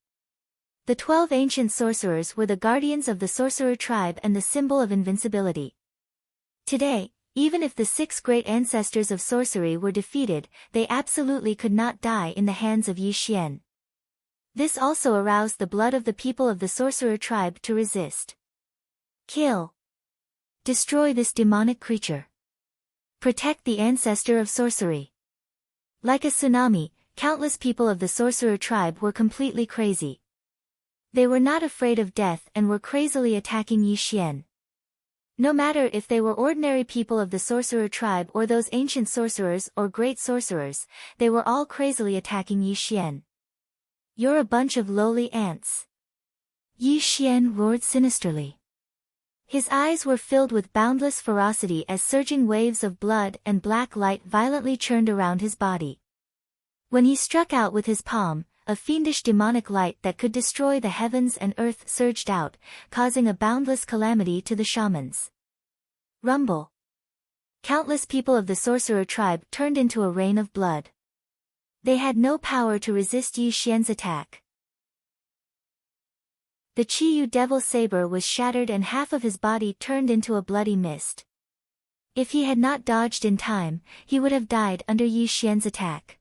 The 12 ancient sorcerers were the guardians of the sorcerer tribe and the symbol of invincibility. Today, even if the 6 great ancestors of sorcery were defeated, they absolutely could not die in the hands of Yi Xian. This also aroused the blood of the people of the sorcerer tribe to resist. Kill. Destroy this demonic creature. Protect the ancestor of sorcery. Like a tsunami, countless people of the sorcerer tribe were completely crazy. They were not afraid of death and were crazily attacking Yi Xian. No matter if they were ordinary people of the sorcerer tribe or those ancient sorcerers or great sorcerers, they were all crazily attacking Yi Xian. You're a bunch of lowly ants. Yi Xian roared sinisterly. His eyes were filled with boundless ferocity as surging waves of blood and black light violently churned around his body. When he struck out with his palm, a fiendish demonic light that could destroy the heavens and earth surged out, causing a boundless calamity to the shamans. Rumble. Countless people of the sorcerer tribe turned into a rain of blood. They had no power to resist Yi Xian's attack. The Qiyu devil saber was shattered and half of his body turned into a bloody mist. If he had not dodged in time, he would have died under Yi Xian's attack.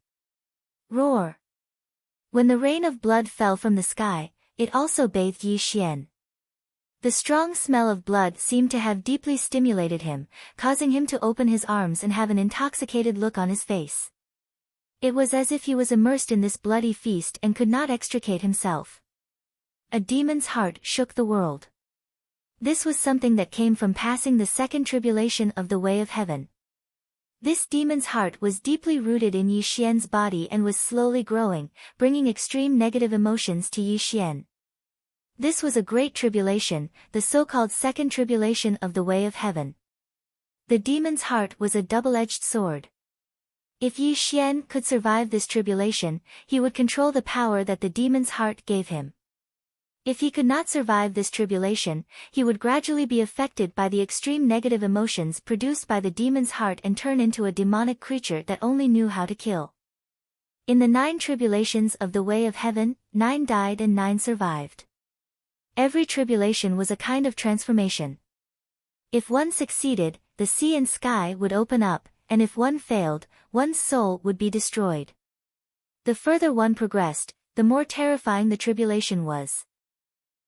Roar! When the rain of blood fell from the sky, it also bathed Yi Xian. The strong smell of blood seemed to have deeply stimulated him, causing him to open his arms and have an intoxicated look on his face. It was as if he was immersed in this bloody feast and could not extricate himself. A demon's heart shook the world. This was something that came from passing the second tribulation of the way of heaven. This demon's heart was deeply rooted in Yi Xian's body and was slowly growing, bringing extreme negative emotions to Yi Xian. This was a great tribulation, the so-called second tribulation of the way of heaven. The demon's heart was a double-edged sword. If Yi Xian could survive this tribulation, he would control the power that the demon's heart gave him. If he could not survive this tribulation, he would gradually be affected by the extreme negative emotions produced by the demon's heart and turn into a demonic creature that only knew how to kill. In the 9 tribulations of the way of heaven, 9 died and 9 survived. Every tribulation was a kind of transformation. If one succeeded, the sea and sky would open up, and if one failed, one's soul would be destroyed. The further one progressed, the more terrifying the tribulation was.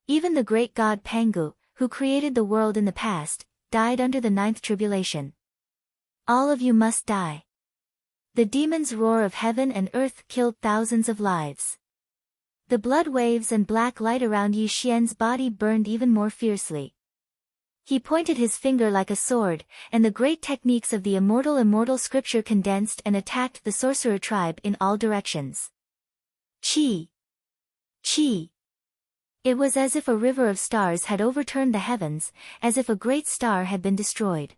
Even the great god Pangu, who created the world in the past, died under the 9th tribulation. All of you must die. The demon's roar of heaven and earth killed thousands of lives. The blood waves and black light around Yi Xian's body burned even more fiercely. He pointed his finger like a sword, and the great techniques of the immortal scripture condensed and attacked the sorcerer tribe in all directions. Chi! Chi! It was as if a river of stars had overturned the heavens, as if a great star had been destroyed.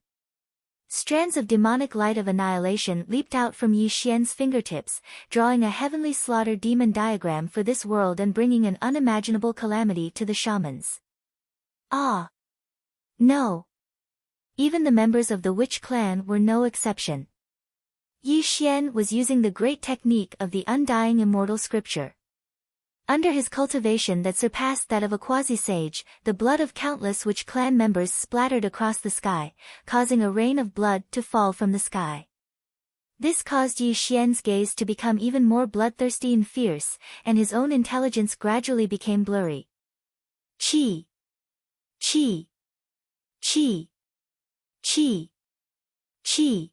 Strands of demonic light of annihilation leaped out from Yi Xian's fingertips, drawing a heavenly slaughter demon diagram for this world and bringing an unimaginable calamity to the shamans. Ah! No! Even the members of the witch clan were no exception. Yi Xian was using the great technique of the undying immortal scripture. Under his cultivation that surpassed that of a quasi-sage, the blood of countless witch clan members splattered across the sky, causing a rain of blood to fall from the sky. This caused Yi Xian's gaze to become even more bloodthirsty and fierce, and his own intelligence gradually became blurry. Chi! Chi! Chi! Chi! Chi!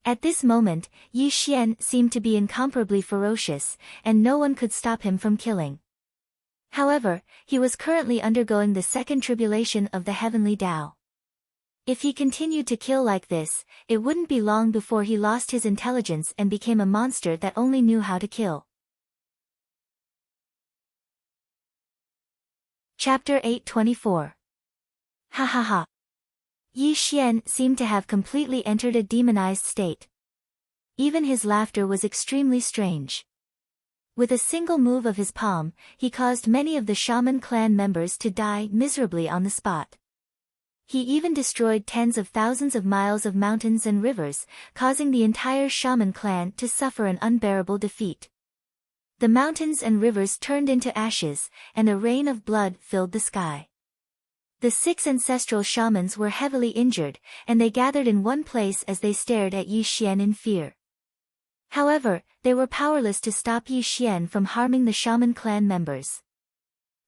At this moment, Yi Xian seemed to be incomparably ferocious, and no one could stop him from killing. However, he was currently undergoing the second tribulation of the heavenly Tao. If he continued to kill like this, it wouldn't be long before he lost his intelligence and became a monster that only knew how to kill. Chapter 824. Ha ha ha. Yi Xian seemed to have completely entered a demonized state. Even his laughter was extremely strange. With a single move of his palm, he caused many of the shaman clan members to die miserably on the spot. He even destroyed tens of thousands of miles of mountains and rivers, causing the entire shaman clan to suffer an unbearable defeat. The mountains and rivers turned into ashes, and a rain of blood filled the sky. The 6 ancestral shamans were heavily injured, and they gathered in one place as they stared at Yi Xian in fear. However, they were powerless to stop Yi Xian from harming the shaman clan members.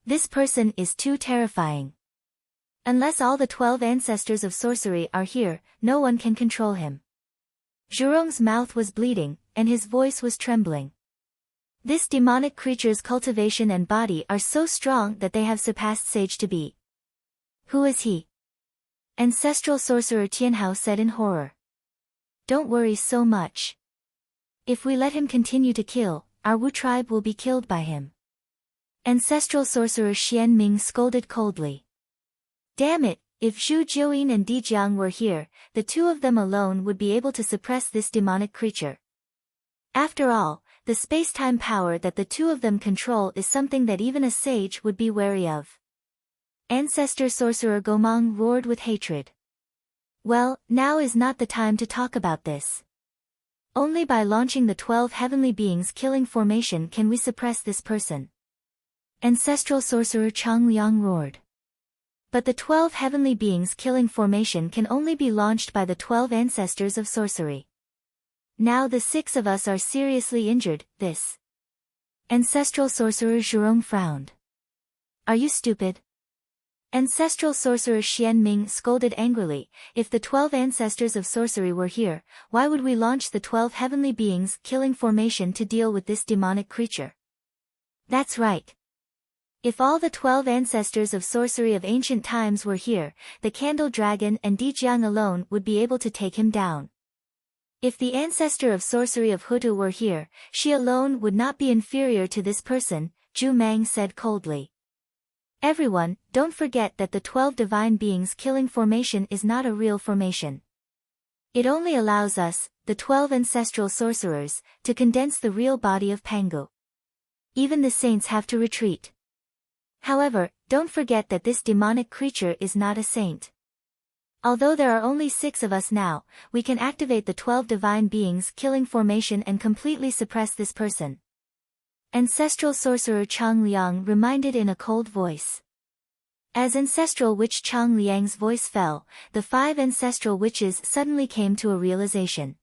This person is too terrifying. Unless all the 12 ancestors of sorcery are here, no one can control him. Zhurong's mouth was bleeding, and his voice was trembling. This demonic creature's cultivation and body are so strong that they have surpassed sage to be. Who is he? Ancestral sorcerer Tianhao said in horror. Don't worry so much. If we let him continue to kill, our Wu tribe will be killed by him. Ancestral sorcerer Xian Ming scolded coldly. Damn it, if Zhu Jiuyin and Di Jiang were here, the 2 of them alone would be able to suppress this demonic creature. After all, the space-time power that the 2 of them control is something that even a sage would be wary of. Ancestor sorcerer Gomang roared with hatred. Well, now is not the time to talk about this. Only by launching the 12 heavenly beings killing formation can we suppress this person. Ancestral sorcerer Chang Liang roared. But the 12 heavenly beings killing formation can only be launched by the 12 ancestors of sorcery. Now the 6 of us are seriously injured, this. Ancestral sorcerer Zhurong frowned. Are you stupid? Ancestral sorcerer Xian Ming scolded angrily. If the 12 ancestors of sorcery were here, why would we launch the 12 heavenly beings killing formation to deal with this demonic creature? That's right. If all the 12 ancestors of sorcery of ancient times were here, the Candle Dragon and Di Jiang alone would be able to take him down. If the ancestor of sorcery of Hutu were here, she alone would not be inferior to this person, Zhu Mang said coldly. Everyone, don't forget that the 12 divine beings killing formation is not a real formation. It only allows us, the 12 ancestral sorcerers, to condense the real body of Pangu. Even the saints have to retreat. However, don't forget that this demonic creature is not a saint. Although there are only 6 of us now, we can activate the 12 divine beings killing formation and completely suppress this person. Ancestral sorcerer Chang Liang reminded in a cold voice. As ancestral witch Chang Liang's voice fell, the 5 ancestral witches suddenly came to a realization.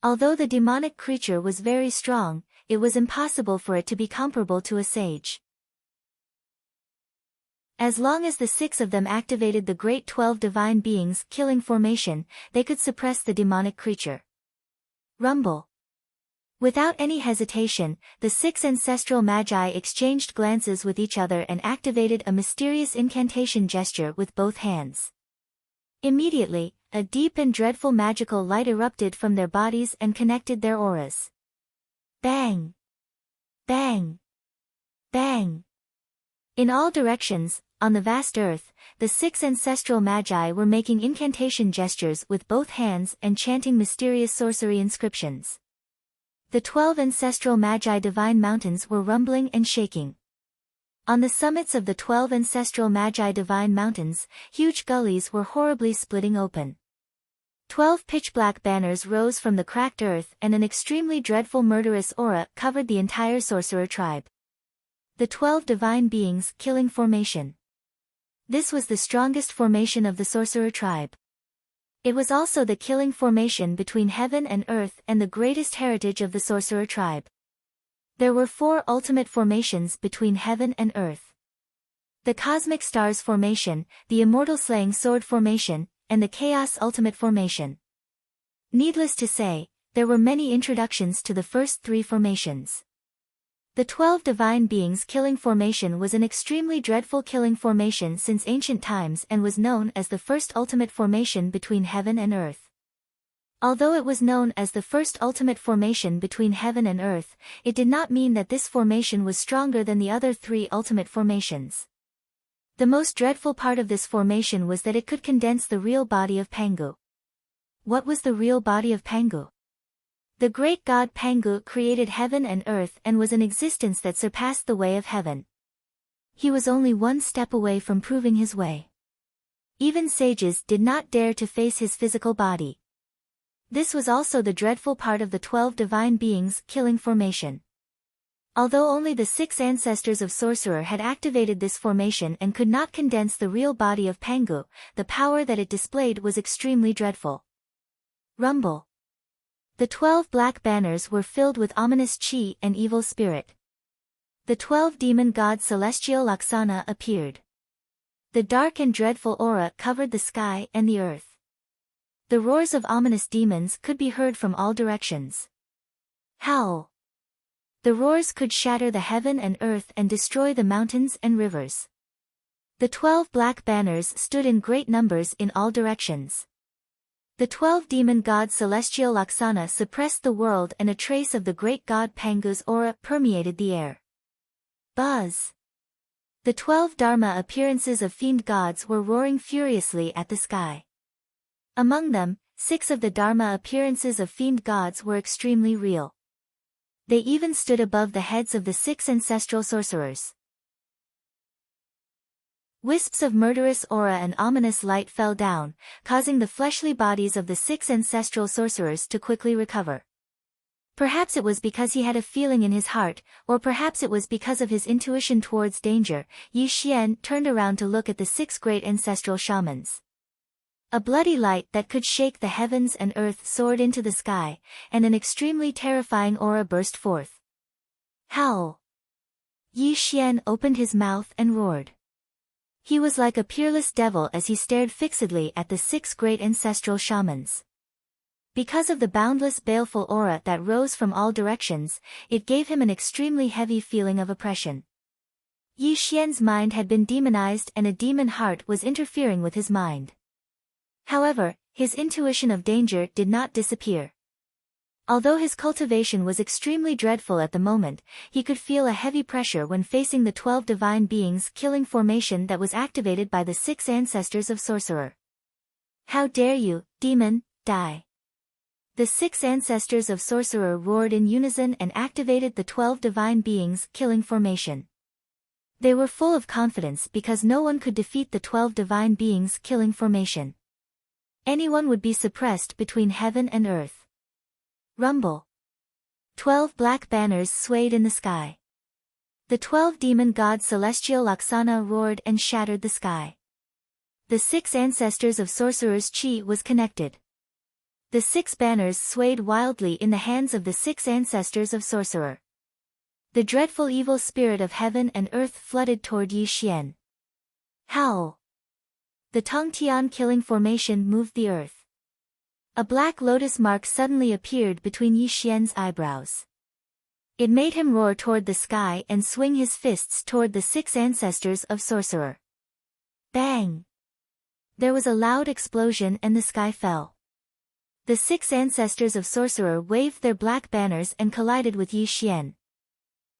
Although the demonic creature was very strong, it was impossible for it to be comparable to a sage. As long as the 6 of them activated the great 12 divine beings killing formation, they could suppress the demonic creature. Rumble. Without any hesitation, the 6 ancestral magi exchanged glances with each other and activated a mysterious incantation gesture with both hands. Immediately, a deep and dreadful magical light erupted from their bodies and connected their auras. Bang! Bang! Bang! In all directions, on the vast earth, the 6 ancestral magi were making incantation gestures with both hands and chanting mysterious sorcery inscriptions. The 12 ancestral magi divine mountains were rumbling and shaking. On the summits of the 12 ancestral magi divine mountains, huge gullies were horribly splitting open. 12 pitch-black banners rose from the cracked earth and an extremely dreadful murderous aura covered the entire sorcerer tribe. The 12 divine beings killing formation. This was the strongest formation of the sorcerer tribe. It was also the killing formation between heaven and earth and the greatest heritage of the sorcerer tribe. There were 4 ultimate formations between heaven and earth. The cosmic stars formation, the immortal slaying sword formation, and the chaos ultimate formation. Needless to say, there were many introductions to the first 3 formations. The 12 divine beings killing formation was an extremely dreadful killing formation since ancient times and was known as the first ultimate formation between heaven and earth. Although it was known as the first ultimate formation between heaven and earth, it did not mean that this formation was stronger than the other 3 ultimate formations. The most dreadful part of this formation was that it could condense the real body of Pangu. What was the real body of Pangu? The great god Pangu created heaven and earth and was an existence that surpassed the way of heaven. He was only 1 step away from proving his way. Even sages did not dare to face his physical body. This was also the dreadful part of the 12 divine beings killing formation. Although only the 6 ancestors of sorcerer had activated this formation and could not condense the real body of Pangu, the power that it displayed was extremely dreadful. Rumble. The 12 black banners were filled with ominous chi and evil spirit. The 12 demon god celestial Laksana appeared. The dark and dreadful aura covered the sky and the earth. The roars of ominous demons could be heard from all directions. Howl. The roars could shatter the heaven and earth and destroy the mountains and rivers. The 12 black banners stood in great numbers in all directions. The 12 demon god celestial Laksana suppressed the world and a trace of the great god Pangu's aura permeated the air. Buzz. The 12 dharma appearances of fiend gods were roaring furiously at the sky. Among them, 6 of the dharma appearances of fiend gods were extremely real. They even stood above the heads of the 6 ancestral sorcerers. Wisps of murderous aura and ominous light fell down, causing the fleshly bodies of the 6 ancestral sorcerers to quickly recover. Perhaps it was because he had a feeling in his heart, or perhaps it was because of his intuition towards danger. Yi Xian turned around to look at the 6 great ancestral shamans. A bloody light that could shake the heavens and earth soared into the sky, and an extremely terrifying aura burst forth. Howl! Yi Xian opened his mouth and roared. He was like a peerless devil as he stared fixedly at the 6 great ancestral shamans. Because of the boundless baleful aura that rose from all directions, it gave him an extremely heavy feeling of oppression. Yi Xian's mind had been demonized and a demon heart was interfering with his mind. However, his intuition of danger did not disappear. Although his cultivation was extremely dreadful at the moment, he could feel a heavy pressure when facing the 12 divine beings killing formation that was activated by the 6 ancestors of Sorcerer. How dare you, demon, die! The 6 ancestors of Sorcerer roared in unison and activated the 12 divine beings killing formation. They were full of confidence because no one could defeat the 12 divine beings killing formation. Anyone would be suppressed between heaven and earth. Rumble. 12 black banners swayed in the sky. The 12 demon gods celestial Laksana roared and shattered the sky. The 6 ancestors of Sorcerer's chi was connected. The 6 banners swayed wildly in the hands of the 6 ancestors of Sorcerer. The dreadful evil spirit of heaven and earth flooded toward Yi Xian. Howl. The Tongtian killing formation moved the earth. A black lotus mark suddenly appeared between Yi Xian's eyebrows. It made him roar toward the sky and swing his fists toward the 6 ancestors of Sorcerer. Bang! There was a loud explosion and the sky fell. The 6 ancestors of Sorcerer waved their black banners and collided with Yi Xian.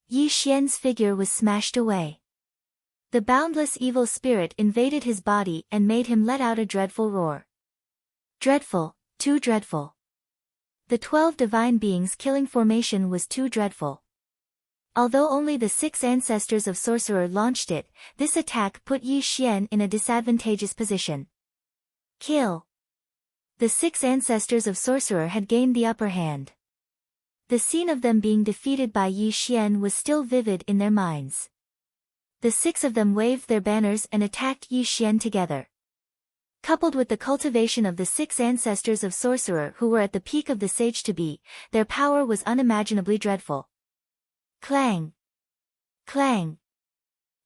Yi Xian's figure was smashed away. The boundless evil spirit invaded his body and made him let out a dreadful roar. Dreadful, too dreadful. The 12 divine beings killing formation was too dreadful. Although only the 6 ancestors of Sorcerer launched it, this attack put Yi Xian in a disadvantageous position. Kill. The 6 ancestors of Sorcerer had gained the upper hand. The scene of them being defeated by Yi Xian was still vivid in their minds. The 6 of them waved their banners and attacked Yi Xian together. Coupled with the cultivation of the 6 ancestors of Sorcerer who were at the peak of the sage to be, their power was unimaginably dreadful. Clang! Clang!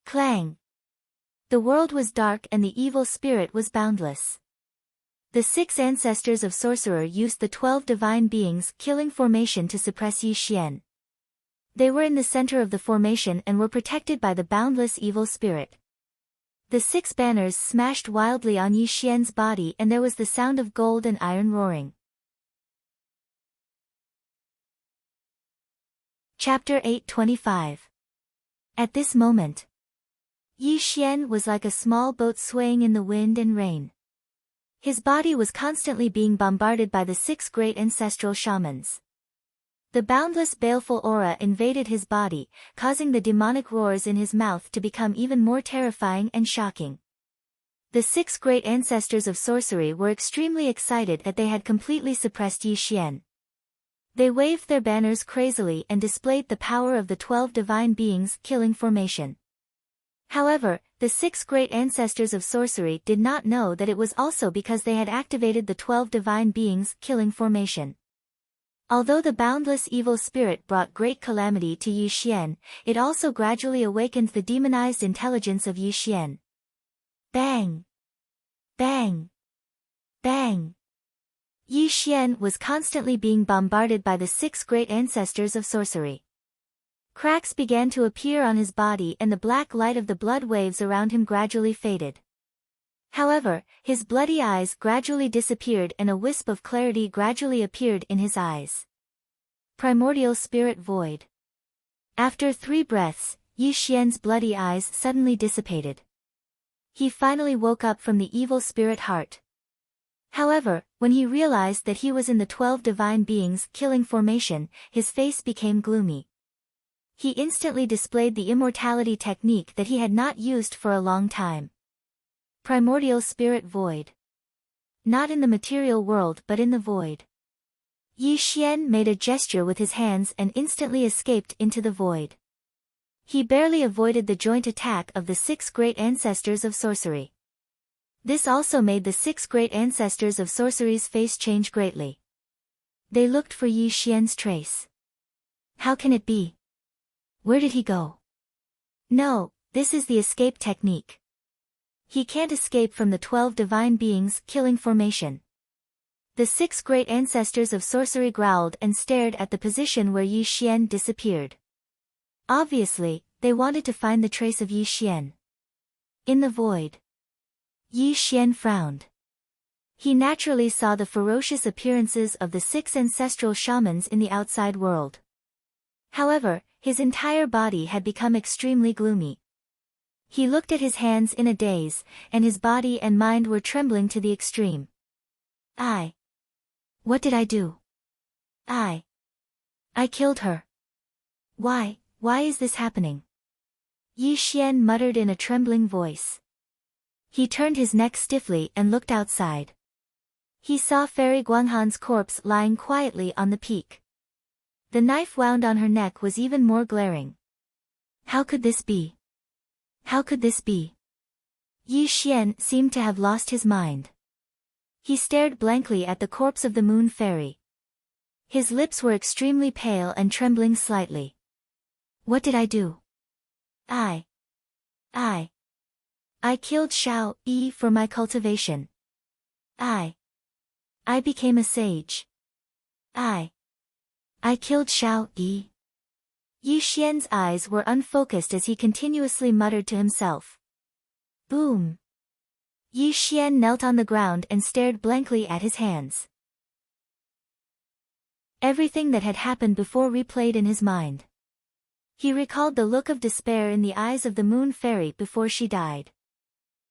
Clang! The world was dark and the evil spirit was boundless. The 6 ancestors of Sorcerer used the 12 divine beings killing formation to suppress Yi Xian. They were in the center of the formation and were protected by the boundless evil spirit. The 6 banners smashed wildly on Yi Xian's body and there was the sound of gold and iron roaring. Chapter 825. At this moment, Yi Xian was like a small boat swaying in the wind and rain. His body was constantly being bombarded by the 6 great ancestral shamans. The boundless baleful aura invaded his body, causing the demonic roars in his mouth to become even more terrifying and shocking. The 6 great ancestors of sorcery were extremely excited that they had completely suppressed Yi Xian. They waved their banners crazily and displayed the power of the 12 divine beings killing formation. However, the 6 great ancestors of sorcery did not know that it was also because they had activated the 12 divine beings killing formation. Although the boundless evil spirit brought great calamity to Yi Xian, it also gradually awakened the demonized intelligence of Yi Xian. Bang! Bang! Bang! Yi Xian was constantly being bombarded by the 6 great ancestors of sorcery. Cracks began to appear on his body and the black light of the blood waves around him gradually faded. However, his bloody eyes gradually disappeared and a wisp of clarity gradually appeared in his eyes. Primordial Spirit Void. After 3 breaths, Yi Xian's bloody eyes suddenly dissipated. He finally woke up from the evil spirit heart. However, when he realized that he was in the 12 divine beings killing formation, his face became gloomy. He instantly displayed the immortality technique that he had not used for a long time. Primordial Spirit Void. Not in the material world but in the void. Yi Xian made a gesture with his hands and instantly escaped into the void. He barely avoided the joint attack of the 6 great ancestors of sorcery. This also made the 6 great ancestors of sorcery's face change greatly. They looked for Yi Xian's trace. How can it be? Where did he go? No, this is the escape technique. He can't escape from the 12 divine beings killing formation. The 6 great ancestors of sorcery growled and stared at the position where Yi Xian disappeared. Obviously, they wanted to find the trace of Yi Xian. In the void. Yi Xian frowned. He naturally saw the ferocious appearances of the 6 ancestral shamans in the outside world. However, his entire body had become extremely gloomy. He looked at his hands in a daze, and his body and mind were trembling to the extreme. What did I do? I killed her. Why is this happening? Yi Xian muttered in a trembling voice. He turned his neck stiffly and looked outside. He saw Fairy Guanghan's corpse lying quietly on the peak. The knife wound on her neck was even more glaring. How could this be? How could this be? Yi Xian seemed to have lost his mind. He stared blankly at the corpse of the Moon Fairy. His lips were extremely pale and trembling slightly. What did I do? I killed Xiao Yi for my cultivation. I became a sage. I killed Xiao Yi. Yi Xian's eyes were unfocused as he continuously muttered to himself. Boom! Yi Xian knelt on the ground and stared blankly at his hands. Everything that had happened before replayed in his mind. He recalled the look of despair in the eyes of the Moon Fairy before she died.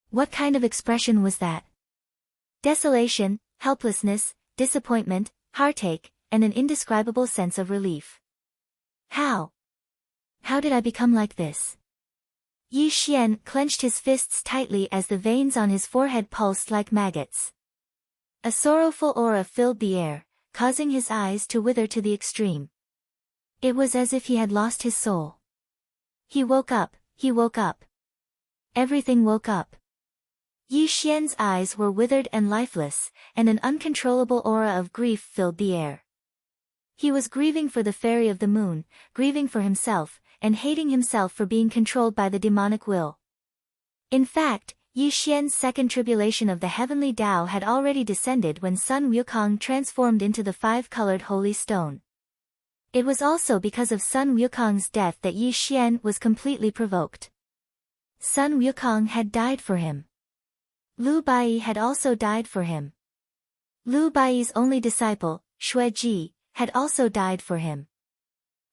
What kind of expression was that? Desolation, helplessness, disappointment, heartache, and an indescribable sense of relief. How did I become like this? Yi Xian clenched his fists tightly as the veins on his forehead pulsed like maggots. A sorrowful aura filled the air, causing his eyes to wither to the extreme. It was as if he had lost his soul. He woke up. Everything woke up. Yi Xian's eyes were withered and lifeless, and an uncontrollable aura of grief filled the air. He was grieving for the Fairy of the Moon, grieving for himself, and hating himself for being controlled by the demonic will. In fact, Yi Xian's second tribulation of the heavenly Tao had already descended when Sun Wukong transformed into the 5-colored holy stone. It was also because of Sun Wukong's death that Yi Xian was completely provoked. Sun Wukong had died for him. Lu Bai had also died for him. Lu Bai's only disciple, Shui Ji, had also died for him.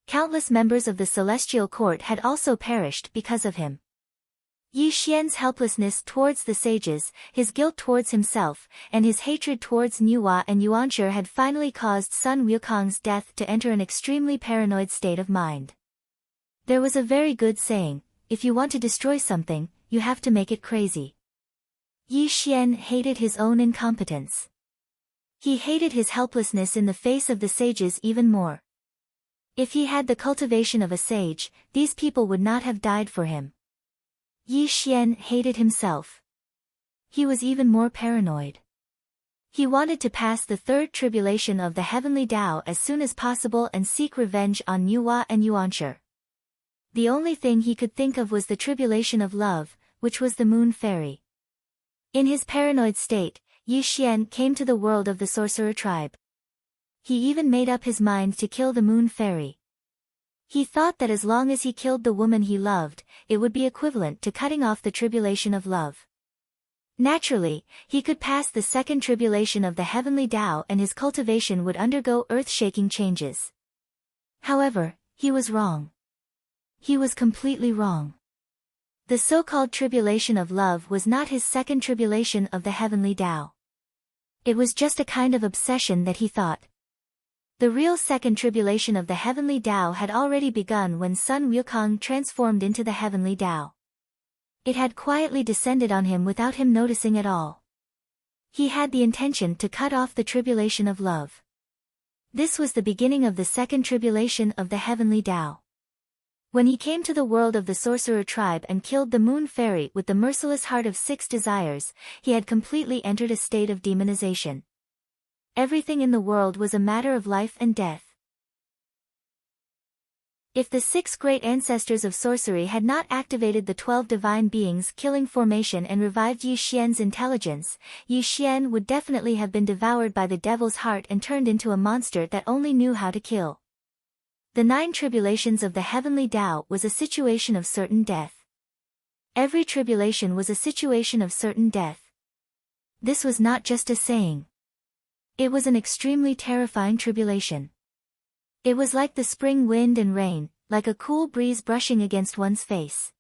Countless members of the celestial court had also perished because of him. Yi Xian's helplessness towards the sages, his guilt towards himself, and his hatred towards Nuwa and Yuanshi had finally caused Sun Wukong's death to enter an extremely paranoid state of mind. There was a very good saying, if you want to destroy something, you have to make it crazy. Yi Xian hated his own incompetence. He hated his helplessness in the face of the sages even more. If he had the cultivation of a sage, these people would not have died for him. Yi Xian hated himself. He was even more paranoid. He wanted to pass the third tribulation of the heavenly Tao as soon as possible and seek revenge on Nuwa and Yuanshi. The only thing he could think of was the tribulation of love, which was the Moon Fairy. In his paranoid state, Yi Xian came to the world of the sorcerer tribe. He even made up his mind to kill the Moon Fairy. He thought that as long as he killed the woman he loved, it would be equivalent to cutting off the tribulation of love. Naturally, he could pass the second tribulation of the heavenly Tao and his cultivation would undergo earth-shaking changes. However, he was wrong. He was completely wrong. The so-called tribulation of love was not his second tribulation of the heavenly Tao. It was just a kind of obsession that he thought. The real second tribulation of the heavenly Tao had already begun when Sun Wukong transformed into the heavenly Tao. It had quietly descended on him without him noticing at all. He had the intention to cut off the tribulation of love. This was the beginning of the second tribulation of the heavenly Tao. When he came to the world of the sorcerer tribe and killed the Moon Fairy with the merciless heart of 6 desires, he had completely entered a state of demonization. Everything in the world was a matter of life and death. If the 6 great ancestors of sorcery had not activated the 12 divine beings killing formation and revived Yi Xian's intelligence, Yi Xian would definitely have been devoured by the devil's heart and turned into a monster that only knew how to kill. The 9 tribulations of the heavenly Tao was a situation of certain death. Every tribulation was a situation of certain death. This was not just a saying. It was an extremely terrifying tribulation. It was like the spring wind and rain, like a cool breeze brushing against one's face.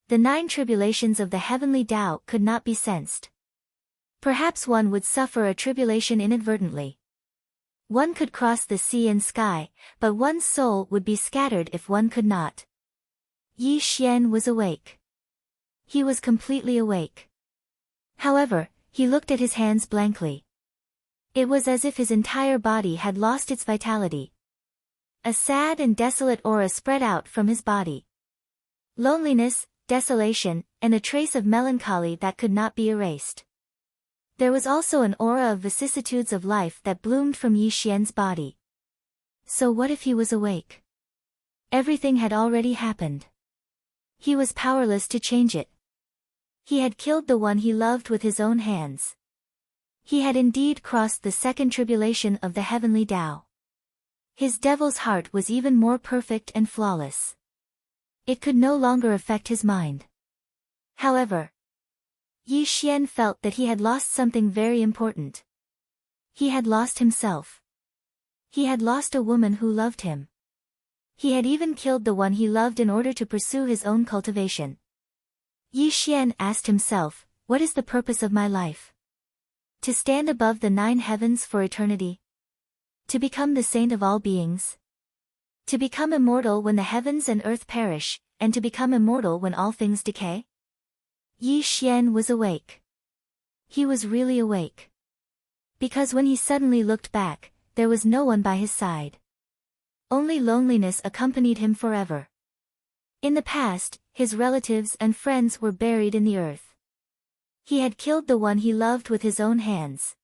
The 9 tribulations of the heavenly Tao could not be sensed. Perhaps one would suffer a tribulation inadvertently. One could cross the sea and sky, but one's soul would be scattered if one could not. Yi Xian was awake. He was completely awake. However, he looked at his hands blankly. It was as if his entire body had lost its vitality. A sad and desolate aura spread out from his body. Loneliness, desolation, and a trace of melancholy that could not be erased. There was also an aura of vicissitudes of life that bloomed from Yi Xian's body. So what if he was awake? Everything had already happened. He was powerless to change it. He had killed the one he loved with his own hands. He had indeed crossed the 2nd tribulation of the heavenly Tao. His devil's heart was even more perfect and flawless. It could no longer affect his mind. However, Yi Xian felt that he had lost something very important. He had lost himself. He had lost a woman who loved him. He had even killed the one he loved in order to pursue his own cultivation. Yi Xian asked himself, what is the purpose of my life? To stand above the 9 heavens for eternity? To become the saint of all beings? To become immortal when the heavens and earth perish, and to become immortal when all things decay? Yi Xian was awake. He was really awake. Because when he suddenly looked back, there was no one by his side. Only loneliness accompanied him forever. In the past, his relatives and friends were buried in the earth. He had killed the one he loved with his own hands.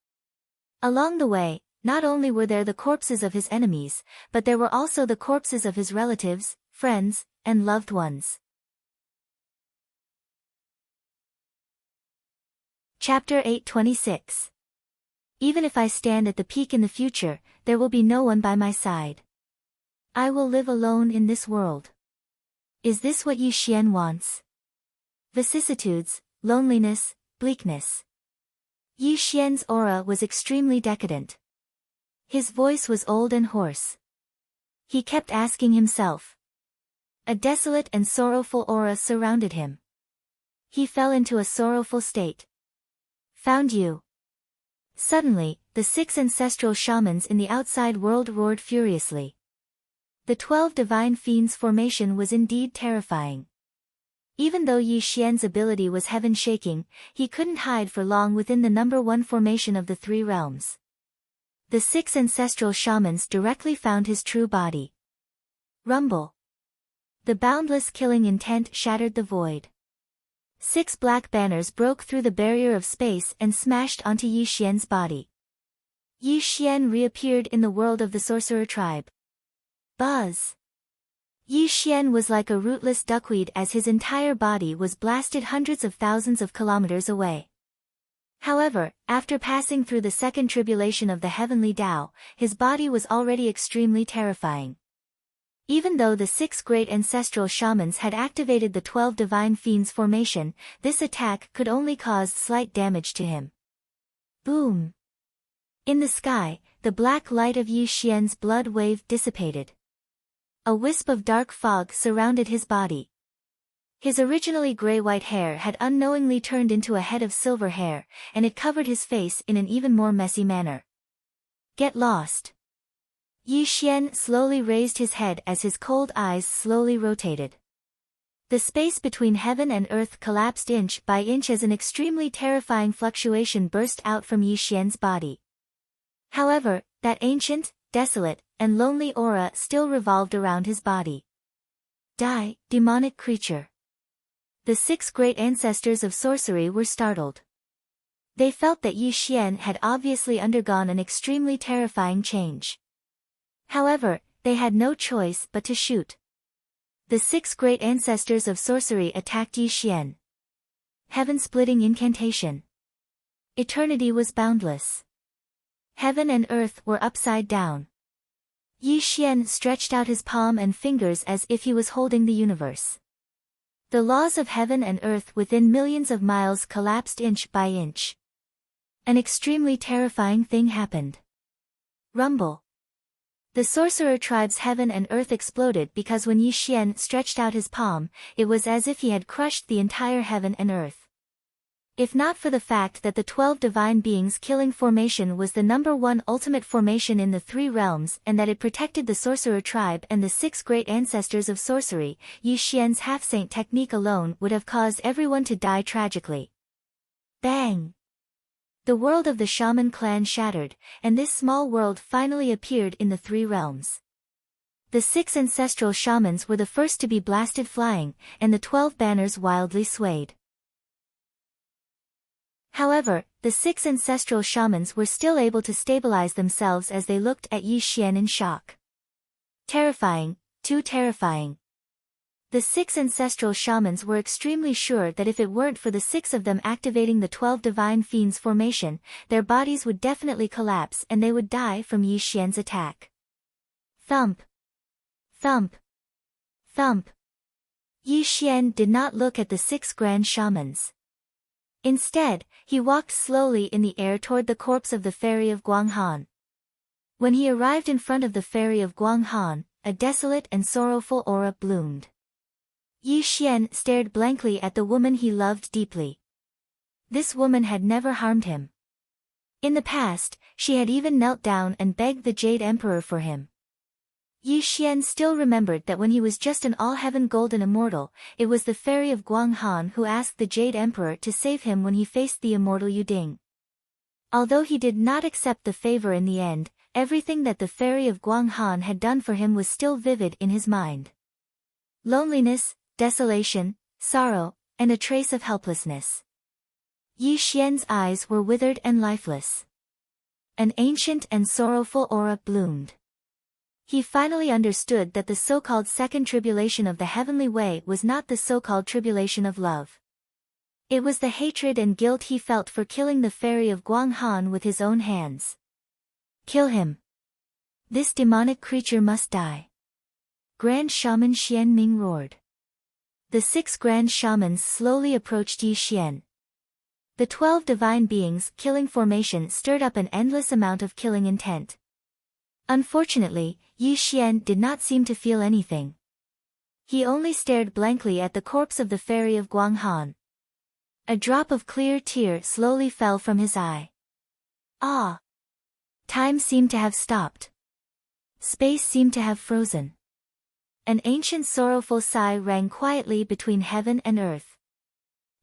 Along the way, not only were there the corpses of his enemies, but there were also the corpses of his relatives, friends, and loved ones. Chapter 8:26. Even if I stand at the peak in the future, there will be no one by my side. I will live alone in this world. Is this what Yi Xian wants? Vicissitudes, loneliness, bleakness. Yi Xian's aura was extremely decadent. His voice was old and hoarse. He kept asking himself. A desolate and sorrowful aura surrounded him. He fell into a sorrowful state. Found you. Suddenly, the 6 ancestral shamans in the outside world roared furiously. The 12 divine fiends formation was indeed terrifying. Even though Yi Xian's ability was heaven-shaking, he couldn't hide for long within the number 1 formation of the 3 realms. The 6 ancestral shamans directly found his true body. Rumble. The boundless killing intent shattered the void. 6 black banners broke through the barrier of space and smashed onto Yi Xian's body. Yi Xian reappeared in the world of the sorcerer tribe. Buzz. Yi Xian was like a rootless duckweed as his entire body was blasted hundreds of thousands of kilometers away. However, after passing through the 2nd tribulation of the heavenly Tao, his body was already extremely terrifying. Even though the 6 great ancestral shamans had activated the 12 divine fiends formation, this attack could only cause slight damage to him. Boom! In the sky, the black light of Yi Xian's blood wave dissipated. A wisp of dark fog surrounded his body. His originally gray-white hair had unknowingly turned into a head of silver hair, and it covered his face in an even more messy manner. Get lost. Yi Xian slowly raised his head as his cold eyes slowly rotated. The space between heaven and earth collapsed inch by inch as an extremely terrifying fluctuation burst out from Yi Xian's body. However, that ancient, desolate, and lonely aura still revolved around his body. Die, demonic creature. The 6 great ancestors of sorcery were startled. They felt that Yi Xian had obviously undergone an extremely terrifying change. However, they had no choice but to shoot. The 6 great ancestors of sorcery attacked Yi Xian. Heaven-splitting incantation. Eternity was boundless. Heaven and earth were upside down. Yi Xian stretched out his palm and fingers as if he was holding the universe. The laws of heaven and earth within millions of miles collapsed inch by inch. An extremely terrifying thing happened. Rumble. The sorcerer tribe's heaven and earth exploded because when Yi Xian stretched out his palm, it was as if he had crushed the entire heaven and earth. If not for the fact that the 12 divine beings killing formation was the #1 ultimate formation in the 3 realms and that it protected the sorcerer tribe and the 6 great ancestors of sorcery, Yi Xian's half-saint technique alone would have caused everyone to die tragically. Bang! The world of the shaman clan shattered, and this small world finally appeared in the 3 realms. The 6 ancestral shamans were the first to be blasted flying, and the 12 banners wildly swayed. However, the 6 ancestral shamans were still able to stabilize themselves as they looked at Yi Xian in shock. Terrifying, too terrifying. The 6 ancestral shamans were extremely sure that if it weren't for the 6 of them activating the 12 divine fiends formation, their bodies would definitely collapse and they would die from Yi Xian's attack. Thump. Thump. Thump. Yi Xian did not look at the 6 grand shamans. Instead, he walked slowly in the air toward the corpse of the fairy of Guanghan. When he arrived in front of the fairy of Guanghan, a desolate and sorrowful aura bloomed. Yi Xian stared blankly at the woman he loved deeply. This woman had never harmed him. In the past, she had even knelt down and begged the Jade Emperor for him. Yi Xian still remembered that when he was just an all-heaven golden immortal, it was the fairy of Guanghan who asked the Jade Emperor to save him when he faced the immortal Yuding. Although he did not accept the favor in the end, everything that the fairy of Guanghan had done for him was still vivid in his mind. Loneliness, desolation, sorrow, and a trace of helplessness. Yi Xian's eyes were withered and lifeless. An ancient and sorrowful aura bloomed. He finally understood that the so-called second tribulation of the heavenly way was not the so-called tribulation of love. It was the hatred and guilt he felt for killing the fairy of Guanghan with his own hands. Kill him. This demonic creature must die. Grand Shaman Xian Ming roared. The 6 grand shamans slowly approached Yi Xian. The 12 divine beings killing formation stirred up an endless amount of killing intent. Unfortunately, Yi Xian did not seem to feel anything. He only stared blankly at the corpse of the fairy of Guanghan. A drop of clear tear slowly fell from his eye. Ah! Time seemed to have stopped. Space seemed to have frozen. An ancient sorrowful sigh rang quietly between heaven and earth.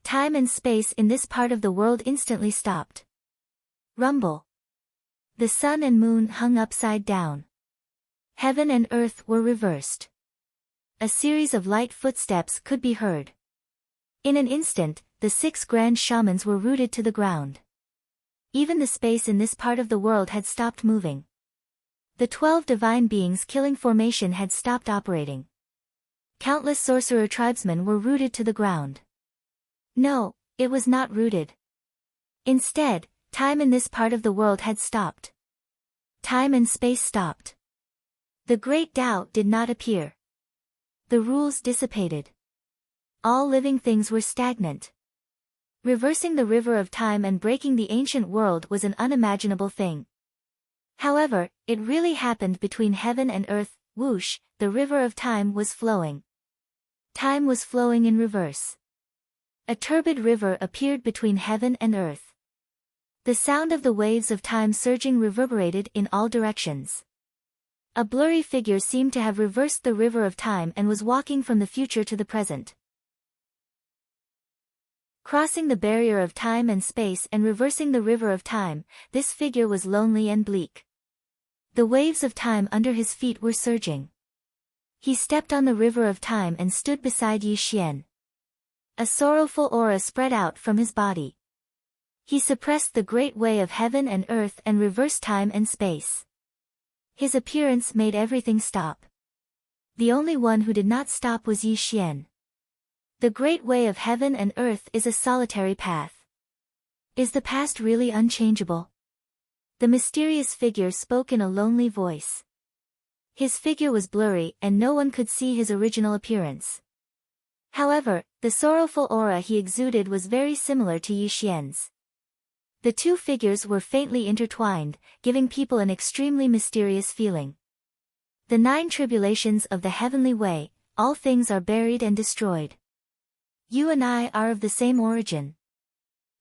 Time and space in this part of the world instantly stopped. Rumble. The sun and moon hung upside down. Heaven and earth were reversed. A series of light footsteps could be heard. In an instant, the 6 grand shamans were rooted to the ground. Even the space in this part of the world had stopped moving. The 12 divine beings killing formation had stopped operating. Countless sorcerer tribesmen were rooted to the ground. No, it was not rooted. Instead, time in this part of the world had stopped. Time and space stopped. The great Tao did not appear. The rules dissipated. All living things were stagnant. Reversing the river of time and breaking the ancient world was an unimaginable thing. However, it really happened between heaven and earth. Whoosh, the river of time was flowing. Time was flowing in reverse. A turbid river appeared between heaven and earth. The sound of the waves of time surging reverberated in all directions. A blurry figure seemed to have reversed the river of time and was walking from the future to the present. Crossing the barrier of time and space and reversing the river of time, this figure was lonely and bleak. The waves of time under his feet were surging. He stepped on the river of time and stood beside Yi Xian. A sorrowful aura spread out from his body. He suppressed the great way of heaven and earth and reversed time and space. His appearance made everything stop. The only one who did not stop was Yi Xian. The great way of heaven and earth is a solitary path. Is the past really unchangeable? The mysterious figure spoke in a lonely voice. His figure was blurry and no one could see his original appearance. However, the sorrowful aura he exuded was very similar to Yi Xian's. The two figures were faintly intertwined, giving people an extremely mysterious feeling. The 9 tribulations of the heavenly way, all things are buried and destroyed. You and I are of the same origin.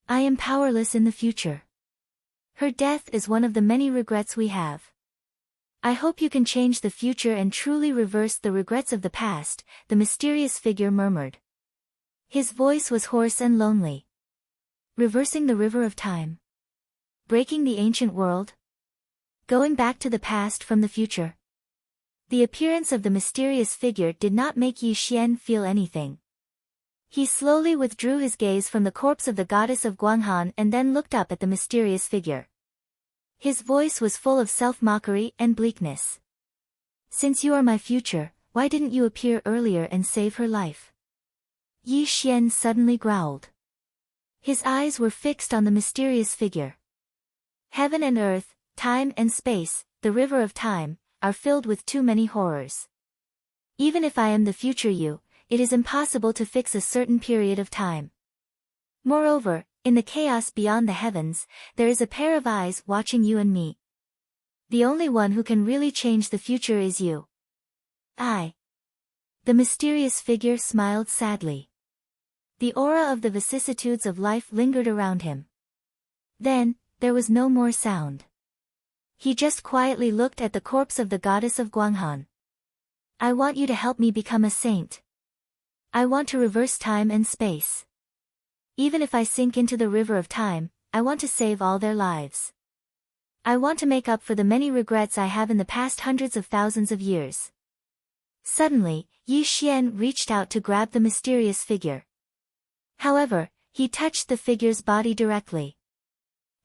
I am powerless in the future. Her death is one of the many regrets we have. I hope you can change the future and truly reverse the regrets of the past, the mysterious figure murmured. His voice was hoarse and lonely. Reversing the river of time. Breaking the ancient world. Going back to the past from the future. The appearance of the mysterious figure did not make Yi Xian feel anything. He slowly withdrew his gaze from the corpse of the goddess of Guanghan and then looked up at the mysterious figure. His voice was full of self-mockery and bleakness. Since you are my future, why didn't you appear earlier and save her life? Yi Xian suddenly growled. His eyes were fixed on the mysterious figure. Heaven and earth, time and space, the river of time, are filled with too many horrors. Even if I am the future you, it is impossible to fix a certain period of time. Moreover, in the chaos beyond the heavens, there is a pair of eyes watching you and me. The only one who can really change the future is you. I. The mysterious figure smiled sadly. The aura of the vicissitudes of life lingered around him. Then, there was no more sound. He just quietly looked at the corpse of the goddess of Guanghan. I want you to help me become a saint. I want to reverse time and space. Even if I sink into the river of time, I want to save all their lives. I want to make up for the many regrets I have in the past hundreds of thousands of years. Suddenly, Yi Xian reached out to grab the mysterious figure. However, he touched the figure's body directly.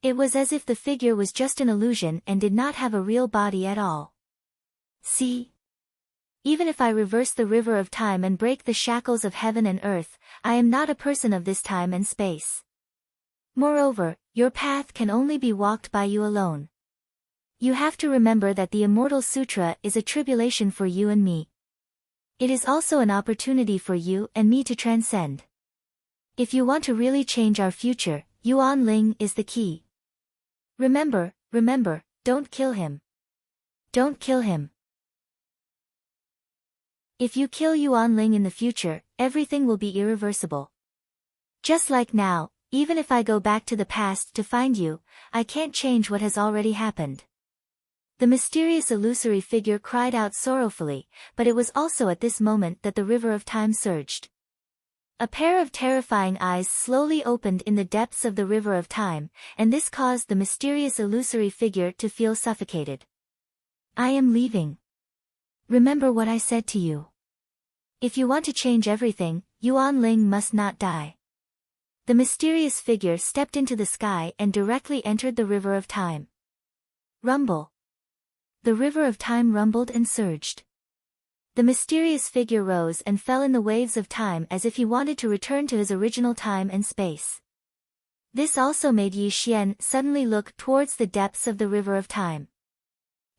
It was as if the figure was just an illusion and did not have a real body at all. See? Even if I reverse the river of time and break the shackles of heaven and earth, I am not a person of this time and space. Moreover, your path can only be walked by you alone. You have to remember that the Immortal Sutra is a tribulation for you and me. It is also an opportunity for you and me to transcend. If you want to really change our future, Yuan Ling is the key. Remember, don't kill him. Don't kill him. If you kill Yuan Ling in the future, everything will be irreversible. Just like now, even if I go back to the past to find you, I can't change what has already happened. The mysterious illusory figure cried out sorrowfully, but it was also at this moment that the river of time surged. A pair of terrifying eyes slowly opened in the depths of the river of time, and this caused the mysterious illusory figure to feel suffocated. I am leaving. Remember what I said to you. If you want to change everything, Yuan Ling must not die. The mysterious figure stepped into the sky and directly entered the river of time. Rumble. The river of time rumbled and surged. The mysterious figure rose and fell in the waves of time as if he wanted to return to his original time and space. This also made Yi Xian suddenly look towards the depths of the river of time.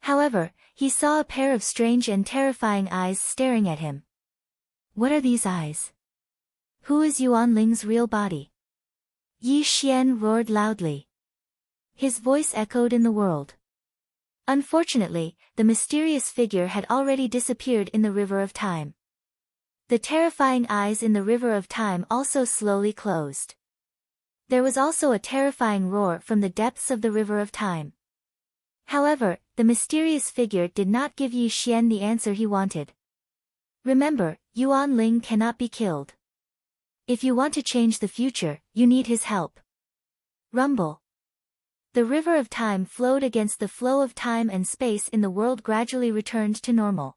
However, he saw a pair of strange and terrifying eyes staring at him. What are these eyes? Who is Yuan Ling's real body? Yi Xian roared loudly. His voice echoed in the world. Unfortunately, the mysterious figure had already disappeared in the river of time. The terrifying eyes in the river of time also slowly closed. There was also a terrifying roar from the depths of the river of time. However, the mysterious figure did not give Yi Xian the answer he wanted. Remember, Yuan Ling cannot be killed. If you want to change the future, you need his help. Rumble. The river of time flowed against the flow of time and space in the world gradually returned to normal.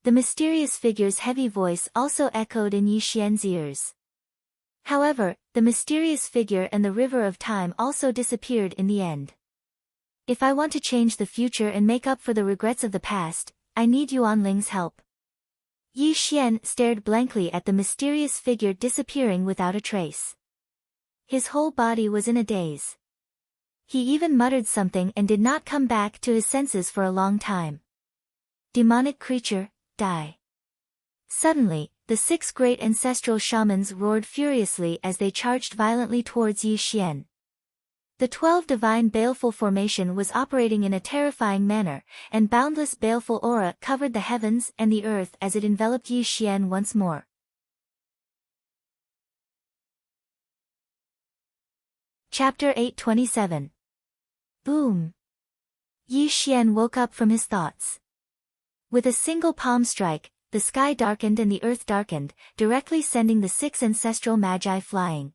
The mysterious figure's heavy voice also echoed in Yi Xian's ears. However, the mysterious figure and the river of time also disappeared in the end. If I want to change the future and make up for the regrets of the past, I need Yuan Ling's help. Yi Xian stared blankly at the mysterious figure disappearing without a trace. His whole body was in a daze. He even muttered something and did not come back to his senses for a long time. Demonic creature, die. Suddenly, the 6 great ancestral shamans roared furiously as they charged violently towards Yi Xian. The 12 divine baleful formation was operating in a terrifying manner, and boundless baleful aura covered the heavens and the earth as it enveloped Yi Xian once more. Chapter 827. Boom! Yi Xian woke up from his thoughts. With a single palm strike, the sky darkened and the earth darkened, directly sending the 6 ancestral magi flying.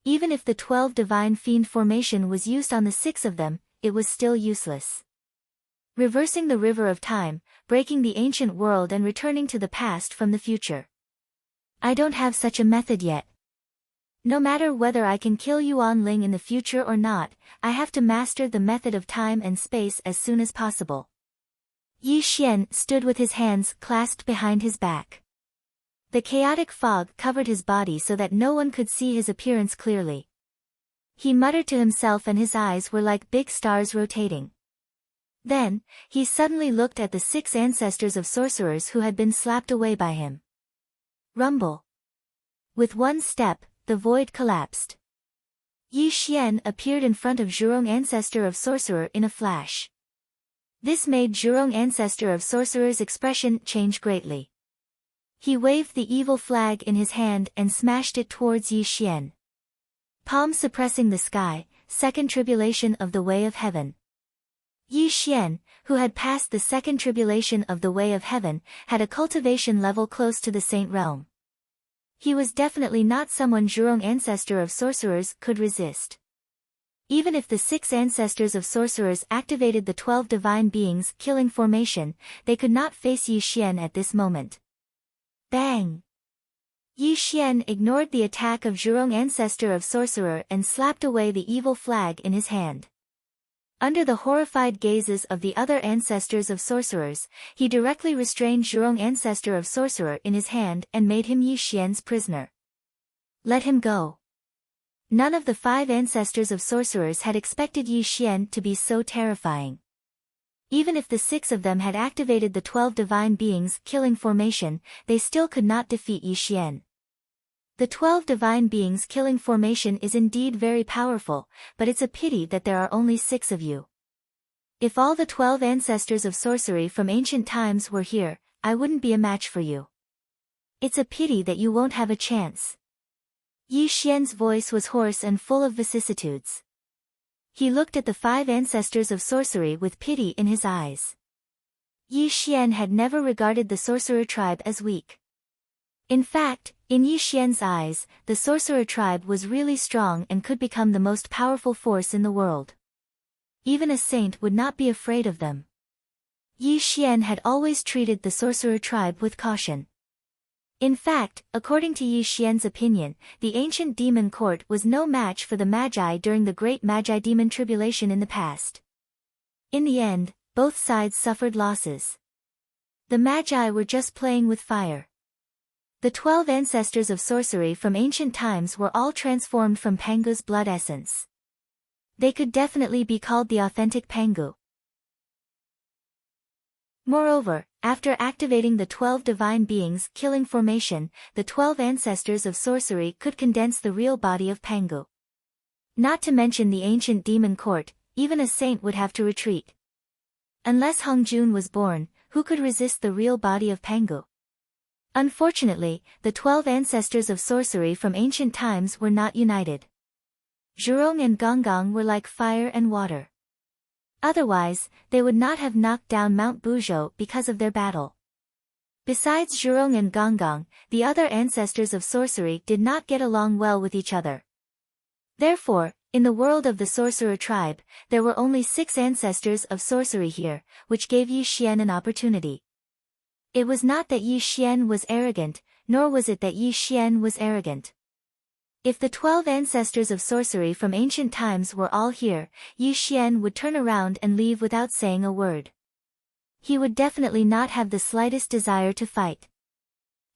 Even if the 12 divine fiend formation was used on the 6 of them, it was still useless. Reversing the river of time, breaking the ancient world and returning to the past from the future. I don't have such a method yet. No matter whether I can kill Yuan Ling in the future or not, I have to master the method of time and space as soon as possible. Yi Xian stood with his hands clasped behind his back. The chaotic fog covered his body so that no one could see his appearance clearly. He muttered to himself and his eyes were like big stars rotating. Then, he suddenly looked at the 6 ancestors of sorcerers who had been slapped away by him. Rumble. With one step, the void collapsed. Yi Xian appeared in front of Zhurong ancestor of sorcerer in a flash. This made Zhurong ancestor of sorcerer's expression change greatly. He waved the evil flag in his hand and smashed it towards Yi Xian. Palm suppressing the sky, second tribulation of the way of heaven. Yi Xian, who had passed the second tribulation of the way of heaven, had a cultivation level close to the saint realm. He was definitely not someone Zhurong ancestor of sorcerers could resist. Even if the 6 ancestors of sorcerers activated the 12 divine beings killing formation, they could not face Yi Xian at this moment. Bang! Yi Xian ignored the attack of Zhurong ancestor of sorcerer and slapped away the evil flag in his hand. Under the horrified gazes of the other ancestors of sorcerers, he directly restrained Zhurong ancestor of sorcerer in his hand and made him Yi Xian's prisoner. Let him go. None of the 5 ancestors of sorcerers had expected Yi Xian to be so terrifying. Even if the 6 of them had activated the 12 divine beings killing formation, they still could not defeat Yi Xian. The 12 divine beings killing formation is indeed very powerful, but it's a pity that there are only 6 of you. If all the 12 ancestors of sorcery from ancient times were here, I wouldn't be a match for you. It's a pity that you won't have a chance. Yi Xian's voice was hoarse and full of vicissitudes. He looked at the 5 ancestors of sorcery with pity in his eyes. Yi Xian had never regarded the sorcerer tribe as weak. In fact, in Yi Xian's eyes, the sorcerer tribe was really strong and could become the most powerful force in the world. Even a saint would not be afraid of them. Yi Xian had always treated the sorcerer tribe with caution. In fact, according to Yi Xian's opinion, the ancient demon court was no match for the Magi during the great Magi demon tribulation in the past. In the end, both sides suffered losses. The Magi were just playing with fire. The 12 ancestors of sorcery from ancient times were all transformed from Pangu's blood essence. They could definitely be called the authentic Pangu. Moreover, after activating the 12 divine beings killing formation, the 12 ancestors of sorcery could condense the real body of Pangu. Not to mention the ancient demon court, even a saint would have to retreat. Unless Hongjun was born, who could resist the real body of Pangu? Unfortunately, the 12 ancestors of sorcery from ancient times were not united. Zhurong and Gonggong were like fire and water. Otherwise, they would not have knocked down Mount Buzhou because of their battle. Besides Zhurong and Gonggong, the other ancestors of sorcery did not get along well with each other. Therefore, in the world of the sorcerer tribe, there were only 6 ancestors of sorcery here, which gave Yi Xian an opportunity. It was not that Yi Xian was arrogant, nor was it that Yi Xian was arrogant. If the 12 ancestors of sorcery from ancient times were all here, Yi Xian would turn around and leave without saying a word. He would definitely not have the slightest desire to fight.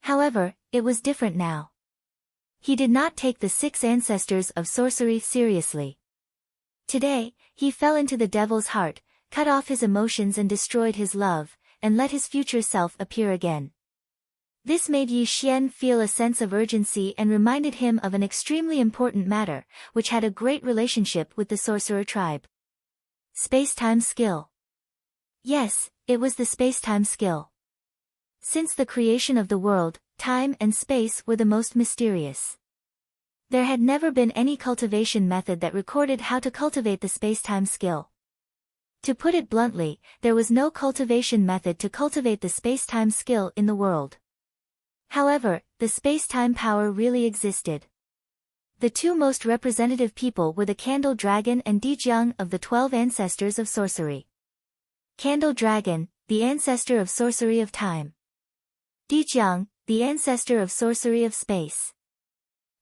However, it was different now. He did not take the 6 ancestors of sorcery seriously. Today, he fell into the devil's heart, cut off his emotions and destroyed his love, and let his future self appear again. This made Yi Xian feel a sense of urgency and reminded him of an extremely important matter, which had a great relationship with the sorcerer tribe. Space-time skill. Yes, it was the space-time skill. Since the creation of the world, time and space were the most mysterious. There had never been any cultivation method that recorded how to cultivate the space-time skill. To put it bluntly, there was no cultivation method to cultivate the space-time skill in the world. However, the space-time power really existed. The two most representative people were the Candle Dragon and Dijiang of the 12 ancestors of sorcery. Candle Dragon, the ancestor of sorcery of time. Dijiang, the ancestor of sorcery of space.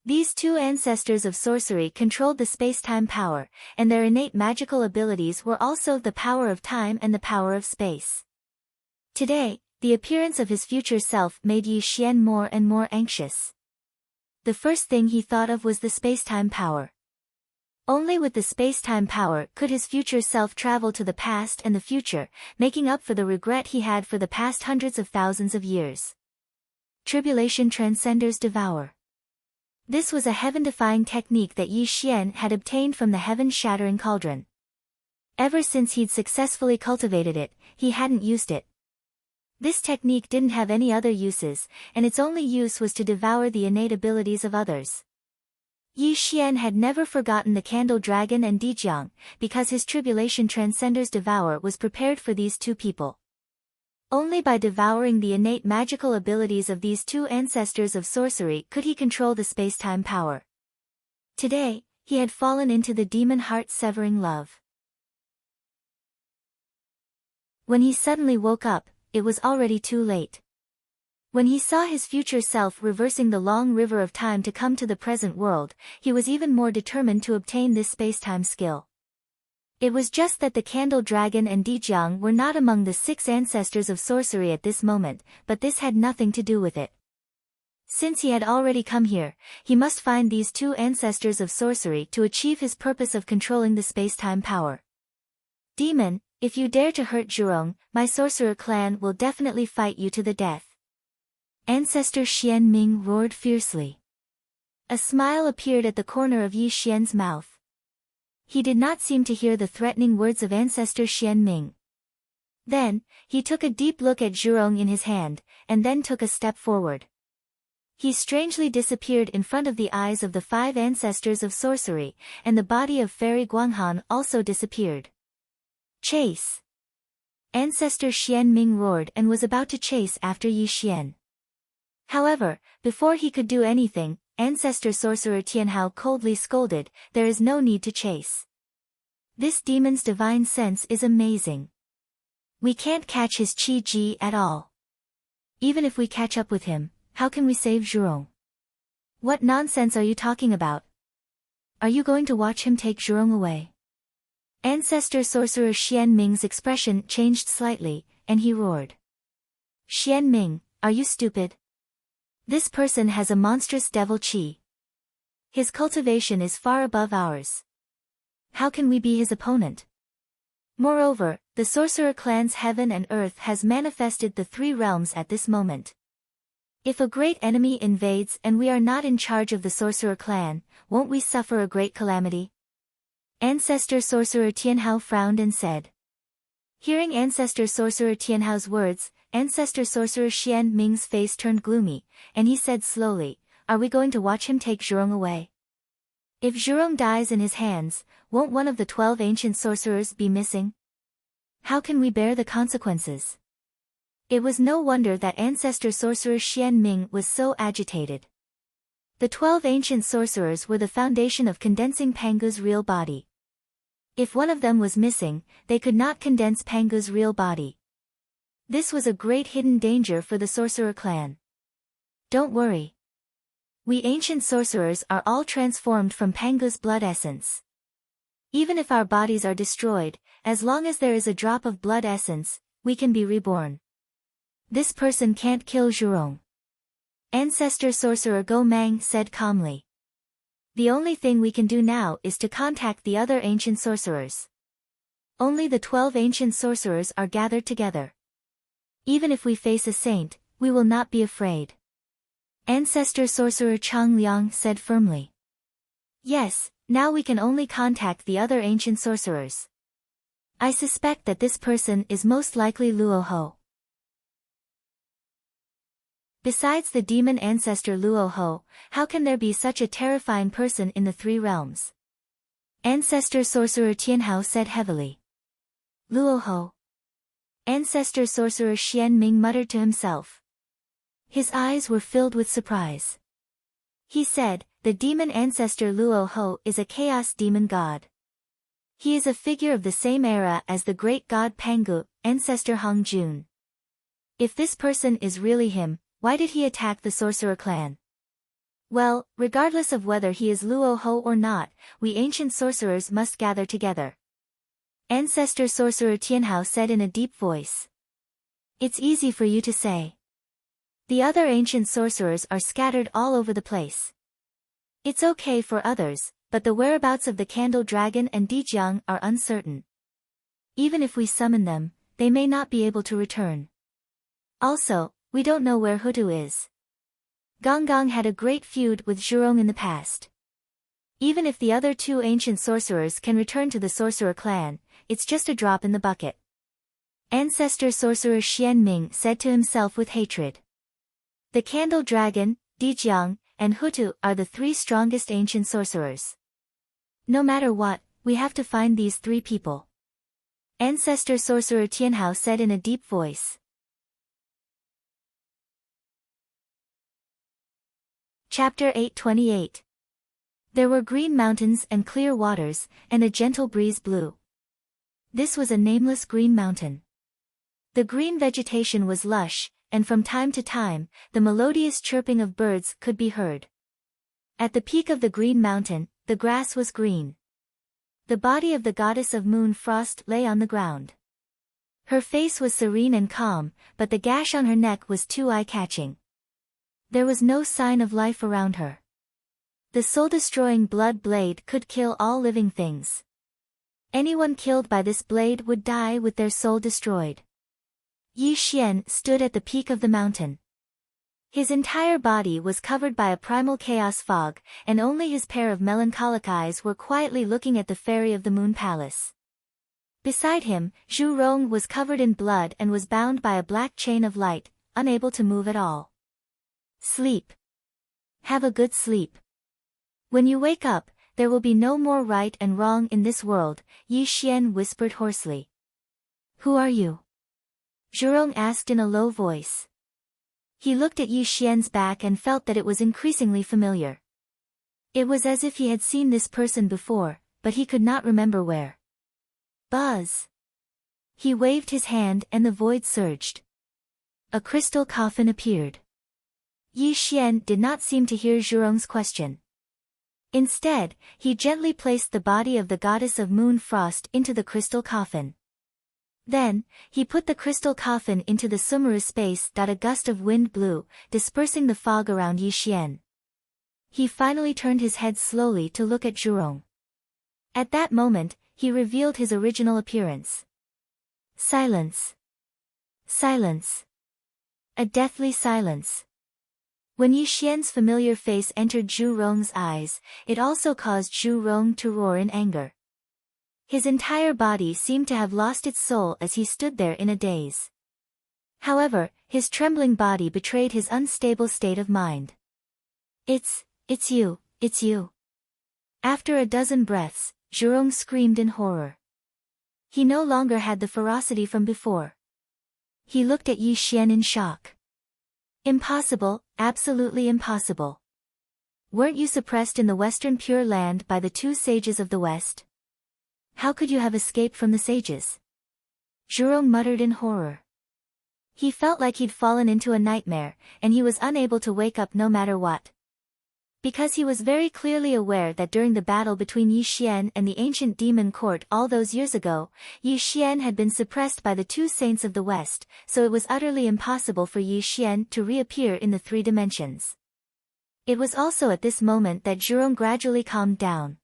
These two ancestors of sorcery controlled the space-time power, and their innate magical abilities were also the power of time and the power of space. Today, the appearance of his future self made Yi Xian more and more anxious. The first thing he thought of was the space-time power. Only with the space-time power could his future self travel to the past and the future, making up for the regret he had for the past hundreds of thousands of years. Tribulation Transcenders Devour. This was a heaven-defying technique that Yi Xian had obtained from the heaven-shattering cauldron. Ever since he'd successfully cultivated it, he hadn't used it. This technique didn't have any other uses, and its only use was to devour the innate abilities of others. Yi Xian had never forgotten the Candle Dragon and Dijiang, because his Tribulation Transcenders Devour was prepared for these two people. Only by devouring the innate magical abilities of these two ancestors of sorcery could he control the space-time power. Today, he had fallen into the demon heart-severing love. When he suddenly woke up, it was already too late. When he saw his future self reversing the long river of time to come to the present world, he was even more determined to obtain this space-time skill. It was just that the Candle Dragon and Dijiang were not among the 6 ancestors of sorcery at this moment, but this had nothing to do with it. Since he had already come here, he must find these 2 ancestors of sorcery to achieve his purpose of controlling the space-time power. Demon, if you dare to hurt Zhurong, my sorcerer clan will definitely fight you to the death. Ancestor Xian Ming roared fiercely. A smile appeared at the corner of Yi Xian's mouth. He did not seem to hear the threatening words of Ancestor Xian Ming. Then, he took a deep look at Zhurong in his hand, and then took a step forward. He strangely disappeared in front of the eyes of the 5 ancestors of sorcery, and the body of Fairy Guanghan also disappeared. Chase! Ancestor Xian Ming roared and was about to chase after Yi Xian. However, before he could do anything, Ancestor Sorcerer Tianhao coldly scolded, "There is no need to chase. This demon's divine sense is amazing. We can't catch his Qi Ji at all. Even if we catch up with him, how can we save Zhurong? What nonsense are you talking about? Are you going to watch him take Zhurong away?" Ancestor Sorcerer Xian Ming's expression changed slightly, and he roared. "Xian Ming, are you stupid? This person has a monstrous devil qi. His cultivation is far above ours. How can we be his opponent? Moreover, the sorcerer clan's heaven and earth has manifested the 3 realms at this moment. If a great enemy invades and we are not in charge of the sorcerer clan, won't we suffer a great calamity?" Ancestor Sorcerer Tianhao frowned and said. Hearing Ancestor Sorcerer Tianhao's words, Ancestor Sorcerer Xian Ming's face turned gloomy, and he said slowly, "Are we going to watch him take Zhurong away? If Zhurong dies in his hands, won't one of the 12 ancient sorcerers be missing? How can we bear the consequences?" It was no wonder that Ancestor Sorcerer Xian Ming was so agitated. The 12 ancient sorcerers were the foundation of condensing Pangu's real body. If one of them was missing, they could not condense Pangu's real body. This was a great hidden danger for the sorcerer clan. "Don't worry. We ancient sorcerers are all transformed from Pangu's blood essence. Even if our bodies are destroyed, as long as there is a drop of blood essence, we can be reborn. This person can't kill Zhurong." Ancestor Sorcerer Go Mang said calmly. "The only thing we can do now is to contact the other ancient sorcerers. Only the 12 ancient sorcerers are gathered together. Even if we face a saint, we will not be afraid. Ancestor Sorcerer Chang Liang said firmly. Yes, now we can only contact the other ancient sorcerers. I suspect that this person is most likely Luo Ho. Besides the demon ancestor Luo Ho, how can there be such a terrifying person in the three realms? Ancestor Sorcerer Tianhao said heavily. Luo Ho. Ancestor Sorcerer Xian Ming muttered to himself. His eyes were filled with surprise. He said, the demon ancestor Luo Ho is a chaos demon god. He is a figure of the same era as the great god Pangu, ancestor Hong Jun. If this person is really him, why did he attack the sorcerer clan? Well, regardless of whether he is Luo Ho or not, we ancient sorcerers must gather together. Ancestor Sorcerer Tianhao said in a deep voice. It's easy for you to say. The other ancient sorcerers are scattered all over the place. It's okay for others, but the whereabouts of the Candle Dragon and Dijiang are uncertain. Even if we summon them, they may not be able to return. Also, we don't know where Hutu is. Gong had a great feud with Zhurong in the past. Even if the other two ancient sorcerers can return to the sorcerer clan, it's just a drop in the bucket. Ancestor Sorcerer Xian Ming said to himself with hatred. The Candle Dragon, Dijiang, and Hutu are the three strongest ancient sorcerers. No matter what, we have to find these three people. Ancestor Sorcerer Tianhao said in a deep voice. Chapter 828. There were green mountains and clear waters, and a gentle breeze blew. This was a nameless green mountain. The green vegetation was lush, and from time to time, the melodious chirping of birds could be heard. At the peak of the green mountain, the grass was green. The body of the goddess of moon frost lay on the ground. Her face was serene and calm, but the gash on her neck was too eye-catching. There was no sign of life around her. The soul-destroying blood blade could kill all living things. Anyone killed by this blade would die with their soul destroyed. Yi Xian stood at the peak of the mountain. His entire body was covered by a primal chaos fog, and only his pair of melancholic eyes were quietly looking at the fairy of the Moon Palace. Beside him, Zhu Rong was covered in blood and was bound by a black chain of light, unable to move at all. Sleep. Have a good sleep. When you wake up, there will be no more right and wrong in this world, Yi Xian whispered hoarsely. Who are you? Zhurong asked in a low voice. He looked at Yi Xian's back and felt that it was increasingly familiar. It was as if he had seen this person before, but he could not remember where. Buzz. He waved his hand and the void surged. A crystal coffin appeared. Yi Xian did not seem to hear Zhurong's question. Instead, he gently placed the body of the goddess of moon frost into the crystal coffin. Then, he put the crystal coffin into the Sumeru space. A gust of wind blew, dispersing the fog around Yi Xian. He finally turned his head slowly to look at Zhurong. At that moment, he revealed his original appearance. Silence. Silence. A deathly silence. When Yi Xian's familiar face entered Zhu Rong's eyes, it also caused Zhu Rong to roar in anger. His entire body seemed to have lost its soul as he stood there in a daze. However, his trembling body betrayed his unstable state of mind. It's you. After a dozen breaths, Zhu Rong screamed in horror. He no longer had the ferocity from before. He looked at Yi Xian in shock. Impossible, absolutely impossible. Weren't you suppressed in the Western Pure Land by the two sages of the West? How could you have escaped from the sages? Zhurong muttered in horror. He felt like he'd fallen into a nightmare, and he was unable to wake up no matter what. Because he was very clearly aware that during the battle between Yi Xian and the ancient demon court all those years ago, Yi Xian had been suppressed by the two saints of the West, so it was utterly impossible for Yi Xian to reappear in the three dimensions. It was also at this moment that Zhurong gradually calmed down.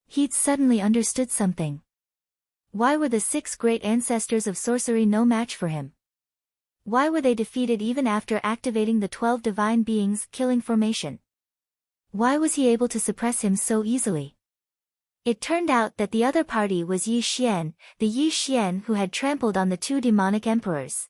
He'd suddenly understood something. Why were the 6 great ancestors of sorcery no match for him? Why were they defeated even after activating the 12 divine beings' killing formation? Why was he able to suppress him so easily? It turned out that the other party was Yi Xian, the Yi Xian who had trampled on the 2 demonic emperors.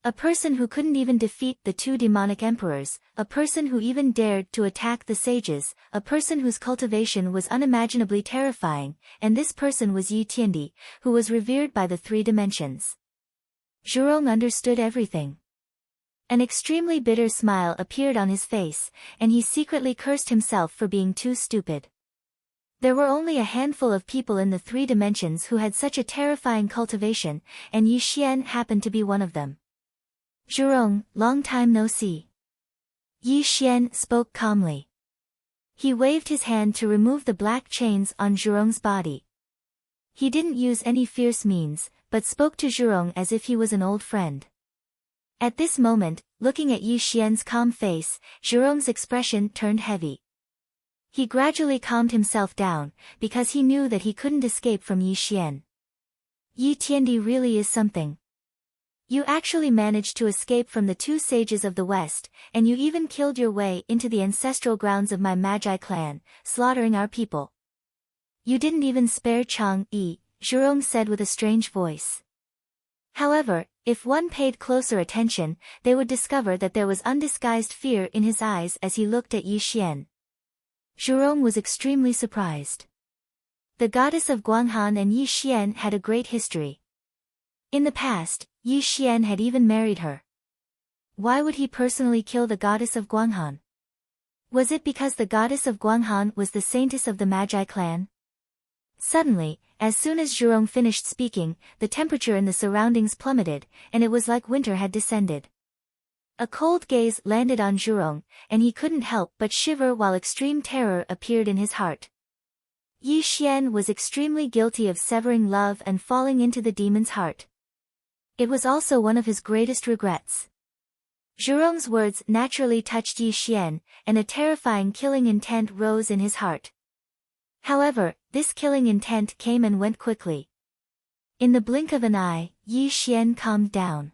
A person who couldn't even defeat the 2 demonic emperors, a person who even dared to attack the sages, a person whose cultivation was unimaginably terrifying, and this person was Yi Tiandi, who was revered by the 3 dimensions. Zhurong understood everything. An extremely bitter smile appeared on his face, and he secretly cursed himself for being too stupid. There were only a handful of people in the 3 dimensions who had such a terrifying cultivation, and Yi Xian happened to be one of them. Zhurong, long time no see. Yi Xian spoke calmly. He waved his hand to remove the black chains on Zhurong's body. He didn't use any fierce means, but spoke to Zhurong as if he was an old friend. At this moment, looking at Yi Xian's calm face, Zhurong's expression turned heavy. He gradually calmed himself down, because he knew that he couldn't escape from Yi Xian. Yi Tiandi really is something. You actually managed to escape from the 2 sages of the West, and you even killed your way into the ancestral grounds of my Magi clan, slaughtering our people. You didn't even spare Chang-yi, Zhurong said with a strange voice. However, if one paid closer attention, they would discover that there was undisguised fear in his eyes as he looked at Yi Xian. Zhurong was extremely surprised. The goddess of Guanghan and Yi Xian had a great history. In the past, Yi Xian had even married her. Why would he personally kill the goddess of Guanghan? Was it because the goddess of Guanghan was the saintess of the Magi clan? Suddenly, as soon as Zhurong finished speaking, the temperature in the surroundings plummeted, and it was like winter had descended. A cold gaze landed on Zhurong, and he couldn't help but shiver while extreme terror appeared in his heart. Yi Xian was extremely guilty of severing love and falling into the demon's heart. It was also one of his greatest regrets. Zhurong's words naturally touched Yi Xian, and a terrifying killing intent rose in his heart. However, this killing intent came and went quickly. In the blink of an eye, Yi Xian calmed down.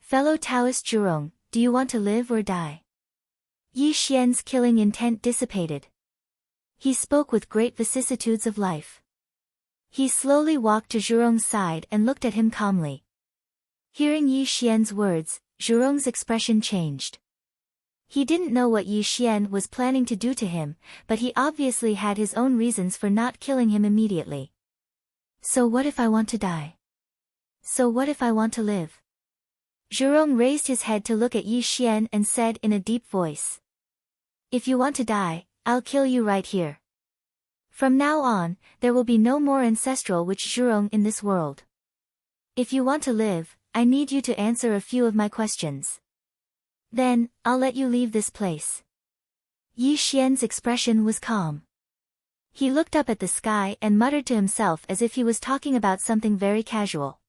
Fellow Taoist Zhurong, do you want to live or die? Yi Xian's killing intent dissipated. He spoke with great vicissitudes of life. He slowly walked to Zhurong's side and looked at him calmly. Hearing Yi Xian's words, Zhurong's expression changed. He didn't know what Yi Xian was planning to do to him, but he obviously had his own reasons for not killing him immediately. So what if I want to die? So what if I want to live? Zhurong raised his head to look at Yi Xian and said in a deep voice. If you want to die, I'll kill you right here. From now on, there will be no more ancestral witch Zhurong in this world. If you want to live, I need you to answer a few of my questions. Then, I'll let you leave this place. Yi Xian's expression was calm. He looked up at the sky and muttered to himself as if he was talking about something very casual.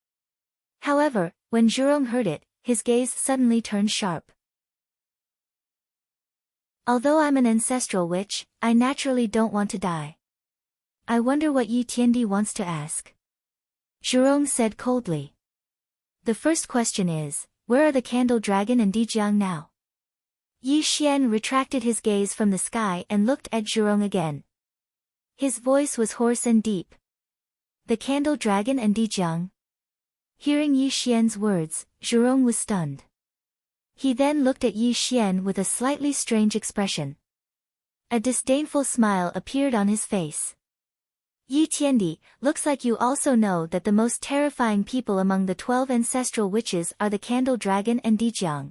However, when Zhurong heard it, his gaze suddenly turned sharp. Although I'm an ancestral witch, I naturally don't want to die. I wonder what Yi Tiandi wants to ask. Zhurong said coldly. The first question is, where are the candle dragon and Dijiang now? Yi Xian retracted his gaze from the sky and looked at Zhurong again. His voice was hoarse and deep. The candle dragon and Dijiang. Hearing Yi Xian's words, Zhurong was stunned. He then looked at Yi Xian with a slightly strange expression. A disdainful smile appeared on his face. Yi Tiandi, looks like you also know that the most terrifying people among the 12 ancestral witches are the candle dragon and Dijiang.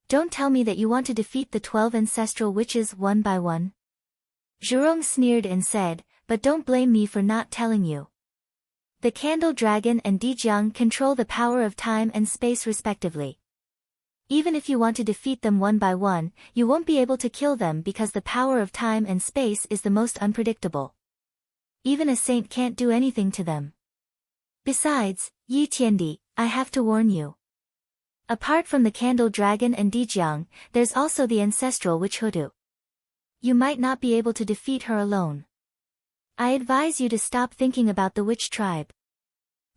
Don't tell me that you want to defeat the 12 ancestral witches one by one. Zhurong sneered and said, but don't blame me for not telling you. The candle dragon and Dijiang control the power of time and space respectively. Even if you want to defeat them one by one, you won't be able to kill them because the power of time and space is the most unpredictable. Even a saint can't do anything to them. Besides, Yi Tiandi, I have to warn you. Apart from the candle dragon and Dijiang, there's also the ancestral witch Hoodoo. You might not be able to defeat her alone. I advise you to stop thinking about the witch tribe.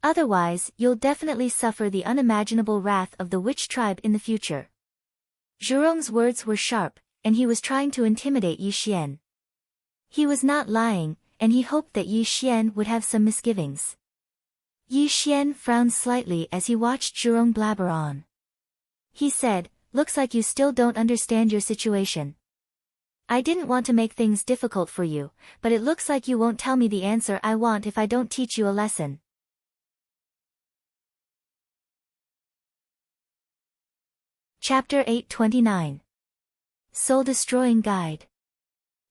Otherwise, you'll definitely suffer the unimaginable wrath of the witch tribe in the future. Zhurong's words were sharp, and he was trying to intimidate Yi Xian. He was not lying, and he hoped that Yi Xian would have some misgivings. Yi Xian frowned slightly as he watched Zhurong blabber on. He said, "Looks like you still don't understand your situation. I didn't want to make things difficult for you, but it looks like you won't tell me the answer I want if I don't teach you a lesson." Chapter 829. Soul-Destroying Guide.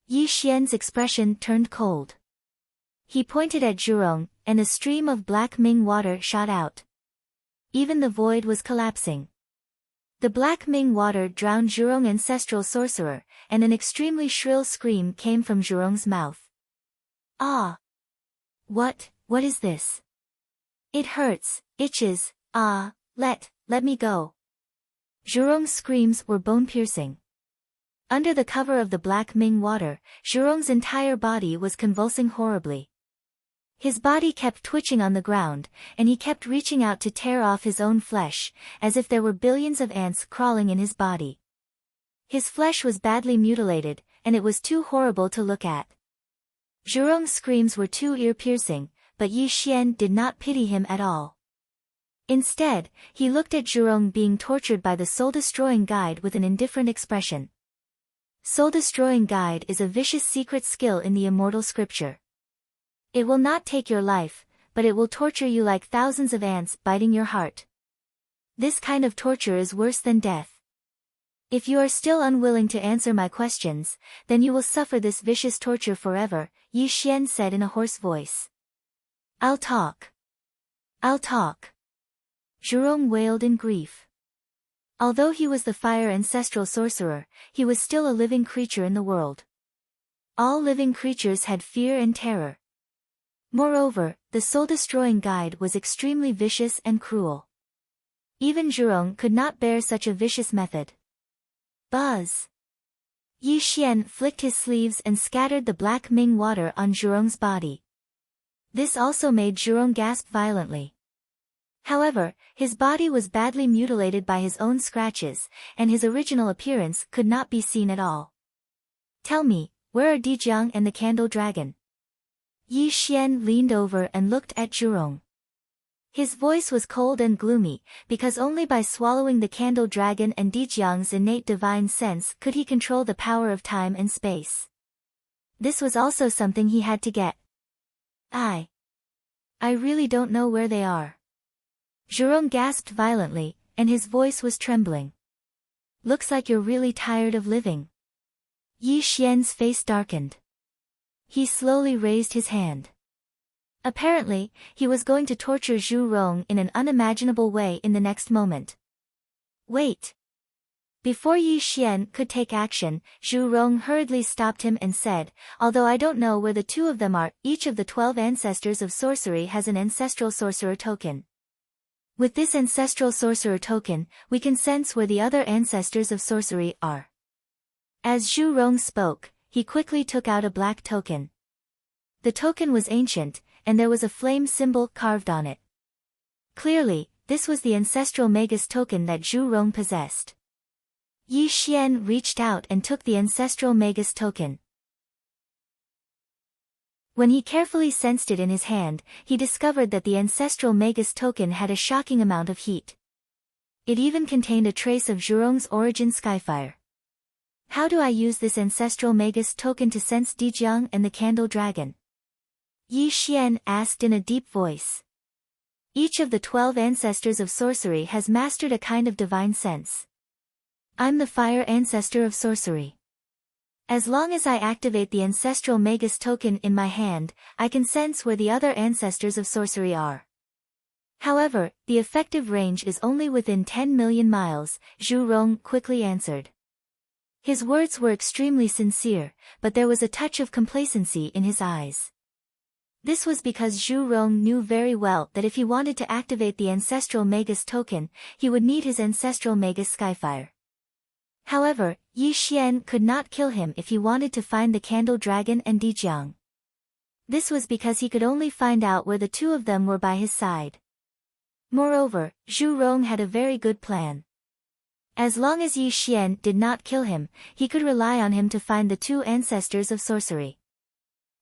Yi Xian's expression turned cold. He pointed at Zhurong, and a stream of black Ming water shot out. Even the void was collapsing. The black Ming water drowned Zhurong's ancestral sorcerer, and an extremely shrill scream came from Zhurong's mouth. "Ah! What is this? It hurts, itches, let me go." Zhurong's screams were bone-piercing. Under the cover of the black Ming water, Zhurong's entire body was convulsing horribly. His body kept twitching on the ground, and he kept reaching out to tear off his own flesh, as if there were billions of ants crawling in his body. His flesh was badly mutilated, and it was too horrible to look at. Zhurong's screams were too ear-piercing, but Yi Xian did not pity him at all. Instead, he looked at Zhurong being tortured by the soul-destroying guide with an indifferent expression. Soul-Destroying Guide is a vicious secret skill in the Immortal scripture. It will not take your life, but it will torture you like thousands of ants biting your heart. This kind of torture is worse than death. If you are still unwilling to answer my questions, then you will suffer this vicious torture forever, Yi Xian said in a hoarse voice. I'll talk. Zhurong wailed in grief. Although he was the fire ancestral sorcerer, he was still a living creature in the world. All living creatures had fear and terror. Moreover, the soul-destroying guide was extremely vicious and cruel. Even Zhurong could not bear such a vicious method. Buzz! Yi Xian flicked his sleeves and scattered the black Ming water on Zhurong's body. This also made Zhurong gasp violently. However, his body was badly mutilated by his own scratches, and his original appearance could not be seen at all. Tell me, where are Dijiang and the candle dragon? Yi Xian leaned over and looked at Zhurong. His voice was cold and gloomy, because only by swallowing the candle dragon and Dijiang's innate divine sense could he control the power of time and space. This was also something he had to get. I really don't know where they are. Zhurong gasped violently, and his voice was trembling. Looks like you're really tired of living. Yi Xian's face darkened. He slowly raised his hand. Apparently, he was going to torture Zhurong in an unimaginable way in the next moment. Wait! Before Yi Xian could take action, Zhurong hurriedly stopped him and said, although I don't know where the two of them are, each of the 12 ancestors of sorcery has an ancestral sorcerer token. With this ancestral sorcerer token, we can sense where the other ancestors of sorcery are. As Zhurong spoke, he quickly took out a black token. The token was ancient, and there was a flame symbol carved on it. Clearly, this was the ancestral Magus token that Zhurong possessed. Yi Xian reached out and took the ancestral Magus token. When he carefully sensed it in his hand, he discovered that the ancestral Magus token had a shocking amount of heat. It even contained a trace of Zhurong's origin Skyfire. How do I use this ancestral Magus token to sense Dijiang and the candle dragon? Yi Xian asked in a deep voice. Each of the 12 ancestors of sorcery has mastered a kind of divine sense. I'm the fire ancestor of sorcery. As long as I activate the ancestral Magus token in my hand, I can sense where the other ancestors of sorcery are. However, the effective range is only within 10 million miles, Zhurong quickly answered. His words were extremely sincere, but there was a touch of complacency in his eyes. This was because Zhurong knew very well that if he wanted to activate the ancestral Magus token, he would need his ancestral Magus Skyfire. However, Yi Xian could not kill him if he wanted to find the candle dragon and Dijiang. This was because he could only find out where the two of them were by his side. Moreover, Zhu Rong had a very good plan. As long as Yi Xian did not kill him, he could rely on him to find the two ancestors of sorcery.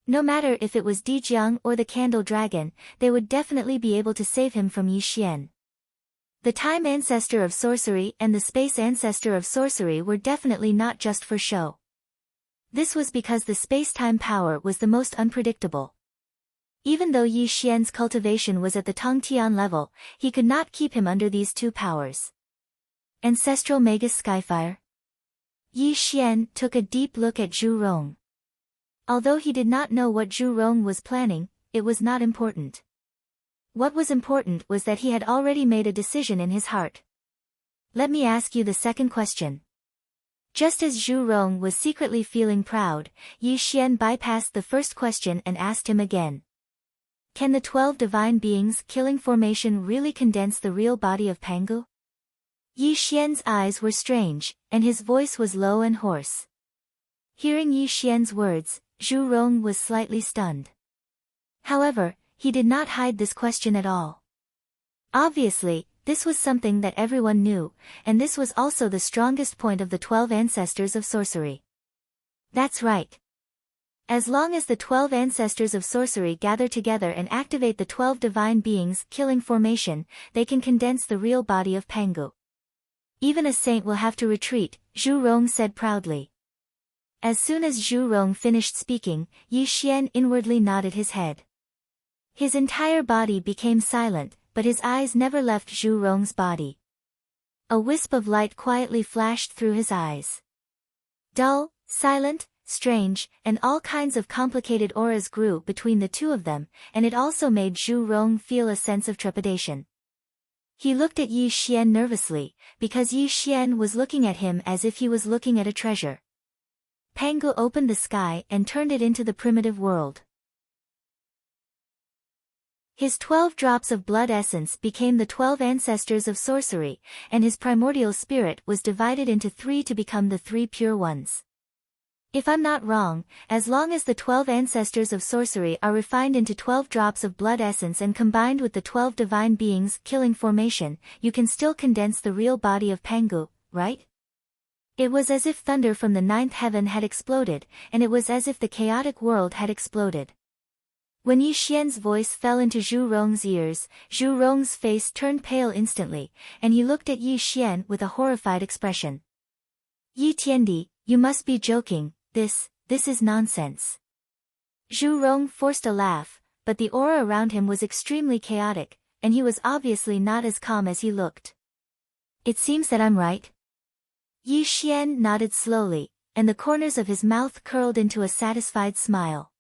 No matter if it was Dijiang or the Candle Dragon, they would definitely be able to save him from Yi Xian. The Time Ancestor of Sorcery and the Space Ancestor of Sorcery were definitely not just for show. This was because the space-time power was the most unpredictable. Even though Yi Xian's cultivation was at the Tongtian level, he could not keep him under these two powers. Ancestral Magus Skyfire. Yi Xian took a deep look at Zhu Rong. Although he did not know what Zhu Rong was planning, it was not important. What was important was that he had already made a decision in his heart. Let me ask you the second question. Just as Zhu Rong was secretly feeling proud, Yi Xian bypassed the first question and asked him again. Can the 12 divine beings killing formation really condense the real body of Pangu? Yi Xian's eyes were strange, and his voice was low and hoarse. Hearing Yi Xian's words, Zhu Rong was slightly stunned. However, he did not hide this question at all. Obviously, this was something that everyone knew, and this was also the strongest point of the 12 ancestors of sorcery. That's right. As long as the 12 ancestors of sorcery gather together and activate the 12 divine beings killing formation, they can condense the real body of Pangu. Even a saint will have to retreat, Zhu Rong said proudly. As soon as Zhu Rong finished speaking, Yi Xian inwardly nodded his head. His entire body became silent, but his eyes never left Zhu Rong's body. A wisp of light quietly flashed through his eyes. Dull, silent, strange, and all kinds of complicated auras grew between the two of them, and it also made Zhu Rong feel a sense of trepidation. He looked at Yi Xian nervously, because Yi Xian was looking at him as if he was looking at a treasure. Pangu opened the sky and turned it into the primitive world. His 12 drops of blood essence became the 12 ancestors of sorcery, and his primordial spirit was divided into 3 to become the 3 pure ones. If I'm not wrong, as long as the 12 ancestors of sorcery are refined into 12 drops of blood essence and combined with the 12 divine beings killing formation, you can still condense the real body of Pangu, right? It was as if thunder from the 9th heaven had exploded, and it was as if the chaotic world had exploded. When Yi Xian's voice fell into Zhu Rong's ears, Zhu Rong's face turned pale instantly, and he looked at Yi Xian with a horrified expression. Yi Tiandi, you must be joking, this is nonsense. Zhu Rong forced a laugh, but the aura around him was extremely chaotic, and he was obviously not as calm as he looked. It seems that I'm right. Yi Xian nodded slowly, and the corners of his mouth curled into a satisfied smile.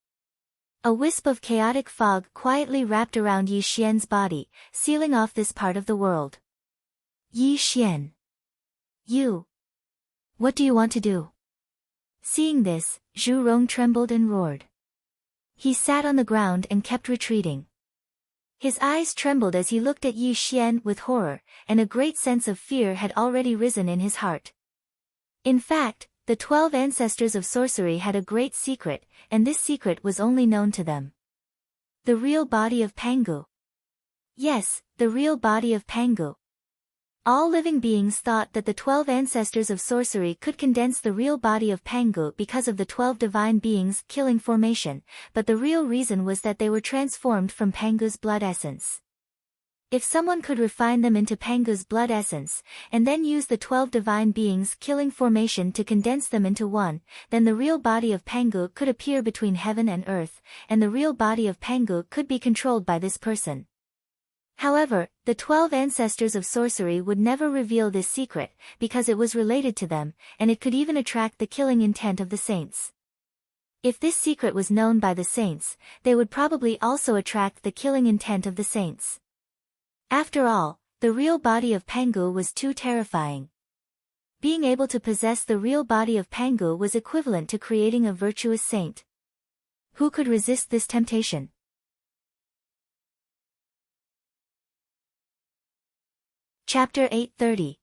A wisp of chaotic fog quietly wrapped around Yi Xian's body, sealing off this part of the world. Yi Xian. You. What do you want to do? Seeing this, Zhu Rong trembled and roared. He sat on the ground and kept retreating. His eyes trembled as he looked at Yi Xian with horror, and a great sense of fear had already risen in his heart. In fact, the 12 ancestors of sorcery had a great secret, and this secret was only known to them. The real body of Pangu. Yes, the real body of Pangu. All living beings thought that the 12 ancestors of sorcery could condense the real body of Pangu because of the 12 divine beings killing formation, but the real reason was that they were transformed from Pangu's blood essence. If someone could refine them into Pangu's blood essence, and then use the 12 divine beings killing formation to condense them into one, then the real body of Pangu could appear between heaven and earth, and the real body of Pangu could be controlled by this person. However, the 12 ancestors of sorcery would never reveal this secret, because it was related to them, and it could even attract the killing intent of the saints. If this secret was known by the saints, they would probably also attract the killing intent of the saints. After all, the real body of Pangu was too terrifying. Being able to possess the real body of Pangu was equivalent to creating a virtuous saint. Who could resist this temptation? Chapter 830.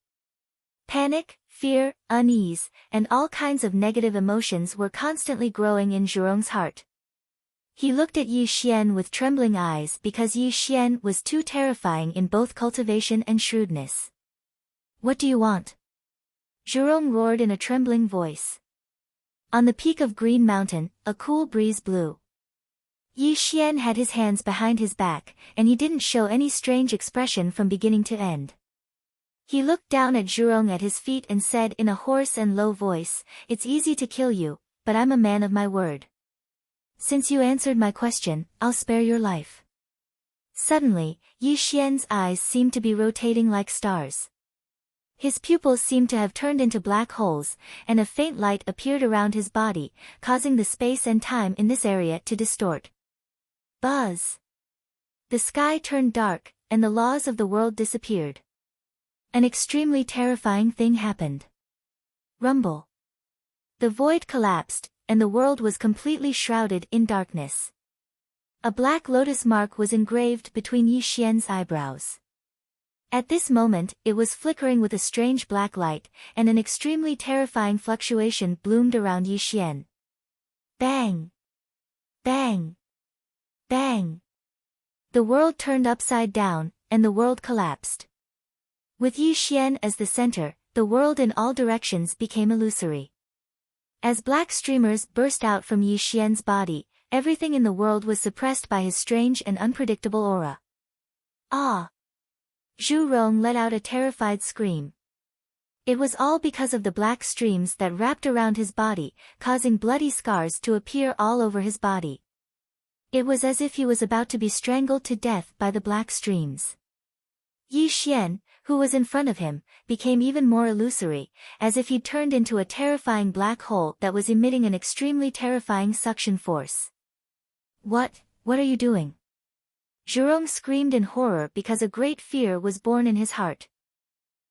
Panic, fear, unease, and all kinds of negative emotions were constantly growing in Zhurong's heart. He looked at Yi Xian with trembling eyes because Yi Xian was too terrifying in both cultivation and shrewdness. What do you want? Zhurong roared in a trembling voice. On the peak of Green Mountain, a cool breeze blew. Yi Xian had his hands behind his back, and he didn't show any strange expression from beginning to end. He looked down at Zhurong at his feet and said in a hoarse and low voice, "It's easy to kill you, but I'm a man of my word. Since you answered my question, I'll spare your life." Suddenly, Yi Xian's eyes seemed to be rotating like stars. His pupils seemed to have turned into black holes, and a faint light appeared around his body, causing the space and time in this area to distort. Buzz! The sky turned dark, and the laws of the world disappeared. An extremely terrifying thing happened. Rumble! The void collapsed, and the world was completely shrouded in darkness. A black lotus mark was engraved between Yi Xian's eyebrows. At this moment, it was flickering with a strange black light, and an extremely terrifying fluctuation bloomed around Yi Xian. Bang! Bang! Bang! The world turned upside down, and the world collapsed. With Yi Xian as the center, the world in all directions became illusory. As black streamers burst out from Yi Xian's body, everything in the world was suppressed by his strange and unpredictable aura. Ah! Zhurong let out a terrified scream. It was all because of the black streams that wrapped around his body, causing bloody scars to appear all over his body. It was as if he was about to be strangled to death by the black streams. Yi Xian, who was in front of him, became even more illusory, as if he'd turned into a terrifying black hole that was emitting an extremely terrifying suction force. What are you doing? Zhurong screamed in horror because a great fear was born in his heart.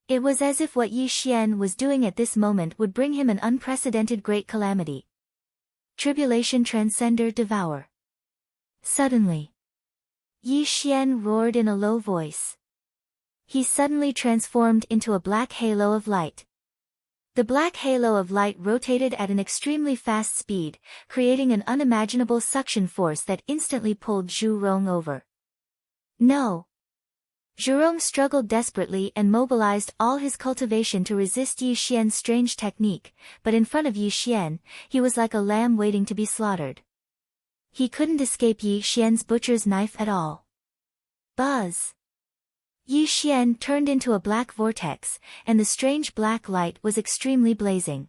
It was as if what Yi Xian was doing at this moment would bring him an unprecedented great calamity. Tribulation Transcender Devour. Suddenly, Yi Xian roared in a low voice. He suddenly transformed into a black halo of light. The black halo of light rotated at an extremely fast speed, creating an unimaginable suction force that instantly pulled Zhurong over. No! Zhurong struggled desperately and mobilized all his cultivation to resist Yi Xian's strange technique, but in front of Yi Xian, he was like a lamb waiting to be slaughtered. He couldn't escape Yi Xian's butcher's knife at all. Buzz! Yi Xian turned into a black vortex, and the strange black light was extremely blazing.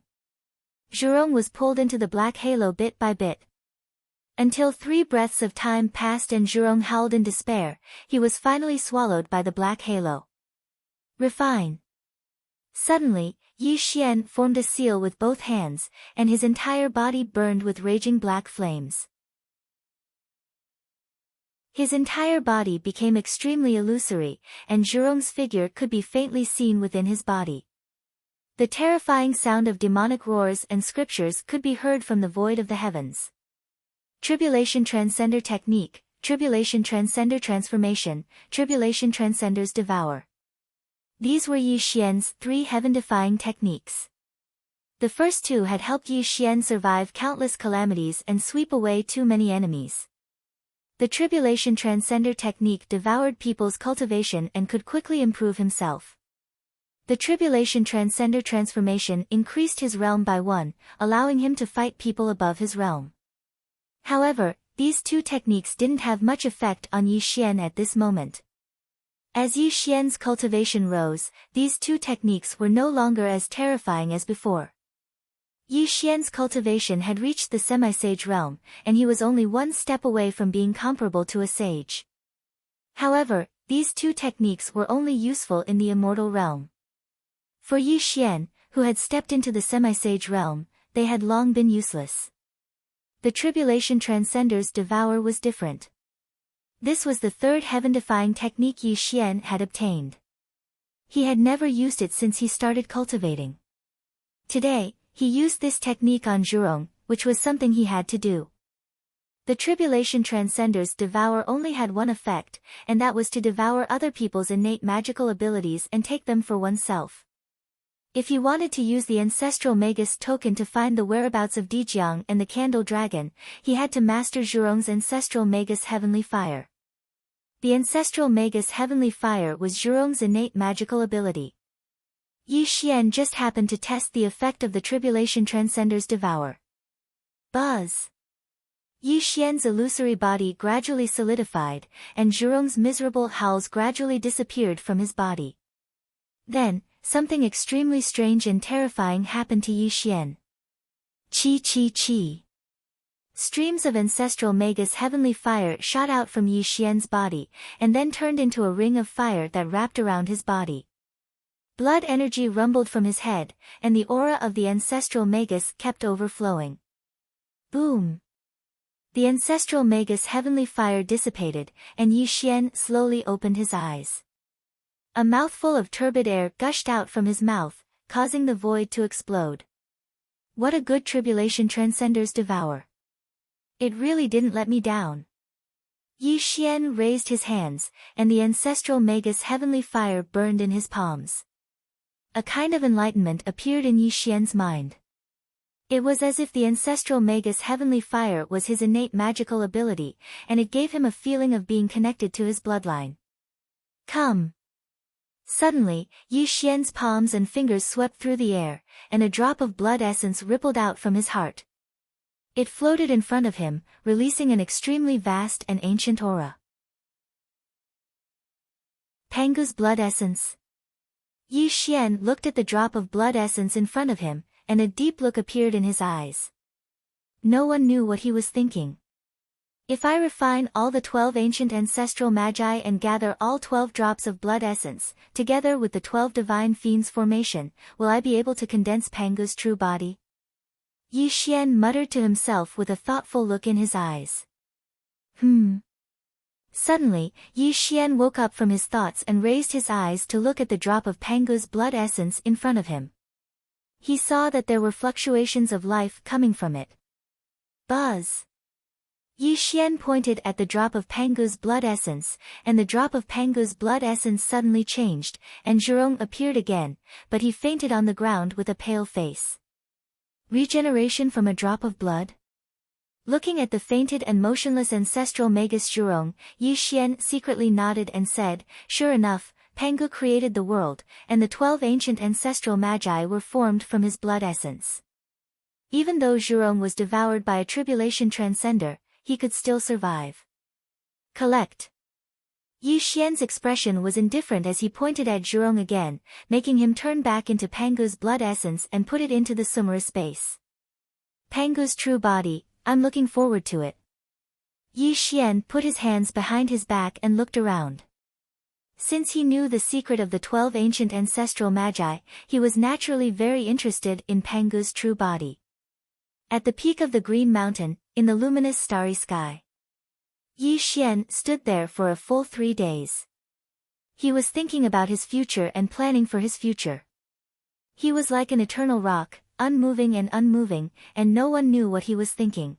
Zhurong was pulled into the black halo bit by bit. Until 3 breaths of time passed and Zhurong howled in despair, he was finally swallowed by the black halo. Refine! Suddenly, Yi Xian formed a seal with both hands, and his entire body burned with raging black flames. His entire body became extremely illusory, and Zhurong's figure could be faintly seen within his body. The terrifying sound of demonic roars and scriptures could be heard from the void of the heavens. Tribulation Transcender Technique, Tribulation Transcender Transformation, Tribulation Transcenders Devour. These were Yi Xian's 3 heaven-defying techniques. The first 2 had helped Yi Xian survive countless calamities and sweep away too many enemies. The Tribulation Transcender technique devoured people's cultivation and could quickly improve himself. The Tribulation Transcender transformation increased his realm by 1, allowing him to fight people above his realm. However, these 2 techniques didn't have much effect on Yi Xian at this moment. As Yi Xian's cultivation rose, these 2 techniques were no longer as terrifying as before. Yi Xian's cultivation had reached the semi-sage realm, and he was only 1 step away from being comparable to a sage. However, these 2 techniques were only useful in the immortal realm. For Yi Xian, who had stepped into the semi-sage realm, they had long been useless. The Tribulation Transcenders Devour was different. This was the 3rd heaven-defying technique Yi Xian had obtained. He had never used it since he started cultivating. Today, he used this technique on Zhurong, which was something he had to do. The Tribulation Transcenders Devour only had one effect, and that was to devour other people's innate magical abilities and take them for oneself. If he wanted to use the ancestral Magus token to find the whereabouts of Dijiang and the Candle Dragon, he had to master Zhurong's ancestral Magus Heavenly Fire. The ancestral Magus Heavenly Fire was Zhurong's innate magical ability. Yi Xian just happened to test the effect of the Tribulation Transcender's Devour. Buzz! Yi Xian's illusory body gradually solidified, and Zhurong's miserable howls gradually disappeared from his body. Then, something extremely strange and terrifying happened to Yi Xian. Chi chi chi. Streams of ancestral Magus Heavenly Fire shot out from Yi Xian's body, and then turned into a ring of fire that wrapped around his body. Blood energy rumbled from his head, and the aura of the ancestral Magus kept overflowing. Boom! The ancestral Magus Heavenly Fire dissipated, and Yi Xian slowly opened his eyes. A mouthful of turbid air gushed out from his mouth, causing the void to explode. What a good Tribulation Transcender's Devour! It really didn't let me down. Yi Xian raised his hands, and the ancestral Magus Heavenly Fire burned in his palms. A kind of enlightenment appeared in Yi Xian's mind. It was as if the ancestral Magus Heavenly Fire was his innate magical ability, and it gave him a feeling of being connected to his bloodline. Come! Suddenly, Yi Xian's palms and fingers swept through the air, and a drop of blood essence rippled out from his heart. It floated in front of him, releasing an extremely vast and ancient aura. Pangu's blood essence. Yi Xian looked at the drop of blood essence in front of him, and a deep look appeared in his eyes. No one knew what he was thinking. If I refine all the 12 ancient ancestral magi and gather all 12 drops of blood essence, together with the 12 divine fiends formation, will I be able to condense Pangu's true body? Yi Xian muttered to himself with a thoughtful look in his eyes. Suddenly, Yi Xian woke up from his thoughts and raised his eyes to look at the drop of Pangu's blood essence in front of him. He saw that there were fluctuations of life coming from it. Buzz! Yi Xian pointed at the drop of Pangu's blood essence, and the drop of Pangu's blood essence suddenly changed, and Zhurong appeared again, but he fainted on the ground with a pale face. Regeneration from a drop of blood? Looking at the fainted and motionless ancestral Magus Zhurong, Yi Xian secretly nodded and said, "Sure enough, Pangu created the world, and the 12 ancient ancestral magi were formed from his blood essence." Even though Zhurong was devoured by a tribulation transcender, he could still survive. Collect. Yi Xian's expression was indifferent as he pointed at Zhurong again, making him turn back into Pangu's blood essence and put it into the Sumera space. Pangu's true body, I'm looking forward to it. Yi Xian put his hands behind his back and looked around. Since he knew the secret of the 12 ancient ancestral magi, he was naturally very interested in Pangu's true body. At the peak of the Green Mountain, in the luminous starry sky, Yi Xian stood there for a full 3 days. He was thinking about his future and planning for his future. He was like an eternal rock, unmoving, and no one knew what he was thinking.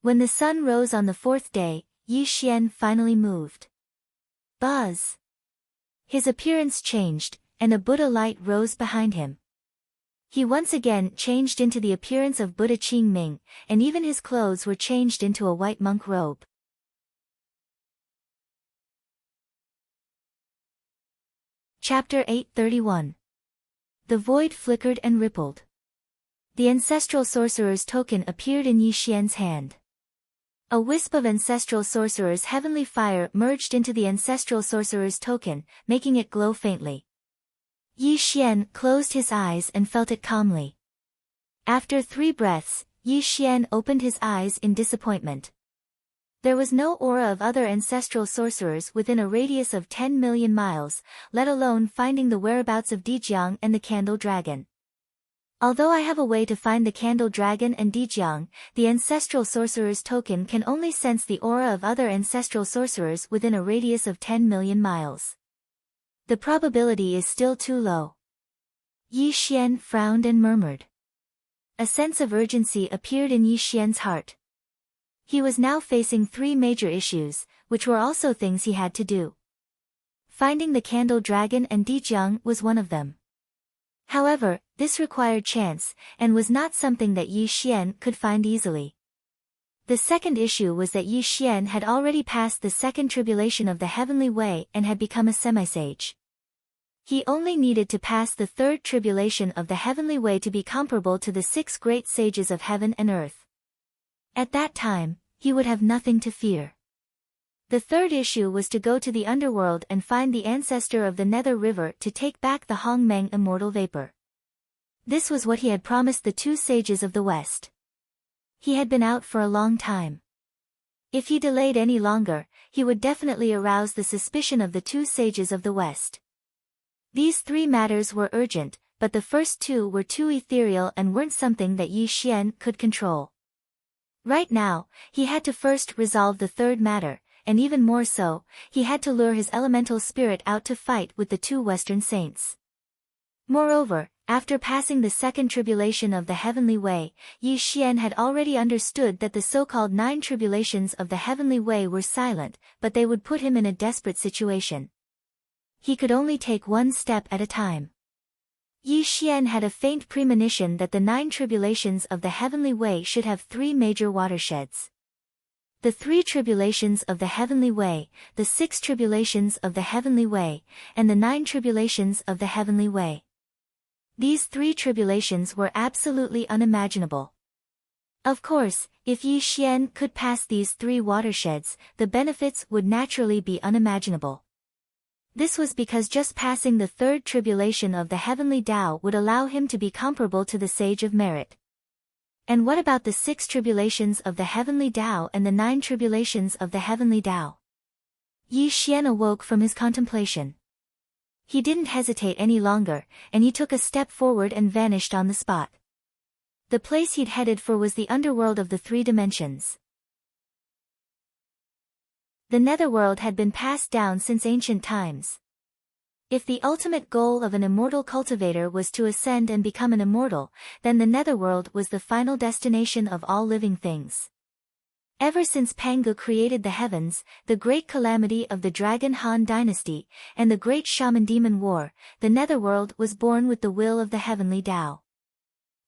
When the sun rose on the 4th day, Yi Xian finally moved. Buzz! His appearance changed, and a Buddha light rose behind him. He once again changed into the appearance of Buddha Qingming, and even his clothes were changed into a white monk robe. Chapter 831. The void flickered and rippled. The ancestral sorcerer's token appeared in Yi Xian's hand. A wisp of ancestral sorcerer's heavenly fire merged into the ancestral sorcerer's token, making it glow faintly. Yi Xian closed his eyes and felt it calmly. After 3 breaths, Yi Xian opened his eyes in disappointment. There was no aura of other ancestral sorcerers within a radius of 10 million miles, let alone finding the whereabouts of Dijiang and the Candle Dragon. Although I have a way to find the Candle Dragon and Dijiang, the ancestral sorcerer's token can only sense the aura of other ancestral sorcerers within a radius of 10 million miles. The probability is still too low. Yi Xian frowned and murmured. A sense of urgency appeared in Yi Xian's heart. He was now facing 3 major issues, which were also things he had to do. Finding the Candle Dragon and Dijiang was one of them. However, this required chance, and was not something that Yi Xian could find easily. The second issue was that Yi Xian had already passed the second tribulation of the heavenly way and had become a semi-sage. He only needed to pass the third tribulation of the heavenly way to be comparable to the 6 great sages of heaven and earth. At that time, he would have nothing to fear. The third issue was to go to the underworld and find the ancestor of the Nether River to take back the Hongmeng immortal vapor. This was what he had promised the 2 sages of the West. He had been out for a long time. If he delayed any longer, he would definitely arouse the suspicion of the 2 sages of the West. These 3 matters were urgent, but the first 2 were too ethereal and weren't something that Yi Xian could control. Right now, he had to first resolve the third matter, and even more so, he had to lure his elemental spirit out to fight with the 2 Western saints. Moreover, after passing the second tribulation of the heavenly way, Yi Xian had already understood that the so-called 9 tribulations of the heavenly way were silent, but they would put him in a desperate situation. He could only take one step at a time. Yi Xian had a faint premonition that the 9 tribulations of the heavenly way should have 3 major watersheds. The 3 tribulations of the heavenly way, the 6 tribulations of the heavenly way, and the 9 tribulations of the heavenly way. These 3 tribulations were absolutely unimaginable. Of course, if Yi Xian could pass these 3 watersheds, the benefits would naturally be unimaginable. This was because just passing the third tribulation of the heavenly Tao would allow him to be comparable to the Sage of Merit. And what about the 6 tribulations of the heavenly Tao and the 9 tribulations of the heavenly Tao? Yi Xian awoke from his contemplation. He didn't hesitate any longer, and he took a step forward and vanished on the spot. The place he'd headed for was the underworld of the 3 dimensions. The netherworld had been passed down since ancient times. If the ultimate goal of an immortal cultivator was to ascend and become an immortal, then the netherworld was the final destination of all living things. Ever since Pangu created the heavens, the great calamity of the Dragon Han dynasty, and the great Shaman-Demon War, the netherworld was born with the will of the heavenly Tao.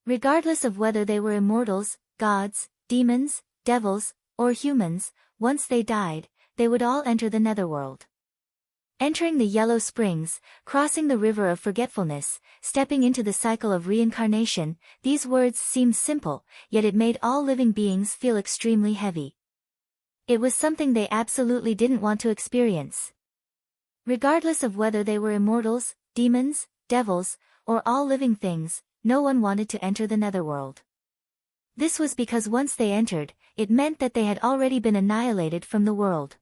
Regardless of whether they were immortals, gods, demons, devils, or humans, once they died, they would all enter the netherworld. Entering the Yellow Springs, crossing the river of forgetfulness, stepping into the cycle of reincarnation, these words seemed simple, yet it made all living beings feel extremely heavy. It was something they absolutely didn't want to experience. Regardless of whether they were immortals, demons, devils, or all living things, no one wanted to enter the netherworld. This was because once they entered, it meant that they had already been annihilated from the world.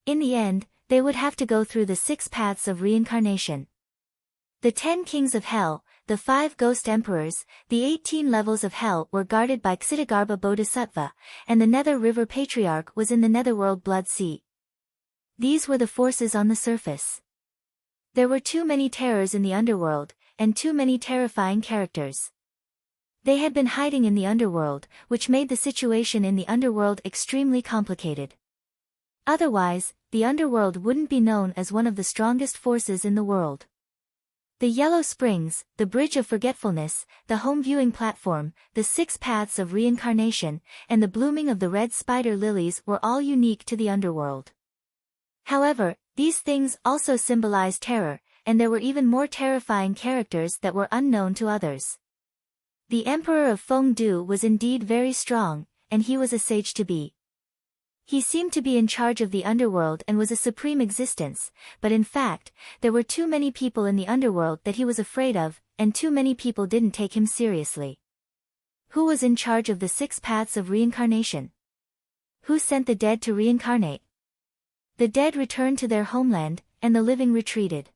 In the end, they would have to go through the 6 paths of reincarnation. The 10 kings of hell, the 5 ghost emperors, the 18 levels of hell were guarded by Ksitagarbha Bodhisattva, and the Nether River Patriarch was in the netherworld Blood Sea. These were the forces on the surface. There were too many terrors in the underworld, and too many terrifying characters. They had been hiding in the underworld, which made the situation in the underworld extremely complicated. Otherwise, the underworld wouldn't be known as one of the strongest forces in the world. The Yellow Springs, the Bridge of Forgetfulness, the home viewing platform, the 6 paths of reincarnation, and the blooming of the red spider lilies were all unique to the underworld. However, these things also symbolize terror, and there were even more terrifying characters that were unknown to others. The Emperor of Fengdu was indeed very strong, and he was a sage to be. He seemed to be in charge of the underworld and was a supreme existence, but in fact, there were too many people in the underworld that he was afraid of, and too many people didn't take him seriously. Who was in charge of the 6 paths of reincarnation? Who sent the dead to reincarnate? The dead returned to their homeland, and the living retreated.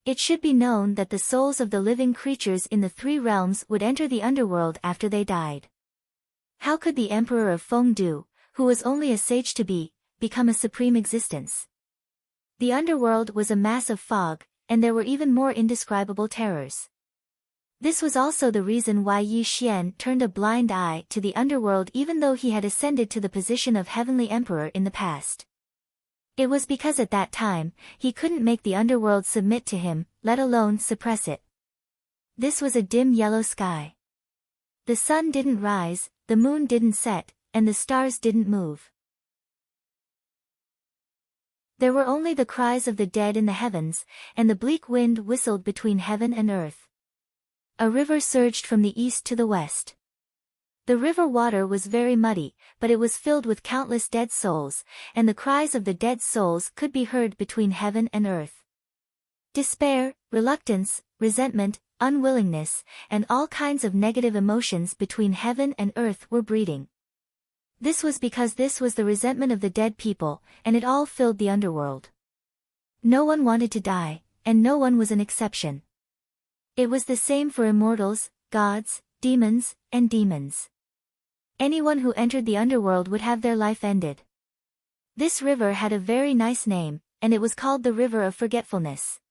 It should be known that the souls of the living creatures in the 3 realms would enter the underworld after they died. How could the Emperor of Fengdu, who was only a sage to be, become a supreme existence? The underworld was a mass of fog, and there were even more indescribable terrors. This was also the reason why Yi Xian turned a blind eye to the underworld even though he had ascended to the position of Heavenly Emperor in the past. It was because at that time, he couldn't make the underworld submit to him, let alone suppress it. This was a dim yellow sky. The sun didn't rise, the moon didn't set, and the stars didn't move. There were only the cries of the dead in the heavens, and the bleak wind whistled between heaven and earth. A river surged from the east to the west. The river water was very muddy, but it was filled with countless dead souls, and the cries of the dead souls could be heard between heaven and earth. Despair, reluctance, resentment, unwillingness, and all kinds of negative emotions between heaven and earth were breeding. This was because this was the resentment of the dead people, and it all filled the underworld. No one wanted to die, and no one was an exception. It was the same for immortals, gods, demons, and demons. Anyone who entered the underworld would have their life ended. This river had a very nice name, and it was called the River of Forgetfulness.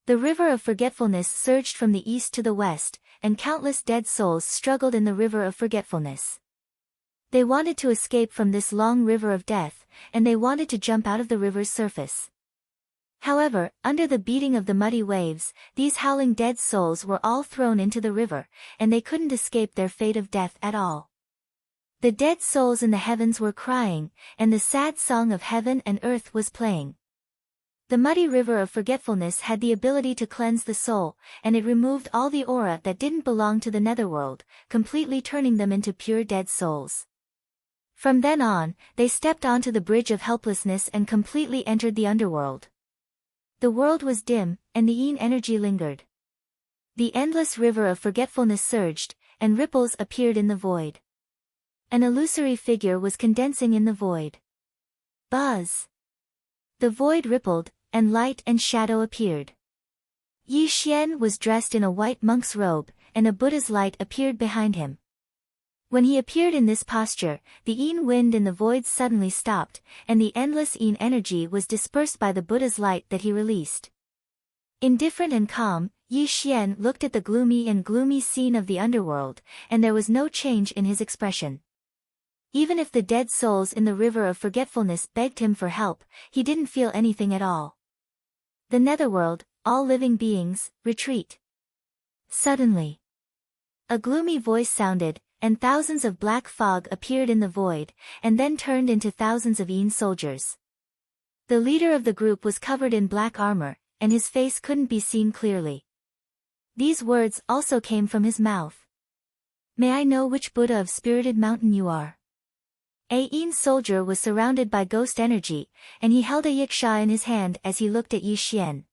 The River of Forgetfulness surged from the east to the west, and countless dead souls struggled in the River of Forgetfulness. They wanted to escape from this long river of death, and they wanted to jump out of the river's surface. However, under the beating of the muddy waves, these howling dead souls were all thrown into the river, and they couldn't escape their fate of death at all. The dead souls in the heavens were crying, and the sad song of heaven and earth was playing. The muddy river of forgetfulness had the ability to cleanse the soul, and it removed all the aura that didn't belong to the netherworld, completely turning them into pure dead souls. From then on, they stepped onto the bridge of helplessness and completely entered the underworld. The world was dim, and the yin energy lingered. The endless river of forgetfulness surged, and ripples appeared in the void. An illusory figure was condensing in the void. Buzz! The void rippled, and light and shadow appeared. Yi Xian was dressed in a white monk's robe, and a Buddha's light appeared behind him. When he appeared in this posture, the yin wind in the void suddenly stopped, and the endless yin energy was dispersed by the Buddha's light that he released. Indifferent and calm, Yi Xian looked at the gloomy scene of the underworld, and there was no change in his expression. Even if the dead souls in the river of forgetfulness begged him for help, he didn't feel anything at all. The netherworld, all living beings, retreat. Suddenly, a gloomy voice sounded, and thousands of black fog appeared in the void, and then turned into thousands of yin soldiers. The leader of the group was covered in black armor, and his face couldn't be seen clearly. These words also came from his mouth. "May I know which Buddha of Spirited Mountain you are?" A yin soldier was surrounded by ghost energy, and he held a yiksha in his hand as he looked at Yi Xian.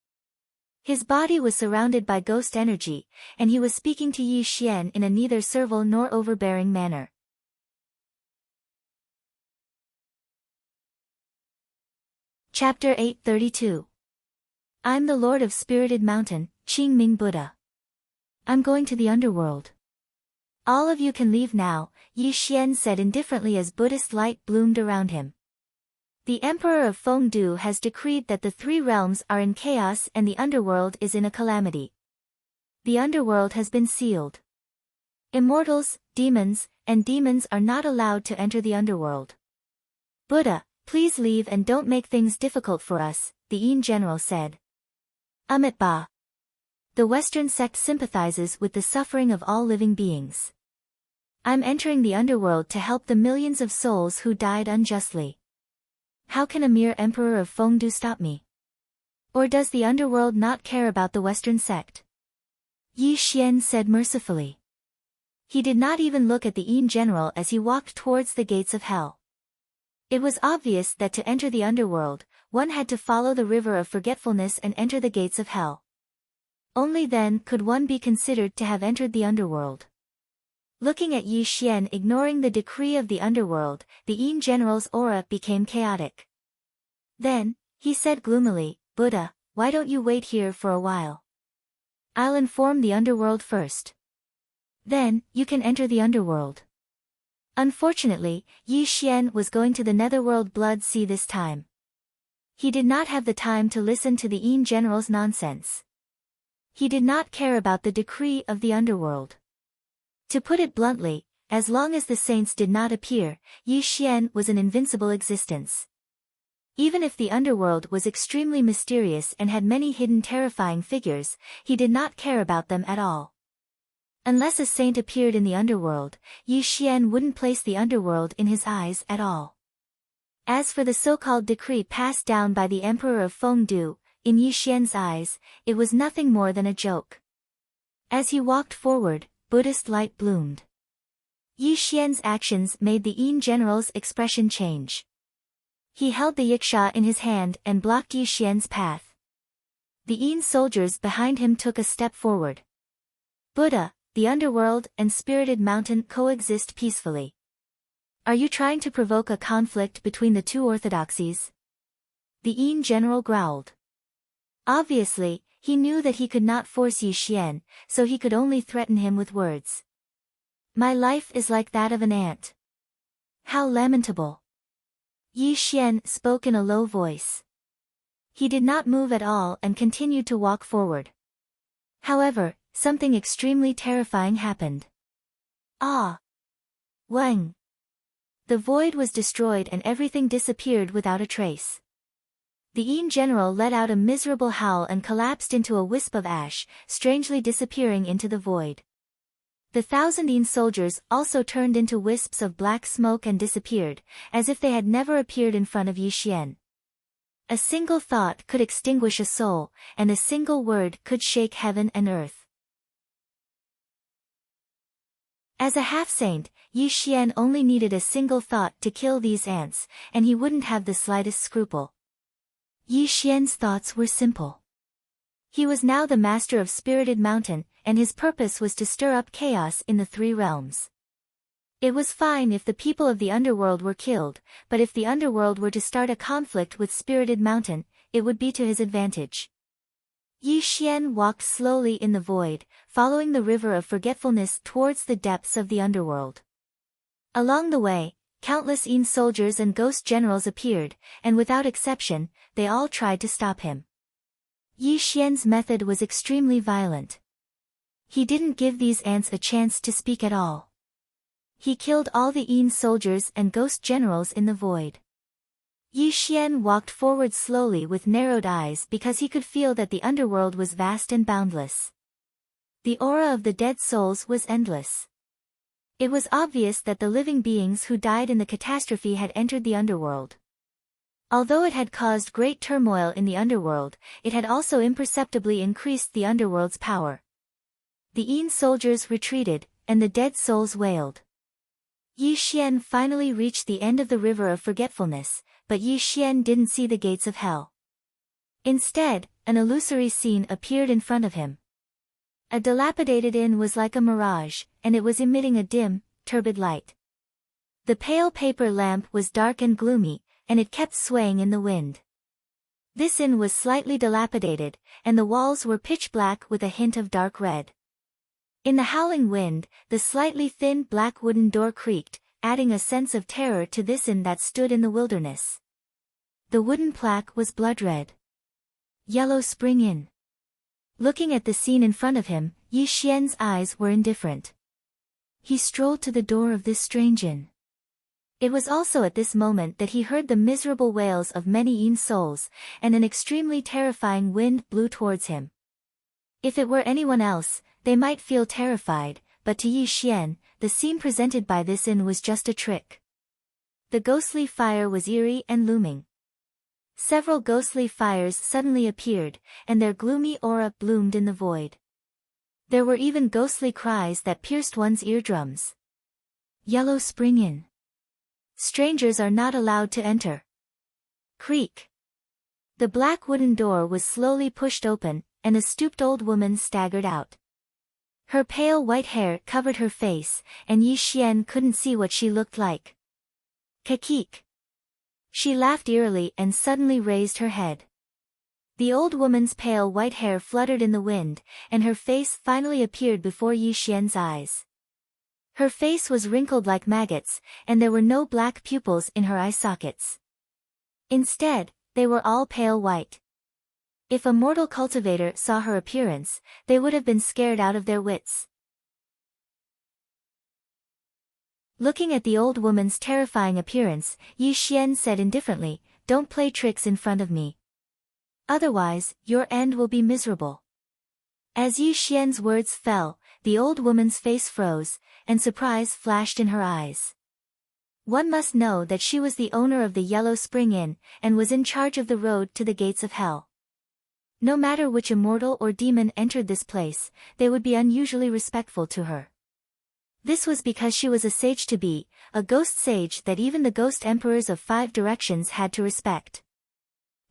His body was surrounded by ghost energy, and he was speaking to Yi Xian in a neither servile nor overbearing manner. Chapter 832. I'm the Lord of Spirited Mountain, Qingming Buddha. I'm going to the underworld. All of you can leave now, Yi Xian said indifferently as Buddhist light bloomed around him. The Emperor of Fengdu has decreed that the three realms are in chaos and the underworld is in a calamity. The underworld has been sealed. Immortals, demons, and demons are not allowed to enter the underworld. Buddha, please leave and don't make things difficult for us, the Yin general said. Amitabha. The Western sect sympathizes with the suffering of all living beings. I'm entering the underworld to help the millions of souls who died unjustly. How can a mere emperor of Fengdu stop me? Or does the underworld not care about the Western sect? Yi Xian said mercifully. He did not even look at the Yin general as he walked towards the gates of hell. It was obvious that to enter the underworld, one had to follow the river of forgetfulness and enter the gates of hell. Only then could one be considered to have entered the underworld. Looking at Yi Xian ignoring the decree of the underworld, the Yin general's aura became chaotic. Then, he said gloomily, Buddha, why don't you wait here for a while? I'll inform the underworld first. Then, you can enter the underworld. Unfortunately, Yi Xian was going to the netherworld blood sea this time. He did not have the time to listen to the Yin general's nonsense. He did not care about the decree of the underworld. To put it bluntly, as long as the saints did not appear, Yi Xian was an invincible existence. Even if the underworld was extremely mysterious and had many hidden terrifying figures, he did not care about them at all. Unless a saint appeared in the underworld, Yi Xian wouldn't place the underworld in his eyes at all. As for the so-called decree passed down by the Emperor of Fengdu, in Yi Xian's eyes, it was nothing more than a joke. As he walked forward, Buddhist light bloomed. Yi Xian's actions made the Yin general's expression change. He held the yiksha in his hand and blocked Yi Xian's path. The Yin soldiers behind him took a step forward. Buddha, the underworld and spirited mountain coexist peacefully. Are you trying to provoke a conflict between the two orthodoxies? The Yin general growled. Obviously, he knew that he could not force Yi Xian, so he could only threaten him with words. My life is like that of an ant. How lamentable. Yi Xian spoke in a low voice. He did not move at all and continued to walk forward. However, something extremely terrifying happened. Ah! Wang! The void was destroyed and everything disappeared without a trace. The Yin general let out a miserable howl and collapsed into a wisp of ash, strangely disappearing into the void. The 1,000 Yin soldiers also turned into wisps of black smoke and disappeared, as if they had never appeared in front of Yi Xian. A single thought could extinguish a soul, and a single word could shake heaven and earth. As a half-saint, Yi Xian only needed a single thought to kill these ants, and he wouldn't have the slightest scruple. Yi Xian's thoughts were simple. He was now the master of Spirited Mountain, and his purpose was to stir up chaos in the three realms. It was fine if the people of the underworld were killed, but if the underworld were to start a conflict with Spirited Mountain, it would be to his advantage. Yi Xian walked slowly in the void, following the river of forgetfulness towards the depths of the underworld. Along the way, countless Yin soldiers and ghost generals appeared, and without exception, they all tried to stop him. Yi Xian's method was extremely violent. He didn't give these ants a chance to speak at all. He killed all the Yin soldiers and ghost generals in the void. Yi Xian walked forward slowly with narrowed eyes because he could feel that the underworld was vast and boundless. The aura of the dead souls was endless. It was obvious that the living beings who died in the catastrophe had entered the underworld. Although it had caused great turmoil in the underworld, it had also imperceptibly increased the underworld's power. The Yin soldiers retreated, and the dead souls wailed. Yi Xian finally reached the end of the river of forgetfulness, but Yi Xian didn't see the gates of hell. Instead, an illusory scene appeared in front of him. A dilapidated inn was like a mirage, and it was emitting a dim, turbid light. The pale paper lamp was dark and gloomy, and it kept swaying in the wind. This inn was slightly dilapidated, and the walls were pitch black with a hint of dark red. In the howling wind, the slightly thin black wooden door creaked, adding a sense of terror to this inn that stood in the wilderness. The wooden plaque was blood red. Yellow Spring Inn. Looking at the scene in front of him, Yi Xian's eyes were indifferent. He strolled to the door of this strange inn. It was also at this moment that he heard the miserable wails of many Yin souls, and an extremely terrifying wind blew towards him. If it were anyone else, they might feel terrified, but to Yi Xian, the scene presented by this inn was just a trick. The ghostly fire was eerie and looming. Several ghostly fires suddenly appeared, and their gloomy aura bloomed in the void. There were even ghostly cries that pierced one's eardrums. Yellow Spring Inn. Strangers are not allowed to enter. Creak. The black wooden door was slowly pushed open, and a stooped old woman staggered out. Her pale white hair covered her face, and Yi Xian couldn't see what she looked like. Kakik. She laughed eerily and suddenly raised her head. The old woman's pale white hair fluttered in the wind, and her face finally appeared before Yi Xian's eyes. Her face was wrinkled like maggots, and there were no black pupils in her eye sockets. Instead, they were all pale white. If a mortal cultivator saw her appearance, they would have been scared out of their wits. Looking at the old woman's terrifying appearance, Yi Xian said indifferently, don't play tricks in front of me. Otherwise, your end will be miserable. As Yi Xian's words fell, the old woman's face froze, and surprise flashed in her eyes. One must know that she was the owner of the Yellow Spring Inn, and was in charge of the road to the gates of hell. No matter which immortal or demon entered this place, they would be unusually respectful to her. This was because she was a sage-to-be, a ghost sage that even the ghost emperors of 5 directions had to respect.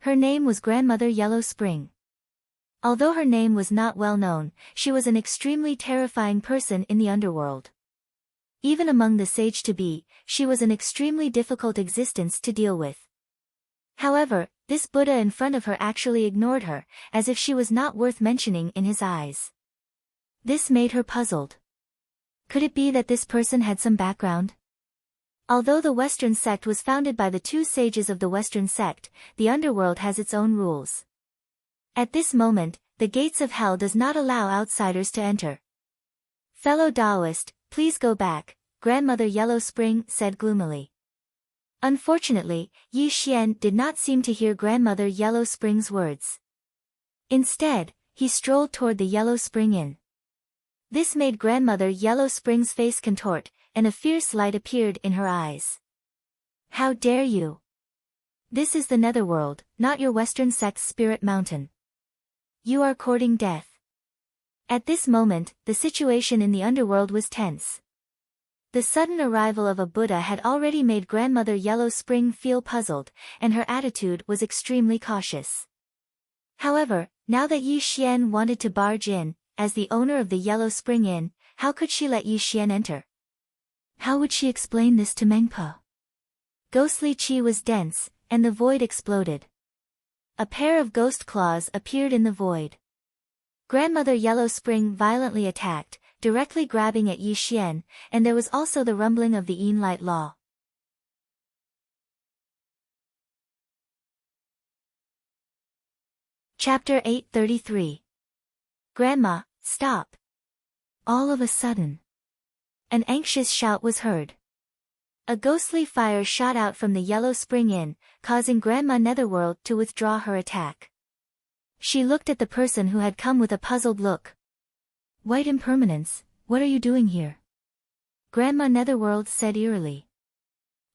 Her name was Grandmother Yellow Spring. Although her name was not well known, she was an extremely terrifying person in the underworld. Even among the sage-to-be, she was an extremely difficult existence to deal with. However, this Buddha in front of her actually ignored her, as if she was not worth mentioning in his eyes. This made her puzzled. Could it be that this person had some background? Although the Western sect was founded by the 2 sages of the Western sect, the underworld has its own rules. At this moment, the gates of hell does not allow outsiders to enter. Fellow Taoist, please go back, Grandmother Yellow Spring said gloomily. Unfortunately, Yi Xian did not seem to hear Grandmother Yellow Spring's words. Instead, he strolled toward the Yellow Spring Inn. This made Grandmother Yellow Spring's face contort, and a fierce light appeared in her eyes. How dare you? This is the Netherworld, not your Western sect's spirit mountain. You are courting death. At this moment, the situation in the underworld was tense. The sudden arrival of a Buddha had already made Grandmother Yellow Spring feel puzzled, and her attitude was extremely cautious. However, now that Yi Xian wanted to barge in, as the owner of the Yellow Spring Inn, how could she let Yi Xian enter? How would she explain this to Mengpe? Ghostly qi was dense, and the void exploded. A pair of ghost claws appeared in the void. Grandmother Yellow Spring violently attacked, directly grabbing at Yi Xian, and there was also the rumbling of the Yin Light Law. Chapter 833. Grandma, stop! All of a sudden, an anxious shout was heard. A ghostly fire shot out from the Yellow Spring Inn, causing Grandma Netherworld to withdraw her attack. She looked at the person who had come with a puzzled look. White Impermanence, what are you doing here? Grandma Netherworld said eerily.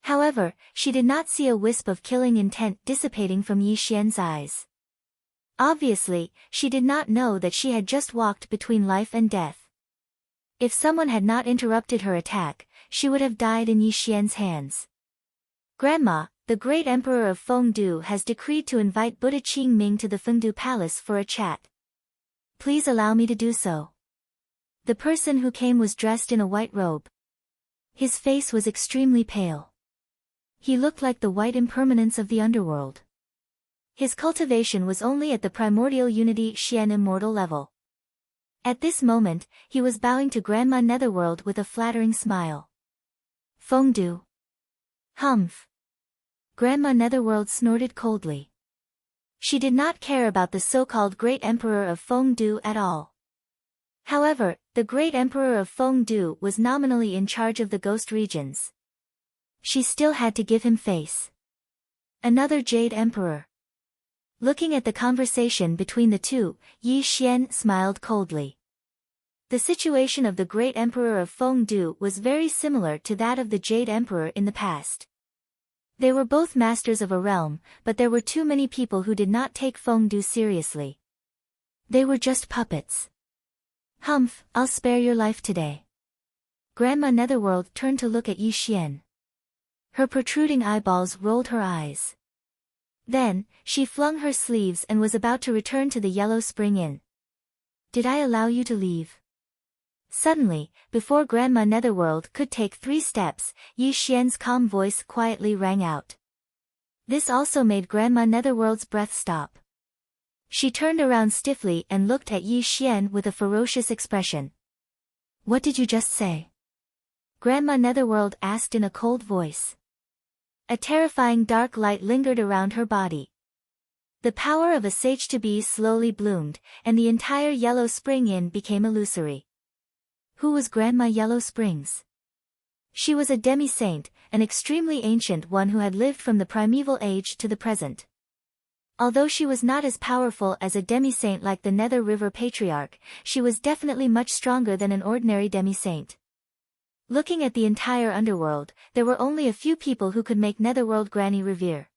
However, she did not see a wisp of killing intent dissipating from Yi Xian's eyes. Obviously, she did not know that she had just walked between life and death. If someone had not interrupted her attack, she would have died in Yi Xian's hands. Grandma, the great emperor of Fengdu has decreed to invite Buddha Qingming to the Fengdu Palace for a chat. Please allow me to do so. The person who came was dressed in a white robe. His face was extremely pale. He looked like the white impermanence of the underworld. His cultivation was only at the primordial unity Xian immortal level. At this moment, he was bowing to Grandma Netherworld with a flattering smile. Fengdu. Humph. Grandma Netherworld snorted coldly. She did not care about the so-called Great Emperor of Fengdu at all. However, the Great Emperor of Fengdu was nominally in charge of the ghost regions. She still had to give him face. Another Jade Emperor. Looking at the conversation between the two, Yi Xian smiled coldly. The situation of the Great Emperor of Fengdu was very similar to that of the Jade Emperor in the past. They were both masters of a realm, but there were too many people who did not take Fengdu seriously. They were just puppets. Humph, I'll spare your life today. Grandma Netherworld turned to look at Yi Xian. Her protruding eyeballs rolled her eyes. Then, she flung her sleeves and was about to return to the Yellow Spring Inn. Did I allow you to leave? Suddenly, before Grandma Netherworld could take 3 steps, Yi Xian's calm voice quietly rang out. This also made Grandma Netherworld's breath stop. She turned around stiffly and looked at Yi Xian with a ferocious expression. What did you just say? Grandma Netherworld asked in a cold voice. A terrifying dark light lingered around her body. The power of a sage-to-be slowly bloomed, and the entire Yellow Spring Inn became illusory. Who was Grandma Yellow Springs? She was a demi-saint, an extremely ancient one who had lived from the primeval age to the present. Although she was not as powerful as a demi-saint like the Nether River Patriarch, she was definitely much stronger than an ordinary demi-saint. Looking at the entire underworld, there were only a few people who could make Netherworld Granny revere.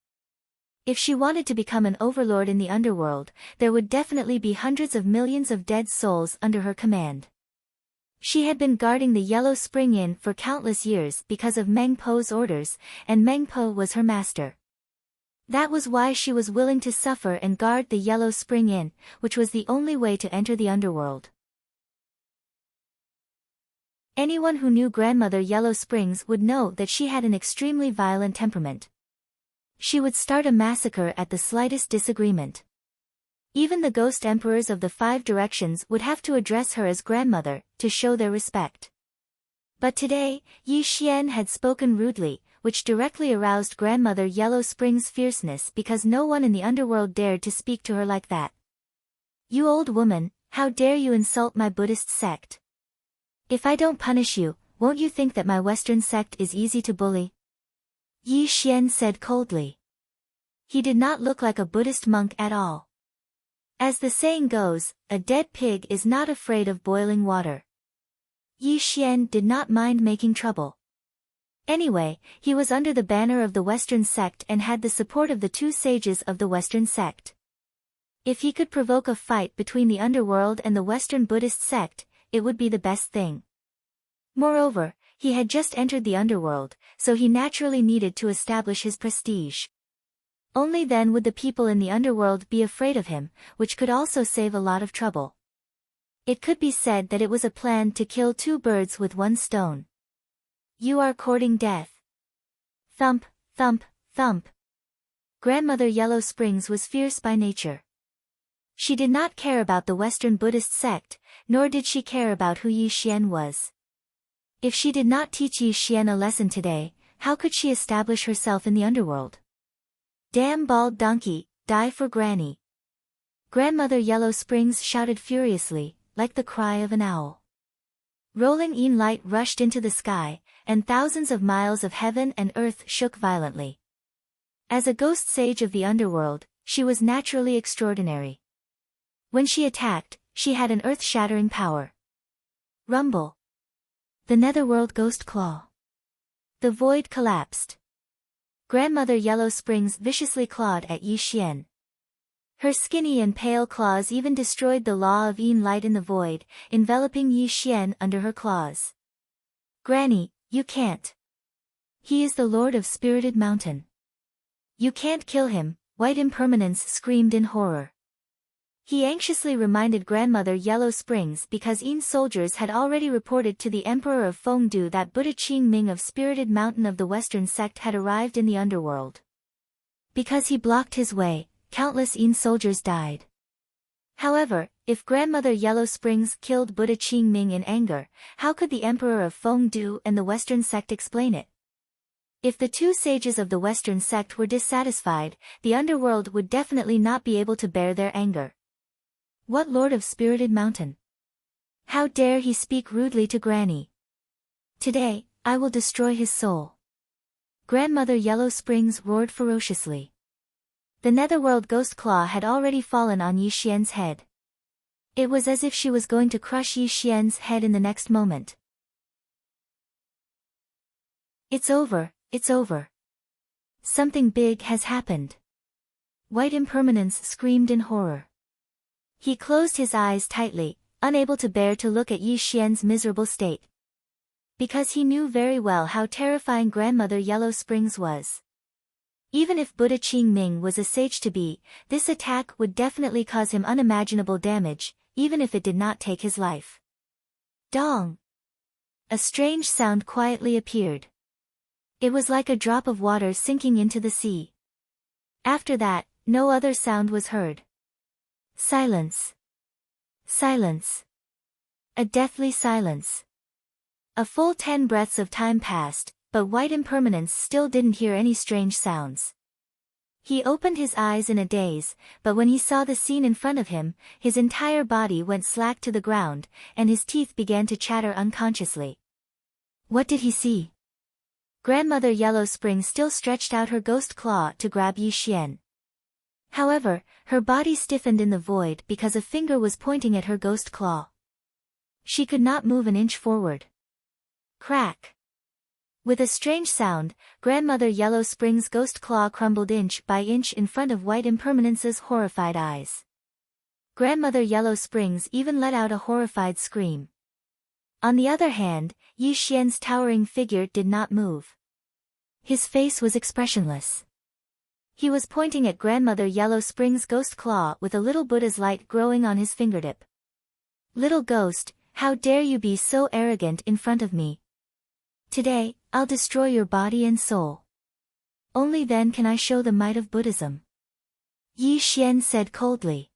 If she wanted to become an overlord in the underworld, there would definitely be hundreds of millions of dead souls under her command. She had been guarding the Yellow Spring Inn for countless years because of Meng Po's orders, and Meng Po was her master. That was why she was willing to suffer and guard the Yellow Spring Inn, which was the only way to enter the underworld. Anyone who knew Grandmother Yellow Springs would know that she had an extremely violent temperament. She would start a massacre at the slightest disagreement. Even the ghost emperors of the 5 directions would have to address her as grandmother, to show their respect. But today, Yi Xian had spoken rudely, which directly aroused Grandmother Yellow Spring's fierceness because no one in the underworld dared to speak to her like that. "You old woman, how dare you insult my Buddhist sect? If I don't punish you, won't you think that my Western sect is easy to bully?" Yi Xian said coldly. He did not look like a Buddhist monk at all. As the saying goes, a dead pig is not afraid of boiling water. Yi Xian did not mind making trouble. Anyway, he was under the banner of the Western sect and had the support of the 2 sages of the Western sect. If he could provoke a fight between the underworld and the Western Buddhist sect, it would be the best thing. Moreover, he had just entered the underworld, so he naturally needed to establish his prestige. Only then would the people in the underworld be afraid of him, which could also save a lot of trouble. It could be said that it was a plan to kill 2 birds with 1 stone. "You are courting death." Thump, thump, thump. Grandmother Yellow Springs was fierce by nature. She did not care about the Western Buddhist sect, nor did she care about who Yi Xian was. If she did not teach Yi Xian a lesson today, how could she establish herself in the underworld? "Damn bald donkey, die for Granny." Grandmother Yellow Springs shouted furiously, like the cry of an owl. Rolling in light rushed into the sky, and thousands of miles of heaven and earth shook violently. As a ghost sage of the underworld, she was naturally extraordinary. When she attacked, she had an earth-shattering power. Rumble. The Netherworld Ghost Claw. The void collapsed. Grandmother Yellow Springs viciously clawed at Yi Xian. Her skinny and pale claws even destroyed the law of Yin light in the void, enveloping Yi Xian under her claws. "Granny, you can't. He is the Lord of Spirited Mountain. You can't kill him," White Impermanence screamed in horror. He anxiously reminded Grandmother Yellow Springs because Yin soldiers had already reported to the Emperor of Fengdu that Buddha Qing Ming of Spirited Mountain of the Western sect had arrived in the underworld. Because he blocked his way, countless Yin soldiers died. However, if Grandmother Yellow Springs killed Buddha Qing Ming in anger, how could the Emperor of Fengdu and the Western sect explain it? If the 2 sages of the Western sect were dissatisfied, the underworld would definitely not be able to bear their anger. What Lord of Spirited Mountain? How dare he speak rudely to Granny? Today, I will destroy his soul. Grandmother Yellow Springs roared ferociously. The Netherworld Ghost Claw had already fallen on Yi Xian's head. It was as if she was going to crush Yi Xian's head in the next moment. "It's over, it's over. Something big has happened." White Impermanence screamed in horror. He closed his eyes tightly, unable to bear to look at Yi Xian's miserable state. Because he knew very well how terrifying Grandmother Yellow Springs was. Even if Buddha Qing Ming was a sage-to-be, this attack would definitely cause him unimaginable damage, even if it did not take his life. Dong! A strange sound quietly appeared. It was like a drop of water sinking into the sea. After that, no other sound was heard. Silence. Silence. A deathly silence. A full 10 breaths of time passed, but White Impermanence still didn't hear any strange sounds. He opened his eyes in a daze, but when he saw the scene in front of him, his entire body went slack to the ground, and his teeth began to chatter unconsciously. What did he see? Grandmother Yellow Spring still stretched out her ghost claw to grab Yi Xian. However, her body stiffened in the void because a finger was pointing at her ghost claw. She could not move an inch forward. Crack! With a strange sound, Grandmother Yellow Spring's ghost claw crumbled inch by inch in front of White Impermanence's horrified eyes. Grandmother Yellow Springs even let out a horrified scream. On the other hand, Yi Xian's towering figure did not move. His face was expressionless. He was pointing at Grandmother Yellow Spring's ghost claw with a little Buddha's light growing on his fingertip. "Little ghost, how dare you be so arrogant in front of me? Today, I'll destroy your body and soul. Only then can I show the might of Buddhism," Yi Xian said coldly.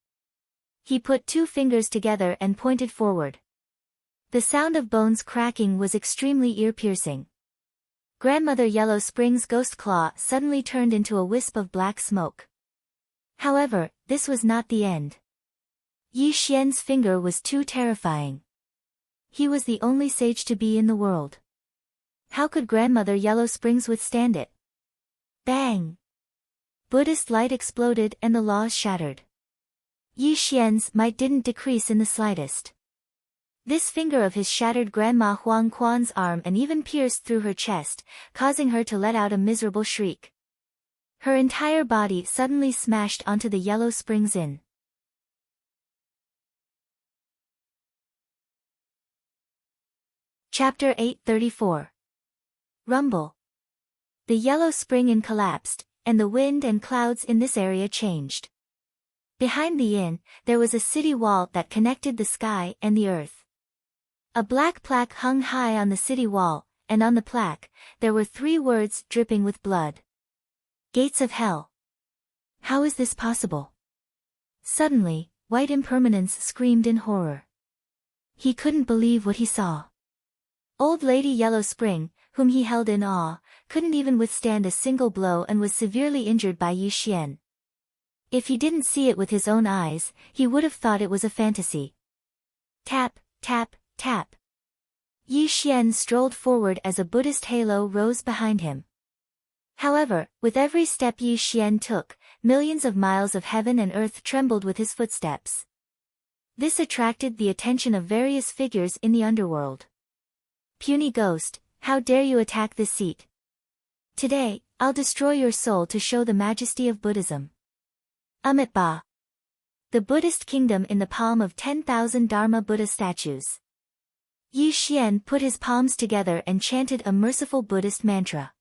He put two fingers together and pointed forward. The sound of bones cracking was extremely ear-piercing. Grandmother Yellow Spring's ghost claw suddenly turned into a wisp of black smoke. However, this was not the end. Yi Xian's finger was too terrifying. He was the only sage to be in the world. How could Grandmother Yellow Springs withstand it? Bang! Buddhist light exploded and the laws shattered. Yi Xian's might didn't decrease in the slightest. This finger of his shattered Grandma Huang Quan's arm and even pierced through her chest, causing her to let out a miserable shriek. Her entire body suddenly smashed onto the Yellow Springs Inn. Chapter 834. Rumble. The Yellow Spring Inn collapsed, and the wind and clouds in this area changed. Behind the inn, there was a city wall that connected the sky and the earth. A black plaque hung high on the city wall, and on the plaque, there were 3 words dripping with blood. Gates of Hell. How is this possible? Suddenly, White Impermanence screamed in horror. He couldn't believe what he saw. Old Lady Yellow Spring, whom he held in awe, couldn't even withstand a single blow and was severely injured by Yi Xian. If he didn't see it with his own eyes, he would have thought it was a fantasy. Tap, tap, tap. Yi Xian strolled forward as a Buddhist halo rose behind him. However, with every step Yi Xian took, millions of miles of heaven and earth trembled with his footsteps. This attracted the attention of various figures in the underworld. "Puny ghost, how dare you attack this seat? Today, I'll destroy your soul to show the majesty of Buddhism." Amitabha. The Buddhist kingdom in the palm of 10,000 Dharma Buddha statues. Yi Xian put his palms together and chanted a merciful Buddhist mantra.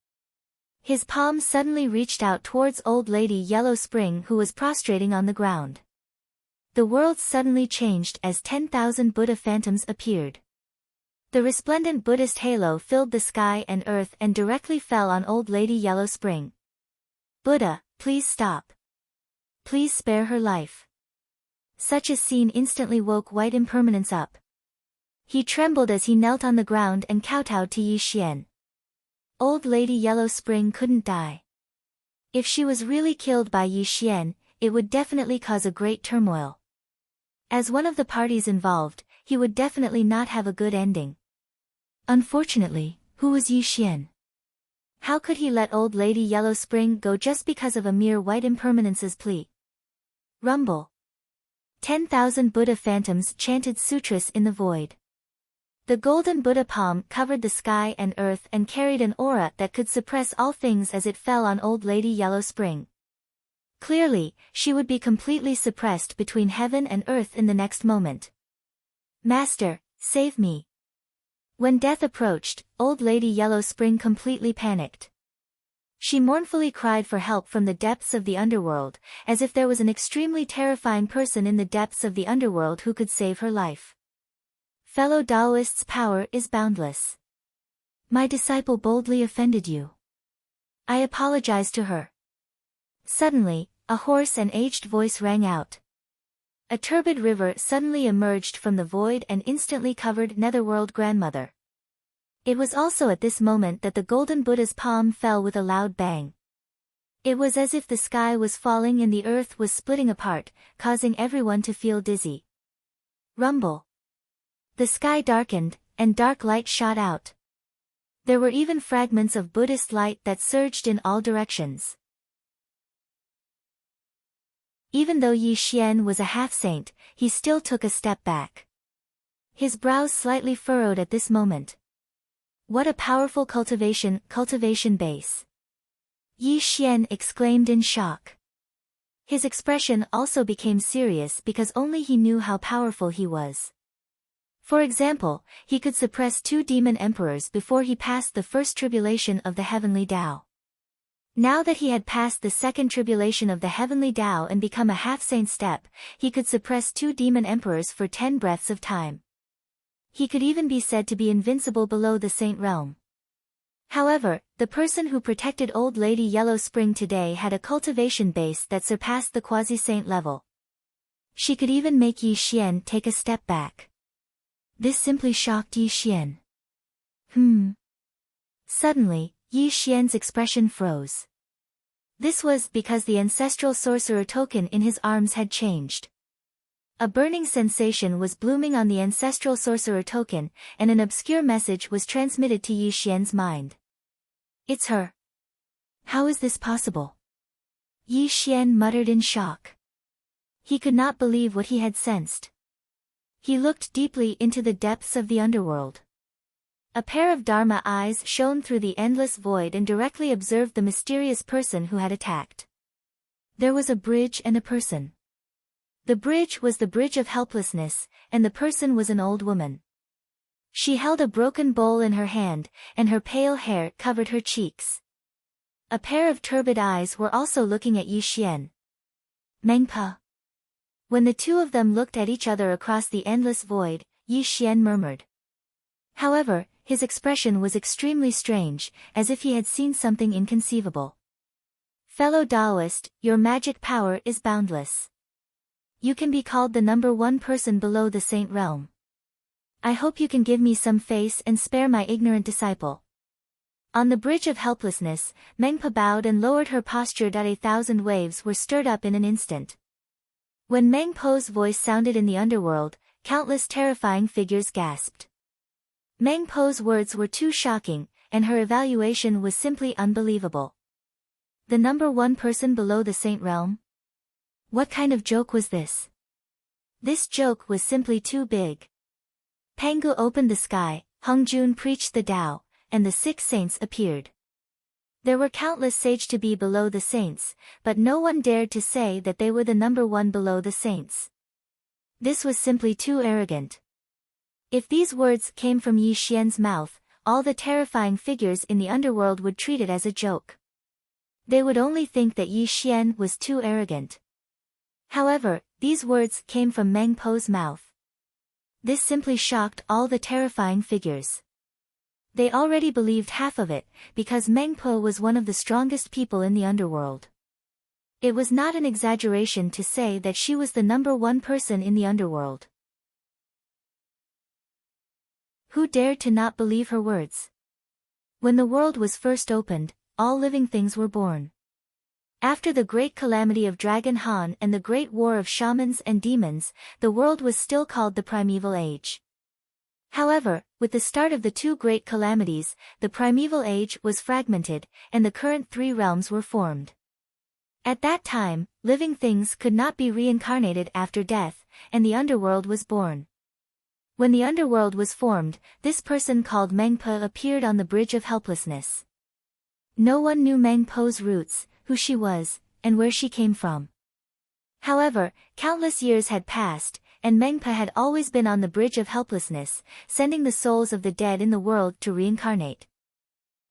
His palm suddenly reached out towards Old Lady Yellow Spring who was prostrating on the ground. The world suddenly changed as 10,000 Buddha phantoms appeared. The resplendent Buddhist halo filled the sky and earth and directly fell on Old Lady Yellow Spring. "Buddha, please stop. Please spare her life." Such a scene instantly woke White Impermanence up. He trembled as he knelt on the ground and kowtowed to Yi Xian. Old Lady Yellow Spring couldn't die. If she was really killed by Yi Xian, it would definitely cause a great turmoil. As one of the parties involved, he would definitely not have a good ending. Unfortunately, who was Yi Xian? How could he let Old Lady Yellow Spring go just because of a mere White Impermanence's plea? Rumble. 10,000 Buddha phantoms chanted sutras in the void. The golden Buddha palm covered the sky and earth and carried an aura that could suppress all things as it fell on Old Lady Yellow Spring. Clearly, she would be completely suppressed between heaven and earth in the next moment. "Master, save me." When death approached, Old Lady Yellow Spring completely panicked. She mournfully cried for help from the depths of the underworld, as if there was an extremely terrifying person in the depths of the underworld who could save her life. Fellow Taoists' power is boundless. My disciple boldly offended you. I apologize to her. Suddenly, a hoarse and aged voice rang out. A turbid river suddenly emerged from the void and instantly covered Netherworld Grandmother. It was also at this moment that the golden Buddha's palm fell with a loud bang. It was as if the sky was falling and the earth was splitting apart, causing everyone to feel dizzy. Rumble. The sky darkened, and dark light shot out. There were even fragments of Buddhist light that surged in all directions. Even though Yi Xian was a half-saint, he still took a step back. His brows slightly furrowed at this moment. What a powerful cultivation base! Yi Xian exclaimed in shock. His expression also became serious because only he knew how powerful he was. For example, he could suppress 2 demon emperors before he passed the first tribulation of the heavenly Tao. Now that he had passed the second tribulation of the heavenly Tao and become a half-saint step, he could suppress 2 demon emperors for 10 breaths of time. He could even be said to be invincible below the saint realm. However, the person who protected Old Lady Yellow Spring today had a cultivation base that surpassed the quasi-saint level. She could even make Yi Xian take a step back. This simply shocked Yi Xian. Suddenly, Yi Xian's expression froze. This was because the ancestral sorcerer token in his arms had changed. A burning sensation was blooming on the ancestral sorcerer token, and an obscure message was transmitted to Yi Xian's mind. It's her. How is this possible? Yi Xian muttered in shock. He could not believe what he had sensed. He looked deeply into the depths of the underworld. A pair of Dharma eyes shone through the endless void and directly observed the mysterious person who had attacked. There was a bridge and a person. The bridge was the bridge of helplessness, and the person was an old woman. She held a broken bowl in her hand, and her pale hair covered her cheeks. A pair of turbid eyes were also looking at Yi Xian. Mengpa. When the two of them looked at each other across the endless void, Yi Xian murmured. However, his expression was extremely strange, as if he had seen something inconceivable. Fellow Taoist, your magic power is boundless. You can be called the number 1 person below the saint realm. I hope you can give me some face and spare my ignorant disciple. On the bridge of helplessness, Mengpa bowed and lowered her posture. 1,000 waves were stirred up in an instant. When Mengpo's voice sounded in the underworld, countless terrifying figures gasped. Mengpo's words were too shocking, and her evaluation was simply unbelievable. The number 1 person below the saint realm? What kind of joke was this? This joke was simply too big. Pangu opened the sky, Hongjun preached the Tao, and the 6 saints appeared. There were countless sage to be below the saints, but no one dared to say that they were the number 1 below the saints. This was simply too arrogant. If these words came from Yi Xian's mouth, all the terrifying figures in the underworld would treat it as a joke. They would only think that Yi Xian was too arrogant. However, these words came from Mengpo's mouth. This simply shocked all the terrifying figures. They already believed half of it, because Mengpo was one of the strongest people in the underworld. It was not an exaggeration to say that she was the number 1 person in the underworld. Who dared to not believe her words? When the world was first opened, all living things were born. After the great calamity of Dragon Han and the great war of shamans and demons, the world was still called the Primeval Age. However, with the start of the 2 great calamities, the Primeval Age was fragmented, and the current 3 realms were formed. At that time, living things could not be reincarnated after death, and the underworld was born. When the underworld was formed, this person called Mengpa appeared on the bridge of helplessness. No one knew Mengpo's roots, who she was, and where she came from. However, countless years had passed, and Mengpa had always been on the bridge of helplessness, sending the souls of the dead in the world to reincarnate.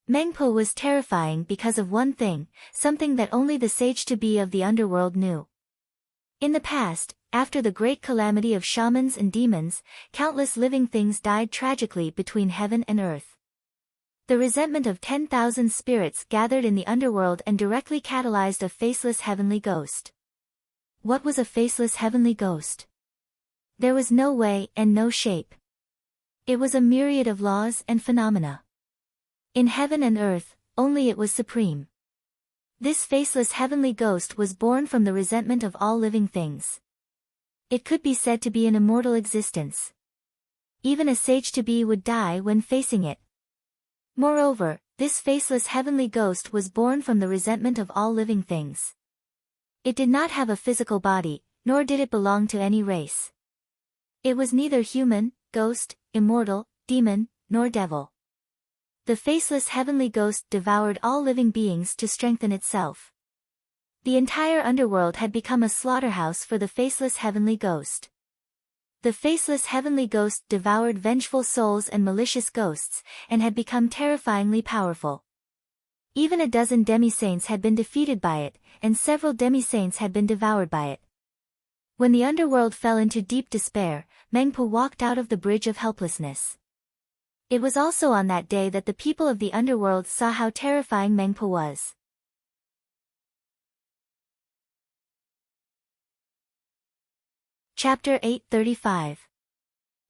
Mengpa was terrifying because of one thing, something that only the sage-to-be of the underworld knew. In the past, after the great calamity of shamans and demons, countless living things died tragically between heaven and earth. The resentment of 10,000 spirits gathered in the underworld and directly catalyzed a faceless heavenly ghost. What was a faceless heavenly ghost? There was no way and no shape. It was a myriad of laws and phenomena. In heaven and earth, only it was supreme. This faceless heavenly ghost was born from the resentment of all living things. It could be said to be an immortal existence. Even a sage-to-be would die when facing it. Moreover, this faceless heavenly ghost was born from the resentment of all living things. It did not have a physical body, nor did it belong to any race. It was neither human, ghost, immortal, demon, nor devil. The faceless heavenly ghost devoured all living beings to strengthen itself. The entire underworld had become a slaughterhouse for the faceless heavenly ghost. The faceless heavenly ghost devoured vengeful souls and malicious ghosts, and had become terrifyingly powerful. Even a dozen demi-saints had been defeated by it, and several demi-saints had been devoured by it. When the underworld fell into deep despair, Mengpo walked out of the bridge of helplessness. It was also on that day that the people of the underworld saw how terrifying Mengpo was. Chapter 835.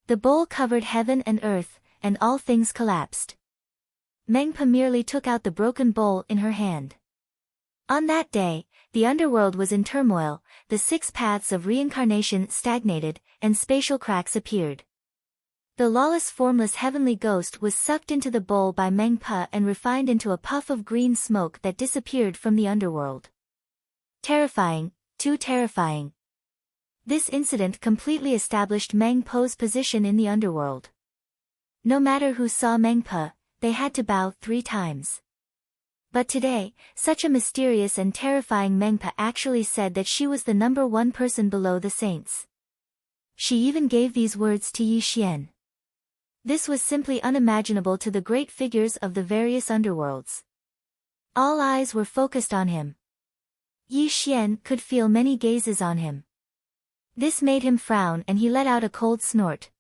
The bowl covered heaven and earth, and all things collapsed. Mengpa merely took out the broken bowl in her hand. On that day, the underworld was in turmoil, the 6 paths of reincarnation stagnated, and spatial cracks appeared. The lawless formless heavenly ghost was sucked into the bowl by Mengpa and refined into a puff of green smoke that disappeared from the underworld. Terrifying, too terrifying. This incident completely established Mengpo's position in the underworld. No matter who saw Mengpa, they had to bow 3 times. But today, such a mysterious and terrifying Mengpa actually said that she was the number 1 person below the saints. She even gave these words to Yi Xian. This was simply unimaginable to the great figures of the various underworlds. All eyes were focused on him. Yi Xian could feel many gazes on him. This made him frown and he let out a cold snort.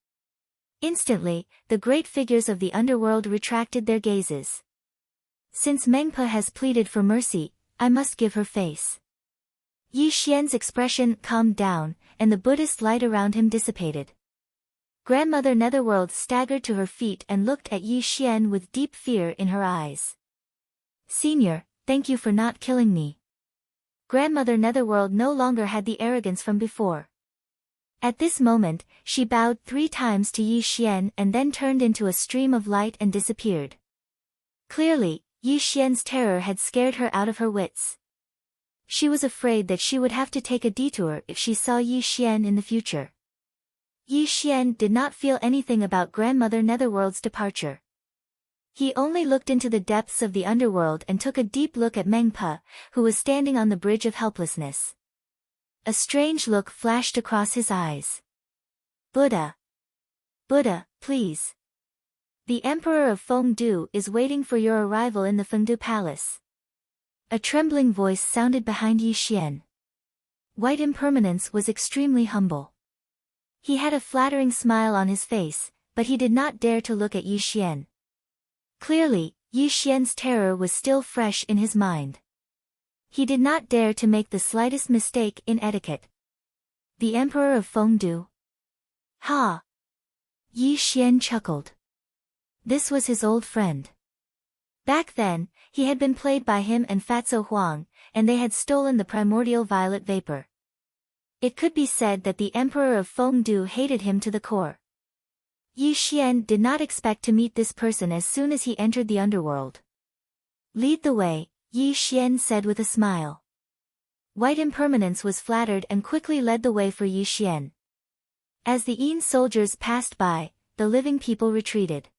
Instantly, the great figures of the underworld retracted their gazes. Since Mengpa has pleaded for mercy, I must give her face. Yi Xian's expression calmed down, and the Buddhist light around him dissipated. Grandmother Netherworld staggered to her feet and looked at Yi Xian with deep fear in her eyes. Senior, thank you for not killing me. Grandmother Netherworld no longer had the arrogance from before. At this moment, she bowed 3 times to Yi Xian and then turned into a stream of light and disappeared. Clearly, Yi Xian's terror had scared her out of her wits. She was afraid that she would have to take a detour if she saw Yi Xian in the future. Yi Xian did not feel anything about Grandmother Netherworld's departure. He only looked into the depths of the underworld and took a deep look at Mengpa, who was standing on the bridge of helplessness. A strange look flashed across his eyes. Buddha. Buddha, please. The Emperor of Fengdu is waiting for your arrival in the Fengdu Palace. A trembling voice sounded behind Yi Xian. White Impermanence was extremely humble. He had a flattering smile on his face, but he did not dare to look at Yi Xian. Clearly, Yi Xian's terror was still fresh in his mind. He did not dare to make the slightest mistake in etiquette. The Emperor of Fengdu. Ha! Yi Xian chuckled. This was his old friend. Back then, he had been played by him and Fatso Huang, and they had stolen the primordial violet vapor. It could be said that the Emperor of Fengdu hated him to the core. Yi Xian did not expect to meet this person as soon as he entered the underworld. Lead the way, Yi Xian said with a smile. White Impermanence was flattered and quickly led the way for Yi Xian. As the Yin soldiers passed by, the living people retreated.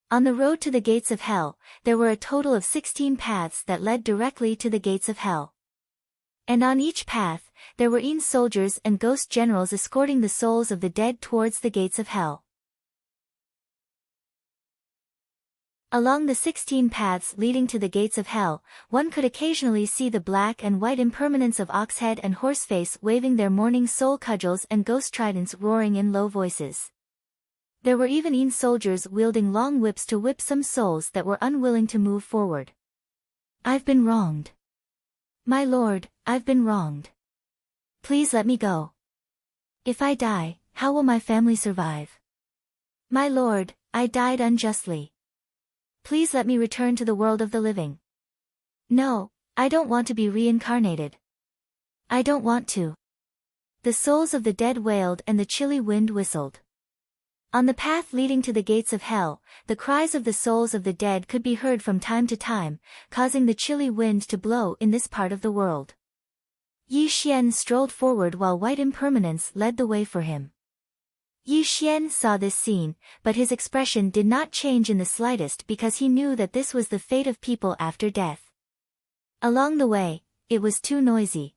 On the road to the gates of hell, there were a total of 16 paths that led directly to the gates of hell. And on each path, there were Yin soldiers and ghost generals escorting the souls of the dead towards the gates of hell. Along the 16 paths leading to the gates of hell, one could occasionally see the black and white impermanence of Oxhead and Horseface waving their morning soul cudgels and ghost tridents roaring in low voices. There were even Yin soldiers wielding long whips to whip some souls that were unwilling to move forward. I've been wronged. My lord, I've been wronged. Please let me go. If I die, how will my family survive? My lord, I died unjustly. Please let me return to the world of the living. No, I don't want to be reincarnated. I don't want to. The souls of the dead wailed and the chilly wind whistled. On the path leading to the gates of hell, the cries of the souls of the dead could be heard from time to time, causing the chilly wind to blow in this part of the world. Yi Xian strolled forward while White Impermanence led the way for him. Yi Xian saw this scene, but his expression did not change in the slightest because he knew that this was the fate of people after death. Along the way, it was too noisy.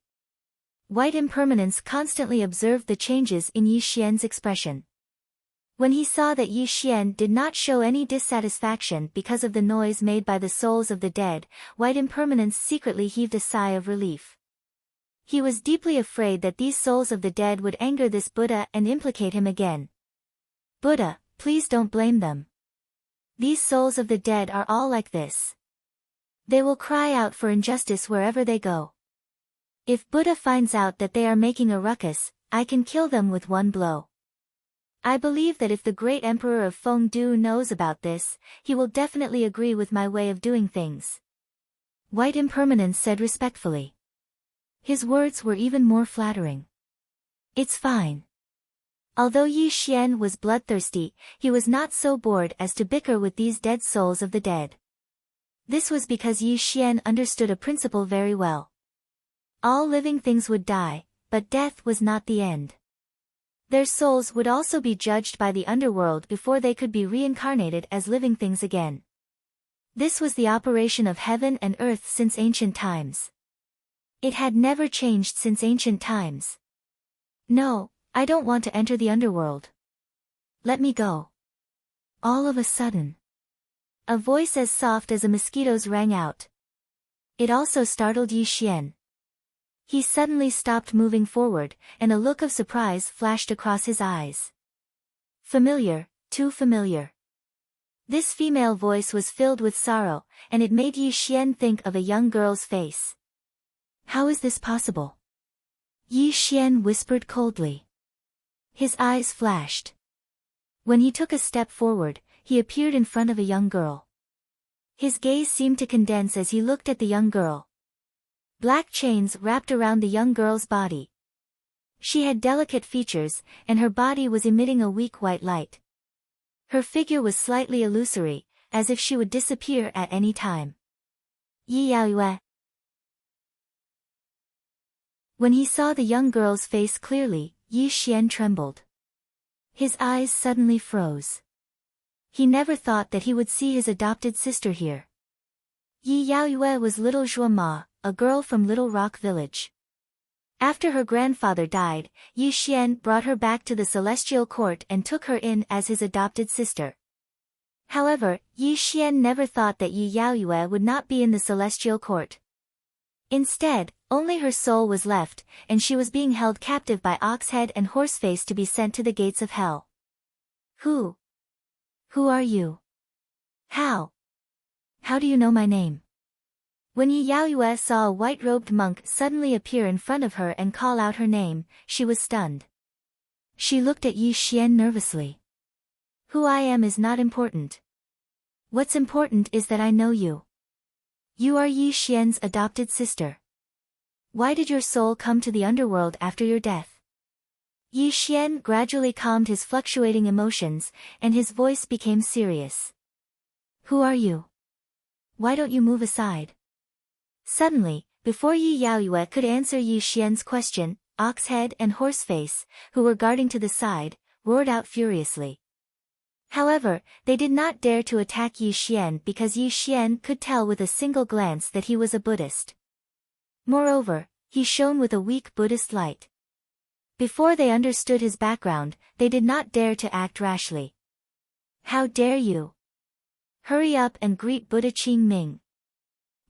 White Impermanence constantly observed the changes in Yi Xian's expression. When he saw that Yi Xian did not show any dissatisfaction because of the noise made by the souls of the dead, White Impermanence secretly heaved a sigh of relief. He was deeply afraid that these souls of the dead would anger this Buddha and implicate him again. Buddha, please don't blame them. These souls of the dead are all like this. They will cry out for injustice wherever they go. If Buddha finds out that they are making a ruckus, I can kill them with one blow. I believe that if the great emperor of Fengdu knows about this, he will definitely agree with my way of doing things. White Impermanence said respectfully. His words were even more flattering. It's fine. Although Yi Xian was bloodthirsty, he was not so bored as to bicker with these dead souls of the dead. This was because Yi Xian understood a principle very well. All living things would die, but death was not the end. Their souls would also be judged by the underworld before they could be reincarnated as living things again. This was the operation of heaven and earth since ancient times. It had never changed since ancient times. No, I don't want to enter the underworld. Let me go. All of a sudden, a voice as soft as a mosquito's rang out. It also startled Yi Xian. He suddenly stopped moving forward, and a look of surprise flashed across his eyes. Familiar, too familiar. This female voice was filled with sorrow, and it made Yi Xian think of a young girl's face. How is this possible? Yi Xian whispered coldly. His eyes flashed. When he took a step forward, he appeared in front of a young girl. His gaze seemed to condense as he looked at the young girl. Black chains wrapped around the young girl's body. She had delicate features, and her body was emitting a weak white light. Her figure was slightly illusory, as if she would disappear at any time. Yi Yaoyue. When he saw the young girl's face clearly, Yi Xian trembled. His eyes suddenly froze. He never thought that he would see his adopted sister here. Yi Yaoyue was little Zhuo Ma, a girl from Little Rock Village. After her grandfather died, Yi Xian brought her back to the celestial court and took her in as his adopted sister. However, Yi Xian never thought that Yi Yaoyue would not be in the celestial court. Instead, only her soul was left, and she was being held captive by Oxhead and Horseface to be sent to the gates of hell. Who are you? How do you know my name? When Yi Yaoyue saw a white-robed monk suddenly appear in front of her and call out her name, she was stunned. She looked at Yi Xian nervously. Who I am is not important. What's important is that I know you. You are Yi Xian's adopted sister. Why did your soul come to the underworld after your death? Yi Xian gradually calmed his fluctuating emotions, and his voice became serious. Who are you? Why don't you move aside? Suddenly, before Yi Yaoyue could answer Yi Xian's question, Oxhead and Horseface, who were guarding to the side, roared out furiously. However, they did not dare to attack Yi Xian because Yi Xian could tell with a single glance that he was a Buddhist. Moreover, he shone with a weak Buddhist light. Before they understood his background, they did not dare to act rashly. How dare you? Hurry up and greet Buddha Qing Ming.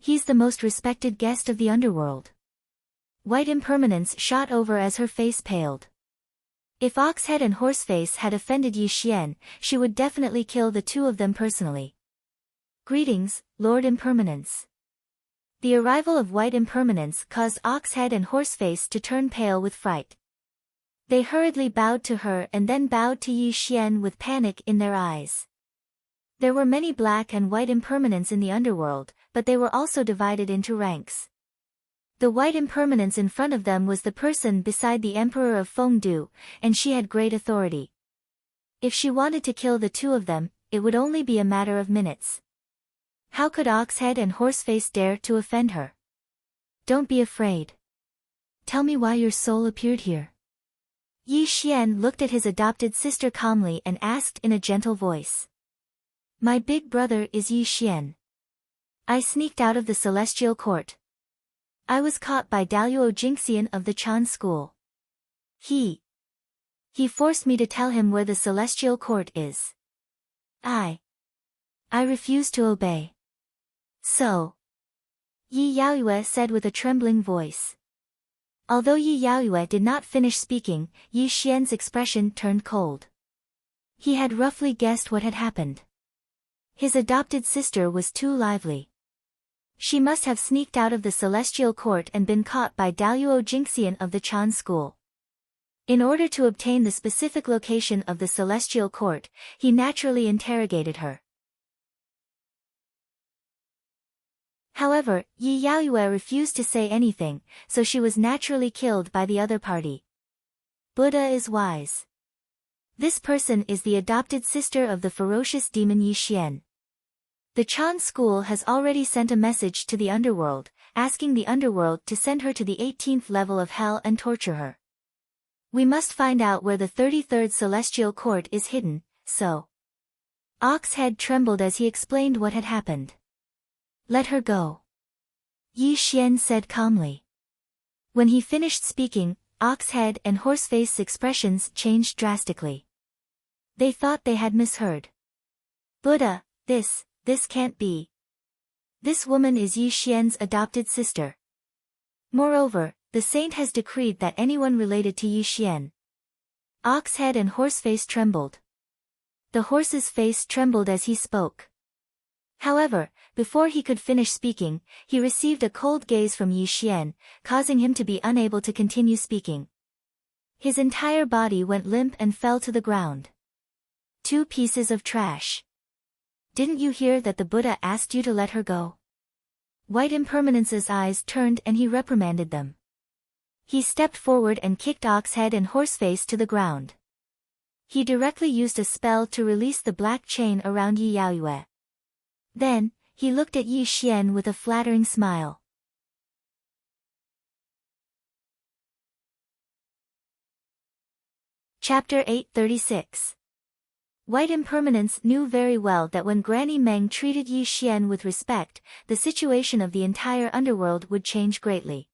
He's the most respected guest of the underworld. White Impermanence shot over as her face paled. If Oxhead and Horseface had offended Yi Xian, she would definitely kill the two of them personally. Greetings, Lord Impermanence. The arrival of White Impermanence caused Oxhead and Horseface to turn pale with fright. They hurriedly bowed to her and then bowed to Yi Xian with panic in their eyes. There were many black and white impermanents in the underworld, but they were also divided into ranks. The white impermanence in front of them was the person beside the Emperor of Fengdu, and she had great authority. If she wanted to kill the two of them, it would only be a matter of minutes. How could Oxhead and Horseface dare to offend her? Don't be afraid. Tell me why your soul appeared here. Yi Xian looked at his adopted sister calmly and asked in a gentle voice. My big brother is Yi Xian. I sneaked out of the celestial court. I was caught by Daluo Jingxian of the Chan school. He forced me to tell him where the celestial court is. I refused to obey. So, Yi Yaoyue said with a trembling voice. Although Yi Yaoyue did not finish speaking, Yi Xian's expression turned cold. He had roughly guessed what had happened. His adopted sister was too lively. She must have sneaked out of the celestial court and been caught by Daluo Jingxian of the Chan school. In order to obtain the specific location of the celestial court, he naturally interrogated her. However, Yi Yaoyue refused to say anything, so she was naturally killed by the other party. Buddha is wise. This person is the adopted sister of the ferocious demon Yi Xian. The Chan school has already sent a message to the underworld, asking the underworld to send her to the 18th level of hell and torture her. We must find out where the 33rd celestial court is hidden, so. Oxhead trembled as he explained what had happened. Let her go. Yi Xian said calmly. When he finished speaking, Oxhead and Horseface's expressions changed drastically. They thought they had misheard. Buddha, this can't be. This woman is Yi Xian's adopted sister. Moreover, the saint has decreed that anyone related to Yi Xian. Oxhead and Horseface trembled. The horse's face trembled as he spoke. However, before he could finish speaking, he received a cold gaze from Yi Xian, causing him to be unable to continue speaking. His entire body went limp and fell to the ground. 2 pieces of trash. Didn't you hear that the Buddha asked you to let her go? White Impermanence's eyes turned and he reprimanded them. He stepped forward and kicked Oxhead and Horseface to the ground. He directly used a spell to release the black chain around Yi Yaoyue. Then, he looked at Yi Xian with a flattering smile. Chapter 836. White Impermanence knew very well that when Granny Meng treated Yi Xian with respect, the situation of the entire underworld would change greatly.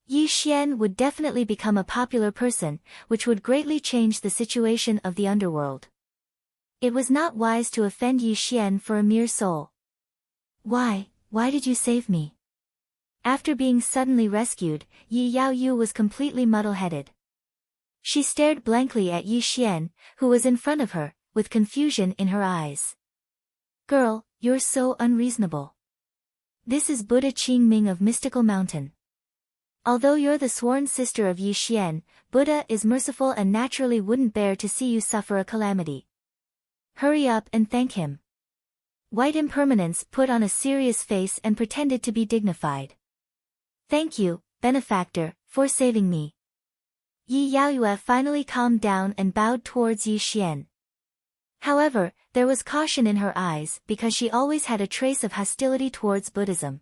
Yi Xian would definitely become a popular person, which would greatly change the situation of the underworld. It was not wise to offend Yi Xian for a mere soul. Why did you save me? After being suddenly rescued, Yi Yaoyu was completely muddle-headed. She stared blankly at Yi Xian, who was in front of her, with confusion in her eyes. Girl, you're so unreasonable. This is Buddha Qingming of Mystical Mountain. Although you're the sworn sister of Yi Xian, Buddha is merciful and naturally wouldn't bear to see you suffer a calamity. Hurry up and thank him. White Impermanence put on a serious face and pretended to be dignified. Thank you, benefactor, for saving me. Yi Yaoyue finally calmed down and bowed towards Yi Xian. However, there was caution in her eyes because she always had a trace of hostility towards Buddhism.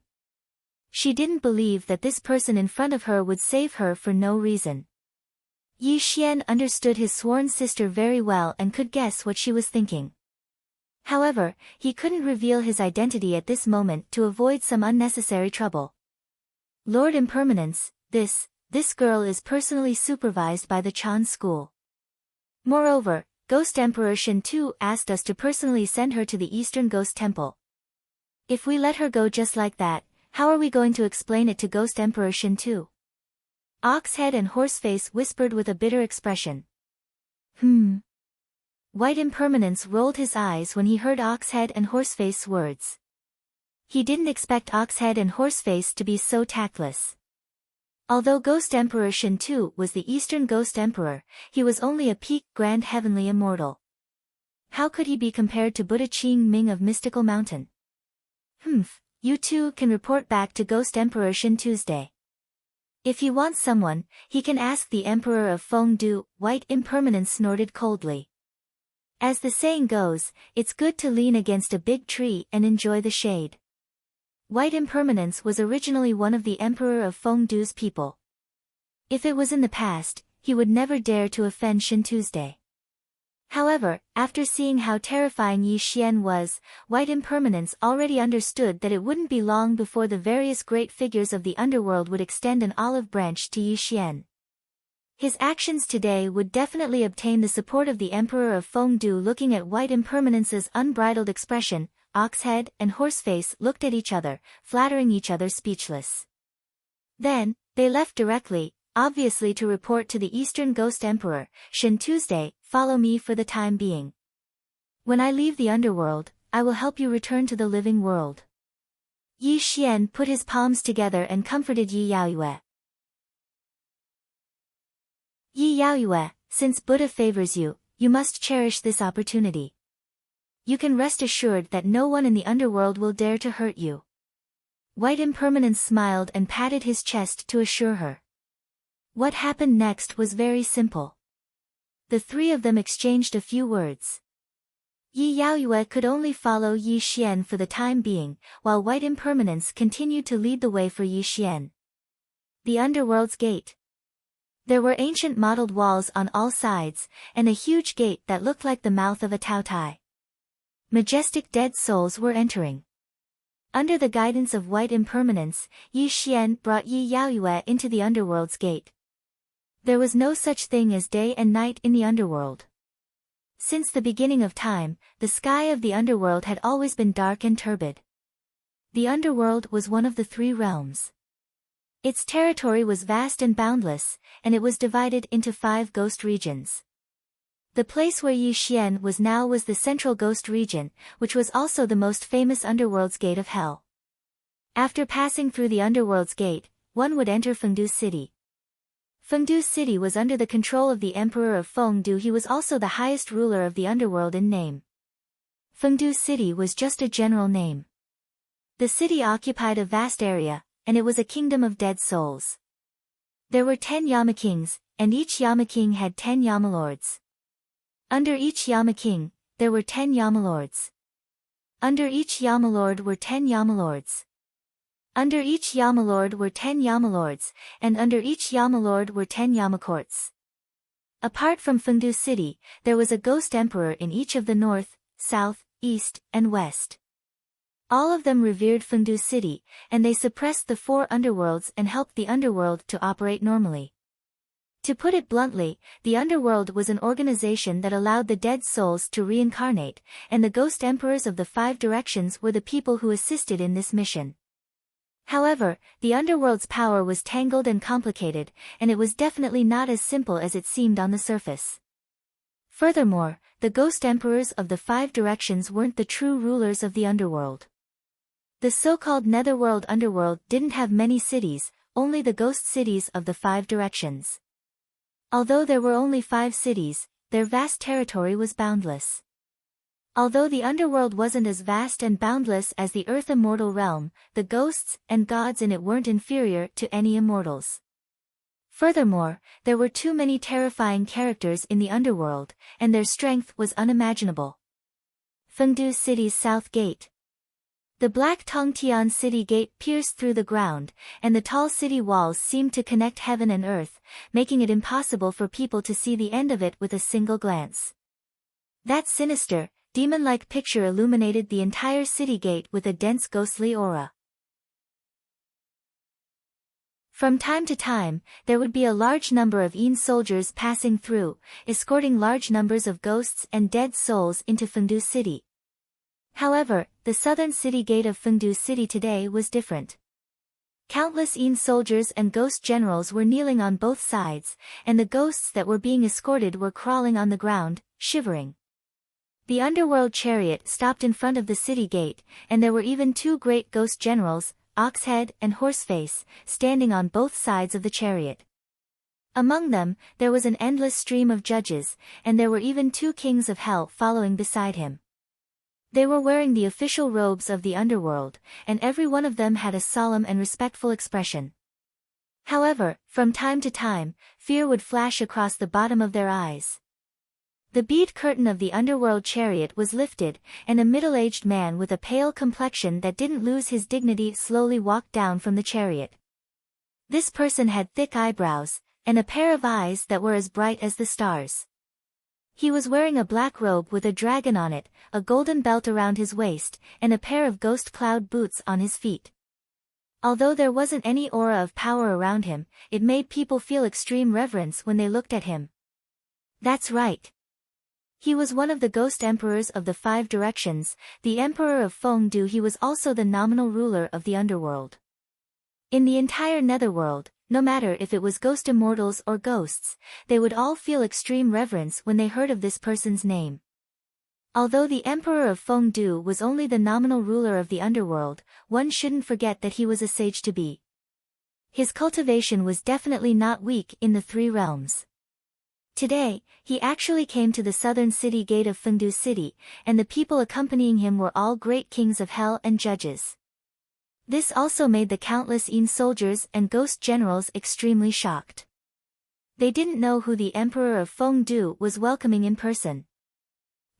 She didn't believe that this person in front of her would save her for no reason. Yi Xian understood his sworn sister very well and could guess what she was thinking. However, he couldn't reveal his identity at this moment to avoid some unnecessary trouble. Lord Impermanence, this girl is personally supervised by the Chan school. Moreover, Ghost Emperor Shen Tu asked us to personally send her to the Eastern Ghost Temple. If we let her go just like that, how are we going to explain it to Ghost Emperor Shen Tu? Oxhead and Horseface whispered with a bitter expression. White Impermanence rolled his eyes when he heard Oxhead and Horseface's words. He didn't expect Oxhead and Horseface to be so tactless. Although Ghost Emperor Shen Tu was the Eastern Ghost Emperor, he was only a peak Grand Heavenly Immortal. How could he be compared to Buddha Qingming of Mystical Mountain? You two can report back to Ghost Emperor Shen Tuesday. If he wants someone, he can ask the Emperor of Fengdu. White Impermanence snorted coldly. As the saying goes, it's good to lean against a big tree and enjoy the shade. White impermanence was originally one of the Emperor of Fengdu's people. If it was in the past, he would never dare to offend Shin Tuesday. However, after seeing how terrifying Yi Xian was, White Impermanence already understood that it wouldn't be long before the various great figures of the underworld would extend an olive branch to Yi Xian. His actions today would definitely obtain the support of the Emperor of Fengdu. Looking at White Impermanence's unbridled expression, Oxhead and Horseface looked at each other, flattering each other speechless. Then, they left directly, obviously to report to the Eastern Ghost Emperor, Shin Tuesday. Follow me for the time being. When I leave the underworld, I will help you return to the living world. Yi Xian put his palms together and comforted Yi Yaoyue. Yi Yaoyue, since Buddha favors you, you must cherish this opportunity. You can rest assured that no one in the underworld will dare to hurt you. White Impermanence smiled and patted his chest to assure her. What happened next was very simple. The three of them exchanged a few words. Yi Yaoyue could only follow Yi Xian for the time being, while White Impermanence continued to lead the way for Yi Xian. The underworld's gate. There were ancient mottled walls on all sides, and a huge gate that looked like the mouth of a Taotai. Majestic dead souls were entering. Under the guidance of White Impermanence, Yi Xian brought Yi Yaoyue into the underworld's gate. There was no such thing as day and night in the underworld. Since the beginning of time, the sky of the underworld had always been dark and turbid. The underworld was one of the three realms. Its territory was vast and boundless, and it was divided into 5 ghost regions. The place where Yi Xian was now was the central ghost region, which was also the most famous underworld's gate of hell. After passing through the underworld's gate, one would enter Fengdu City. Fengdu City was under the control of the Emperor of Fengdu. He was also the highest ruler of the underworld in name. Fengdu City was just a general name. The city occupied a vast area, and it was a kingdom of dead souls. There were 10 Yama Kings, and each Yama King had 10 Yama Lords. Under each Yama King, there were 10 Yama Lords. Under each Yama Lord were 10 Yama Lords. Under each Yama Lord were 10 Yama Lords, and under each Yama Lord were 10 Yama Courts. Apart from Fengdu City, there was a ghost emperor in each of the north, south, east, and west. All of them revered Fengdu City, and they suppressed the 4 underworlds and helped the underworld to operate normally. To put it bluntly, the underworld was an organization that allowed the dead souls to reincarnate, and the ghost emperors of the 5 directions were the people who assisted in this mission. However, the underworld's power was tangled and complicated, and it was definitely not as simple as it seemed on the surface. Furthermore, the ghost emperors of the 5 directions weren't the true rulers of the underworld. The so-called netherworld underworld didn't have many cities, only the ghost cities of the 5 directions. Although there were only 5 cities, their vast territory was boundless. Although the underworld wasn't as vast and boundless as the Earth Immortal realm, the ghosts and gods in it weren't inferior to any immortals. Furthermore, there were too many terrifying characters in the underworld, and their strength was unimaginable. Fengdu City's South Gate. The black Tongtian City Gate pierced through the ground, and the tall city walls seemed to connect heaven and earth, making it impossible for people to see the end of it with a single glance. That sinister, demon-like picture illuminated the entire city gate with a dense ghostly aura. From time to time, there would be a large number of Yin soldiers passing through, escorting large numbers of ghosts and dead souls into Fengdu City. However, the southern city gate of Fengdu City today was different. Countless Yin soldiers and ghost generals were kneeling on both sides, and the ghosts that were being escorted were crawling on the ground, shivering. The underworld chariot stopped in front of the city gate, and there were even 2 great ghost generals, Oxhead and Horseface, standing on both sides of the chariot. Among them, there was an endless stream of judges, and there were even 2 kings of hell following beside him. They were wearing the official robes of the underworld, and every one of them had a solemn and respectful expression. However, from time to time, fear would flash across the bottom of their eyes. The bead curtain of the underworld chariot was lifted, and a middle-aged man with a pale complexion that didn't lose his dignity slowly walked down from the chariot. This person had thick eyebrows, and a pair of eyes that were as bright as the stars. He was wearing a black robe with a dragon on it, a golden belt around his waist, and a pair of ghost cloud boots on his feet. Although there wasn't any aura of power around him, it made people feel extreme reverence when they looked at him. That's right. He was one of the ghost emperors of the 5 directions, the Emperor of Fengdu. He was also the nominal ruler of the underworld. In the entire netherworld, no matter if it was ghost immortals or ghosts, they would all feel extreme reverence when they heard of this person's name. Although the Emperor of Fengdu was only the nominal ruler of the underworld, one shouldn't forget that he was a sage to be. His cultivation was definitely not weak in the 3 realms. Today, he actually came to the southern city gate of Fengdu City, and the people accompanying him were all great kings of hell and judges. This also made the countless Yin soldiers and ghost generals extremely shocked. They didn't know who the Emperor of Fengdu was welcoming in person.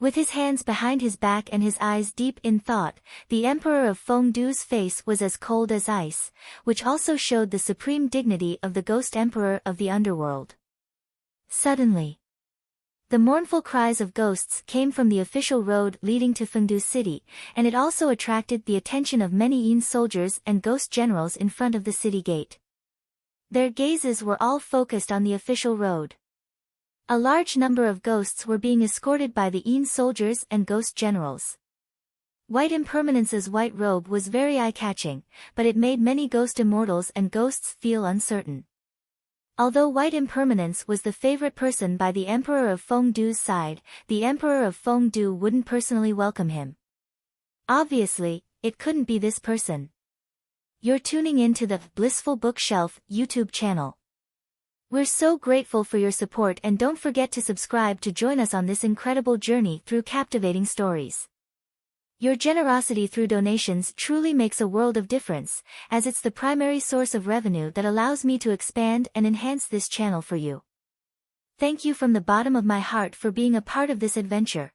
With his hands behind his back and his eyes deep in thought, the Emperor of Fengdu's face was as cold as ice, which also showed the supreme dignity of the Ghost Emperor of the underworld. Suddenly, the mournful cries of ghosts came from the official road leading to Fengdu City, and it also attracted the attention of many Yin soldiers and ghost generals in front of the city gate. Their gazes were all focused on the official road. A large number of ghosts were being escorted by the Yin soldiers and ghost generals. White Impermanence's white robe was very eye-catching, but it made many ghost immortals and ghosts feel uncertain. Although White Impermanence was the favorite person by the Emperor of Fengdu's side, the Emperor of Fengdu wouldn't personally welcome him. Obviously, it couldn't be this person. You're tuning in to the Blissful Bookshelf YouTube channel. We're so grateful for your support, and don't forget to subscribe to join us on this incredible journey through captivating stories. Your generosity through donations truly makes a world of difference, as it's the primary source of revenue that allows me to expand and enhance this channel for you. Thank you from the bottom of my heart for being a part of this adventure.